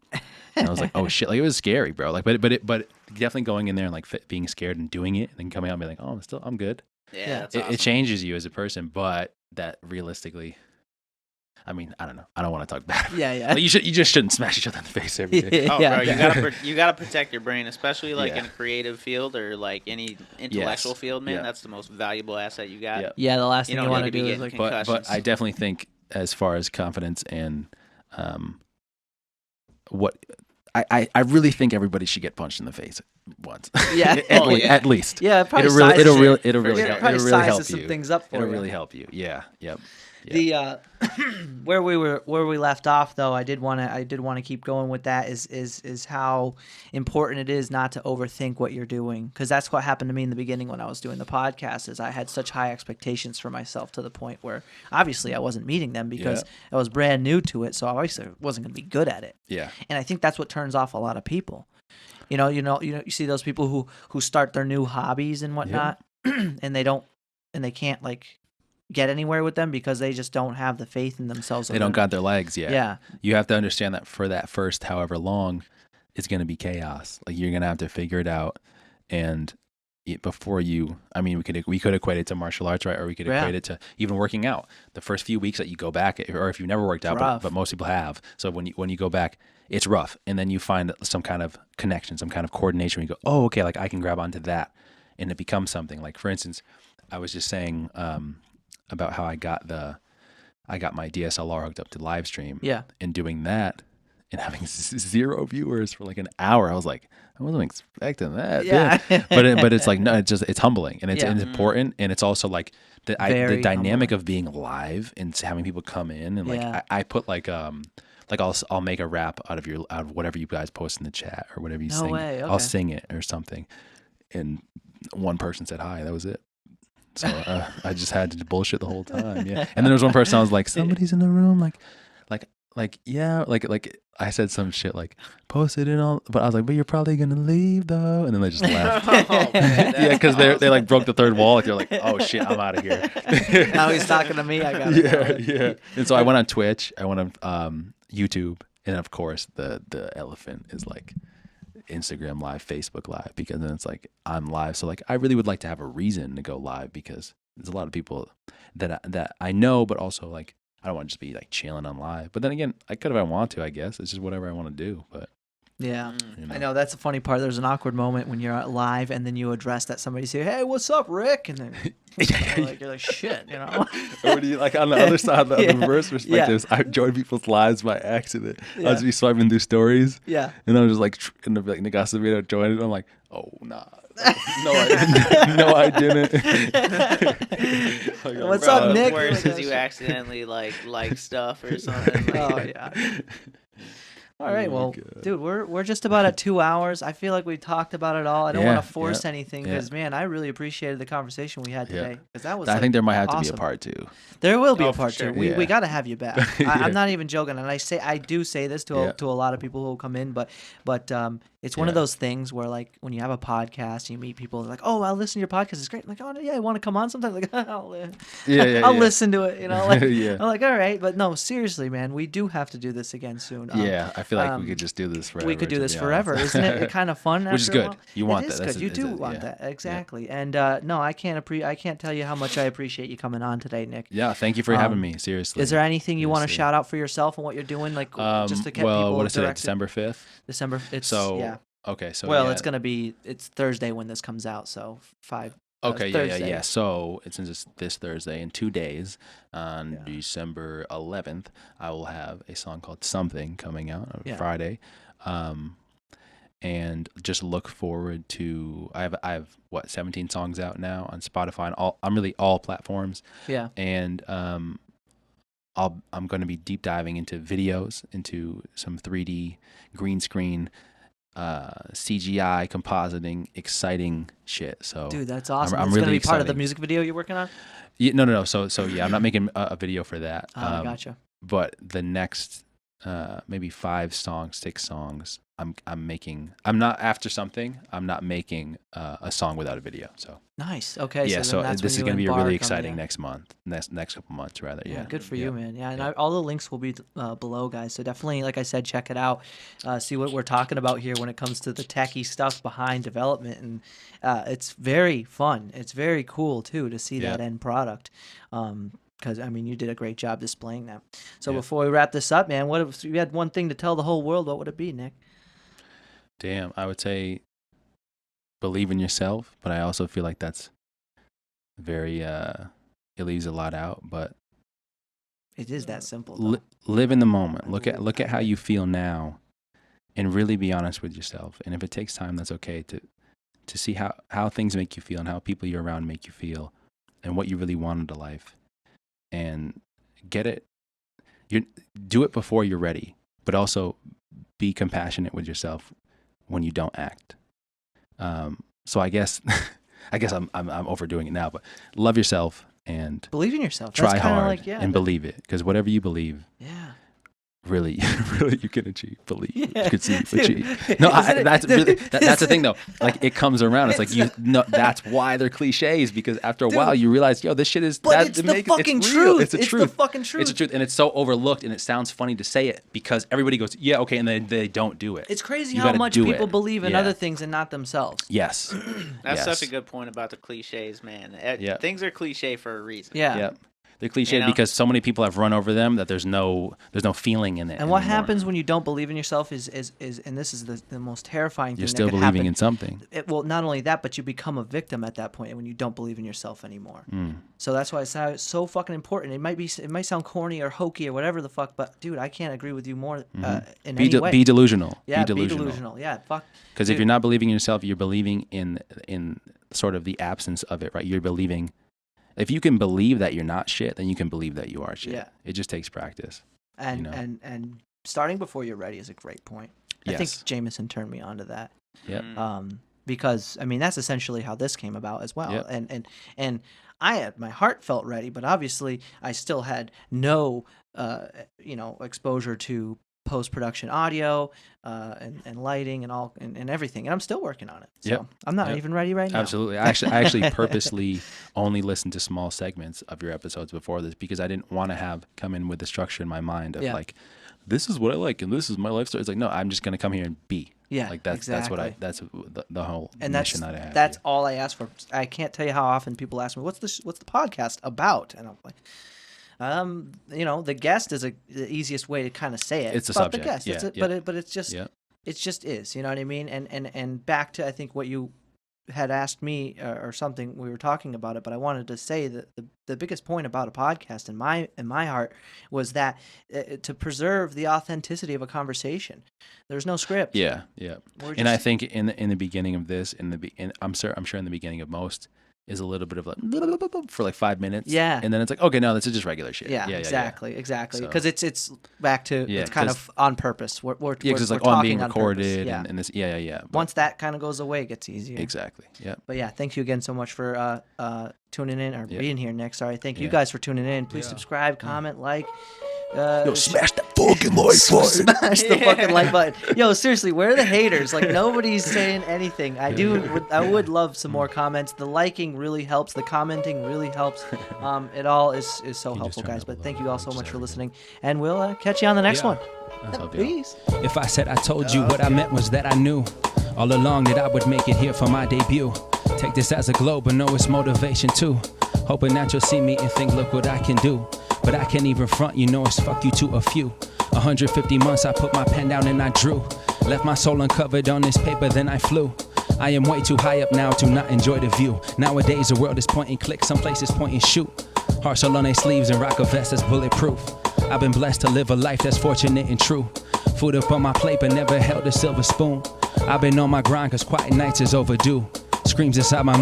And I was like, oh shit, like it was scary, bro. Like, but definitely going in there and like being scared and doing it, and then coming out and being like, oh, I'm good. Yeah, that's it awesome. changes you as a person, but that realistically, I mean, I don't know. I don't want to talk bad. Yeah. Like, you just shouldn't smash each other in the face every day. Oh, bro, you gotta protect your brain, especially like in a creative field or like any intellectual field, man. That's the most valuable asset you got. Yeah, the last thing you want to do is like. But I definitely think, as far as confidence and what I really think everybody should get punched in the face once. Yeah. At least. Yeah, it probably It'll really sizes help. it probably It'll really help sizes some you. things up for It'll you. really help you. Yeah. Yep. The where we left off though, I did want to keep going with that is how important it is not to overthink what you're doing, because that's what happened to me in the beginning when I was doing the podcast. Is I had such high expectations for myself to the point where obviously I wasn't meeting them because I was brand new to it, so I obviously wasn't going to be good at it. Yeah. And I think that's what turns off a lot of people. You see those people who start their new hobbies and whatnot, and they can't like get anywhere with them because they just don't have the faith in themselves. They don't got their legs yet. Yeah. You have to understand that for that first however long, it's going to be chaos. Like you're going to have to figure it out. And before you, I mean, we could equate it to martial arts, right? Or we could equate it to even working out. The first few weeks that you go back, or if you've never worked out, but most people have. So when you go back, it's rough. And then you find some kind of connection, some kind of coordination where you go, oh, okay, like I can grab onto that. And it becomes something. Like for instance, I was just saying, about how I got my DSLR hooked up to live stream. Yeah. And doing that and having 0 viewers for like an hour. I was like, I wasn't expecting that. Yeah. But it's like, no, it's humbling and it's important. And it's also like the dynamic humbling of being live and having people come in and like, I put like I'll make a rap out of whatever you guys post in the chat or whatever you sing. Way. Okay. I'll sing it or something. And one person said hi. That was it. So I just had to bullshit the whole time. Yeah. And then there was one person I was like, somebody's in the room. Yeah. Like I said some shit like posted and all, but I was like, but you're probably going to leave though. And then they just laughed. Yeah. Cause they like broke the third wall. Like they're like, oh shit, I'm out of here. Now he's talking to me. I got it. Yeah. And so I went on Twitch. I went on YouTube. And of course the elephant is like Instagram live, Facebook live, because then it's like I'm live. So like I really would like to have a reason to go live because there's a lot of people that I know, but also like I don't want to just be like chilling on live. But then again, I could if I want to, I guess. It's just whatever I want to do. But yeah, I know that's the funny part. There's an awkward moment when you're live and then you address that somebody say, "Hey, what's up, Rick?" And then you're like, "Shit," you know. Or do you, like on the other side, the reverse perspective, I join people's lives by accident. I was be swiping through stories. Yeah. And I was just like, and they'd be like, Nick Acevedo joined it. I'm like, oh nah. No, I didn't. Like, what's up, Nick? Worse is you accidentally like stuff or something. Oh yeah. All right, well, dude, we're just about at 2 hours. I feel like we talked about it all. I don't want to force anything because, man, I really appreciated the conversation we had today. Because that was, I think there might have awesome. to be a part 2. There will be a for part sure. 2. We got to have you back. I'm not even joking, and I do say this to a lot of people who will come in, but it's one of those things where like when you have a podcast, you meet people like, oh, I'll listen to your podcast. It's great. I'm like, oh yeah, I want to come on sometime. Like, I'll listen to it. You know, like I'm like, all right, but no, seriously, man, we do have to do this again soon. I feel like we could just do this forever. We could do this forever, isn't it? Kind of fun, which is good. You want that? Good. You do want that, exactly. And no, I can't tell you how much I appreciate you coming on today, Nick. Yeah, thank you for having me. Seriously. Is there anything you want to shout out for yourself and what you're doing, like just to get people? What is it? directed? December 5th. December. Okay, so it's Thursday when this comes out, so 5. Okay, Thursday. yeah. So since it's this Thursday in 2 days, on December 11th, I will have a song called "Something" coming out on Friday, and just look forward to. I have 17 songs out now on Spotify and all platforms. Yeah, and I'm going to be deep diving into videos, into some 3D green screen. CGI compositing, exciting shit. So dude, that's awesome. I'm it's really gonna be excited. part of the music video you're working on. Yeah, no. So yeah, I'm not making a video for that. Gotcha. But the next maybe 5 songs, 6 songs, I'm making. I'm not after something. I'm not making a song without a video. So nice. Okay. Yeah. So that's this is when going to you be really embark exciting on next month. Next couple months rather. Yeah. Good for you, man. Yeah, and all the links will be below, guys. So definitely, like I said, check it out. See what we're talking about here when it comes to the techie stuff behind development, and it's very fun. It's very cool too to see that end product. Because I mean, you did a great job displaying that. So before we wrap this up, man, what if you had one thing to tell the whole world? What would it be, Nick? Damn, I would say believe in yourself, but I also feel like that's very it leaves a lot out, but it is that simple. Live in the moment. Look at how you feel now and really be honest with yourself. And if it takes time, that's okay, to see how things make you feel and how people you're around make you feel and what you really want in life. And get it. Do it before you're ready, but also be compassionate with yourself when you don't act. So I guess I'm overdoing it now, but love yourself and Believe in yourself. try That's kinda hard like, and believe it, because whatever you believe, yeah. really you can achieve. Believe Yeah. you can see, Dude, achieve. No, isn't it- that's really that's the thing though. Like it comes around. It's like that's why they're cliches, because after a Dude. while you realize, yo, this shit is. But it's the fucking it's truth. real. It's the It's truth. the fucking truth. It's the truth, and it's so overlooked, and it sounds funny to say it because everybody goes, yeah, okay, and then they don't do it. It's crazy You how gotta much do people it. believe in Yeah. other things and not themselves. Yes. That's Yes. such a good point about the cliches, man. Yeah. Things are cliche for a reason. Yeah. Yep. They're cliched You know? because so many people have run over them that there's no feeling in it. And what anymore. happens when you don't believe in yourself is and this is the most terrifying thing You're still that could believing happen. in something. Well, not only that, but you become a victim at that point when you don't believe in yourself anymore. Mm. So that's why it's so fucking important. It might sound corny or hokey or whatever the fuck, but dude, I can't agree with you more in any way. Be delusional. Yeah, be delusional. Yeah, fuck. Because if Dude. you're not believing in yourself, you're believing in sort of the absence of it, right? You're believing. If you can believe that you're not shit, then you can believe that you are shit. Yeah. It just takes practice. And you know? and starting before you're ready is a great point. I think Yes. Jameson turned me on to that. Yep. Because I mean that's essentially how this came about as well. Yep. And I had my heart felt ready, but obviously I still had no exposure to post-production audio and lighting and all and everything, and I'm still working on it. So Yep. I'm not Yep. even ready right now. Absolutely. I actually purposely only listened to small segments of your episodes before this because I didn't want to come in with the structure in my mind of Yeah. like, this is what I like and this is my life story. It's like, no, I'm just gonna come here and be. Yeah, Like that's exactly. that's the whole And mission that I have. that's all I ask for. I can't tell you how often people ask me, what's the podcast about? And I'm like, the guest is the easiest way to kind of say it. It's a about subject. the guest. Yeah, It's yeah. but it's just Yeah. it just is. You know what I mean? And back to I think what you had asked me or something. We were talking about it, but I wanted to say that the biggest point about a podcast in my heart was that to preserve the authenticity of a conversation. There's no script. Yeah, yeah. We're And I just- think in the beginning of this, I'm sure in the beginning of most is a little bit of like for like 5 minutes. Yeah. And then it's like, okay, no, this is just regular shit. Yeah, yeah, exactly. So- Because it's back to Yeah, it's kind 'cause- of on purpose. We're Yeah, because it's we're like, oh, I'm being talking on purpose. recorded Yeah. and this, yeah. But- Once that kind of goes away, it gets easier. exactly. Yeah. But yeah, thank you again so much for tuning in or Yeah. being here, Nick. Sorry, thank you Yeah. guys for tuning in. Please Yeah. subscribe, comment, like. Smash that fucking like button. Smash the fucking like button. Yo, seriously, where are the haters? Like nobody's saying anything. I would love some more comments. The liking really helps. The commenting really helps. It all is so just helpful, turn guys. up But a thank little you all bit, so just much for everything. listening, and we'll catch you on the next Yeah. one. That's all, y'all. Peace. If I said I told you what I meant was that I knew all along that I would make it here for my debut. Take this as a glow, but know it's motivation too. Hoping that you'll see me and think, look what I can do. But I can't even front, you know it's fuck you to a few. 150 months I put my pen down and I drew. Left my soul uncovered on this paper, then I flew. I am way too high up now to not enjoy the view. Nowadays the world is point and click, some places point and shoot. Hearts all on their sleeves and rock a vest that's bulletproof. I've been blessed to live a life that's fortunate and true. Food up on my plate but never held a silver spoon. I've been on my grind cause quiet nights is overdue. Screams inside my mind.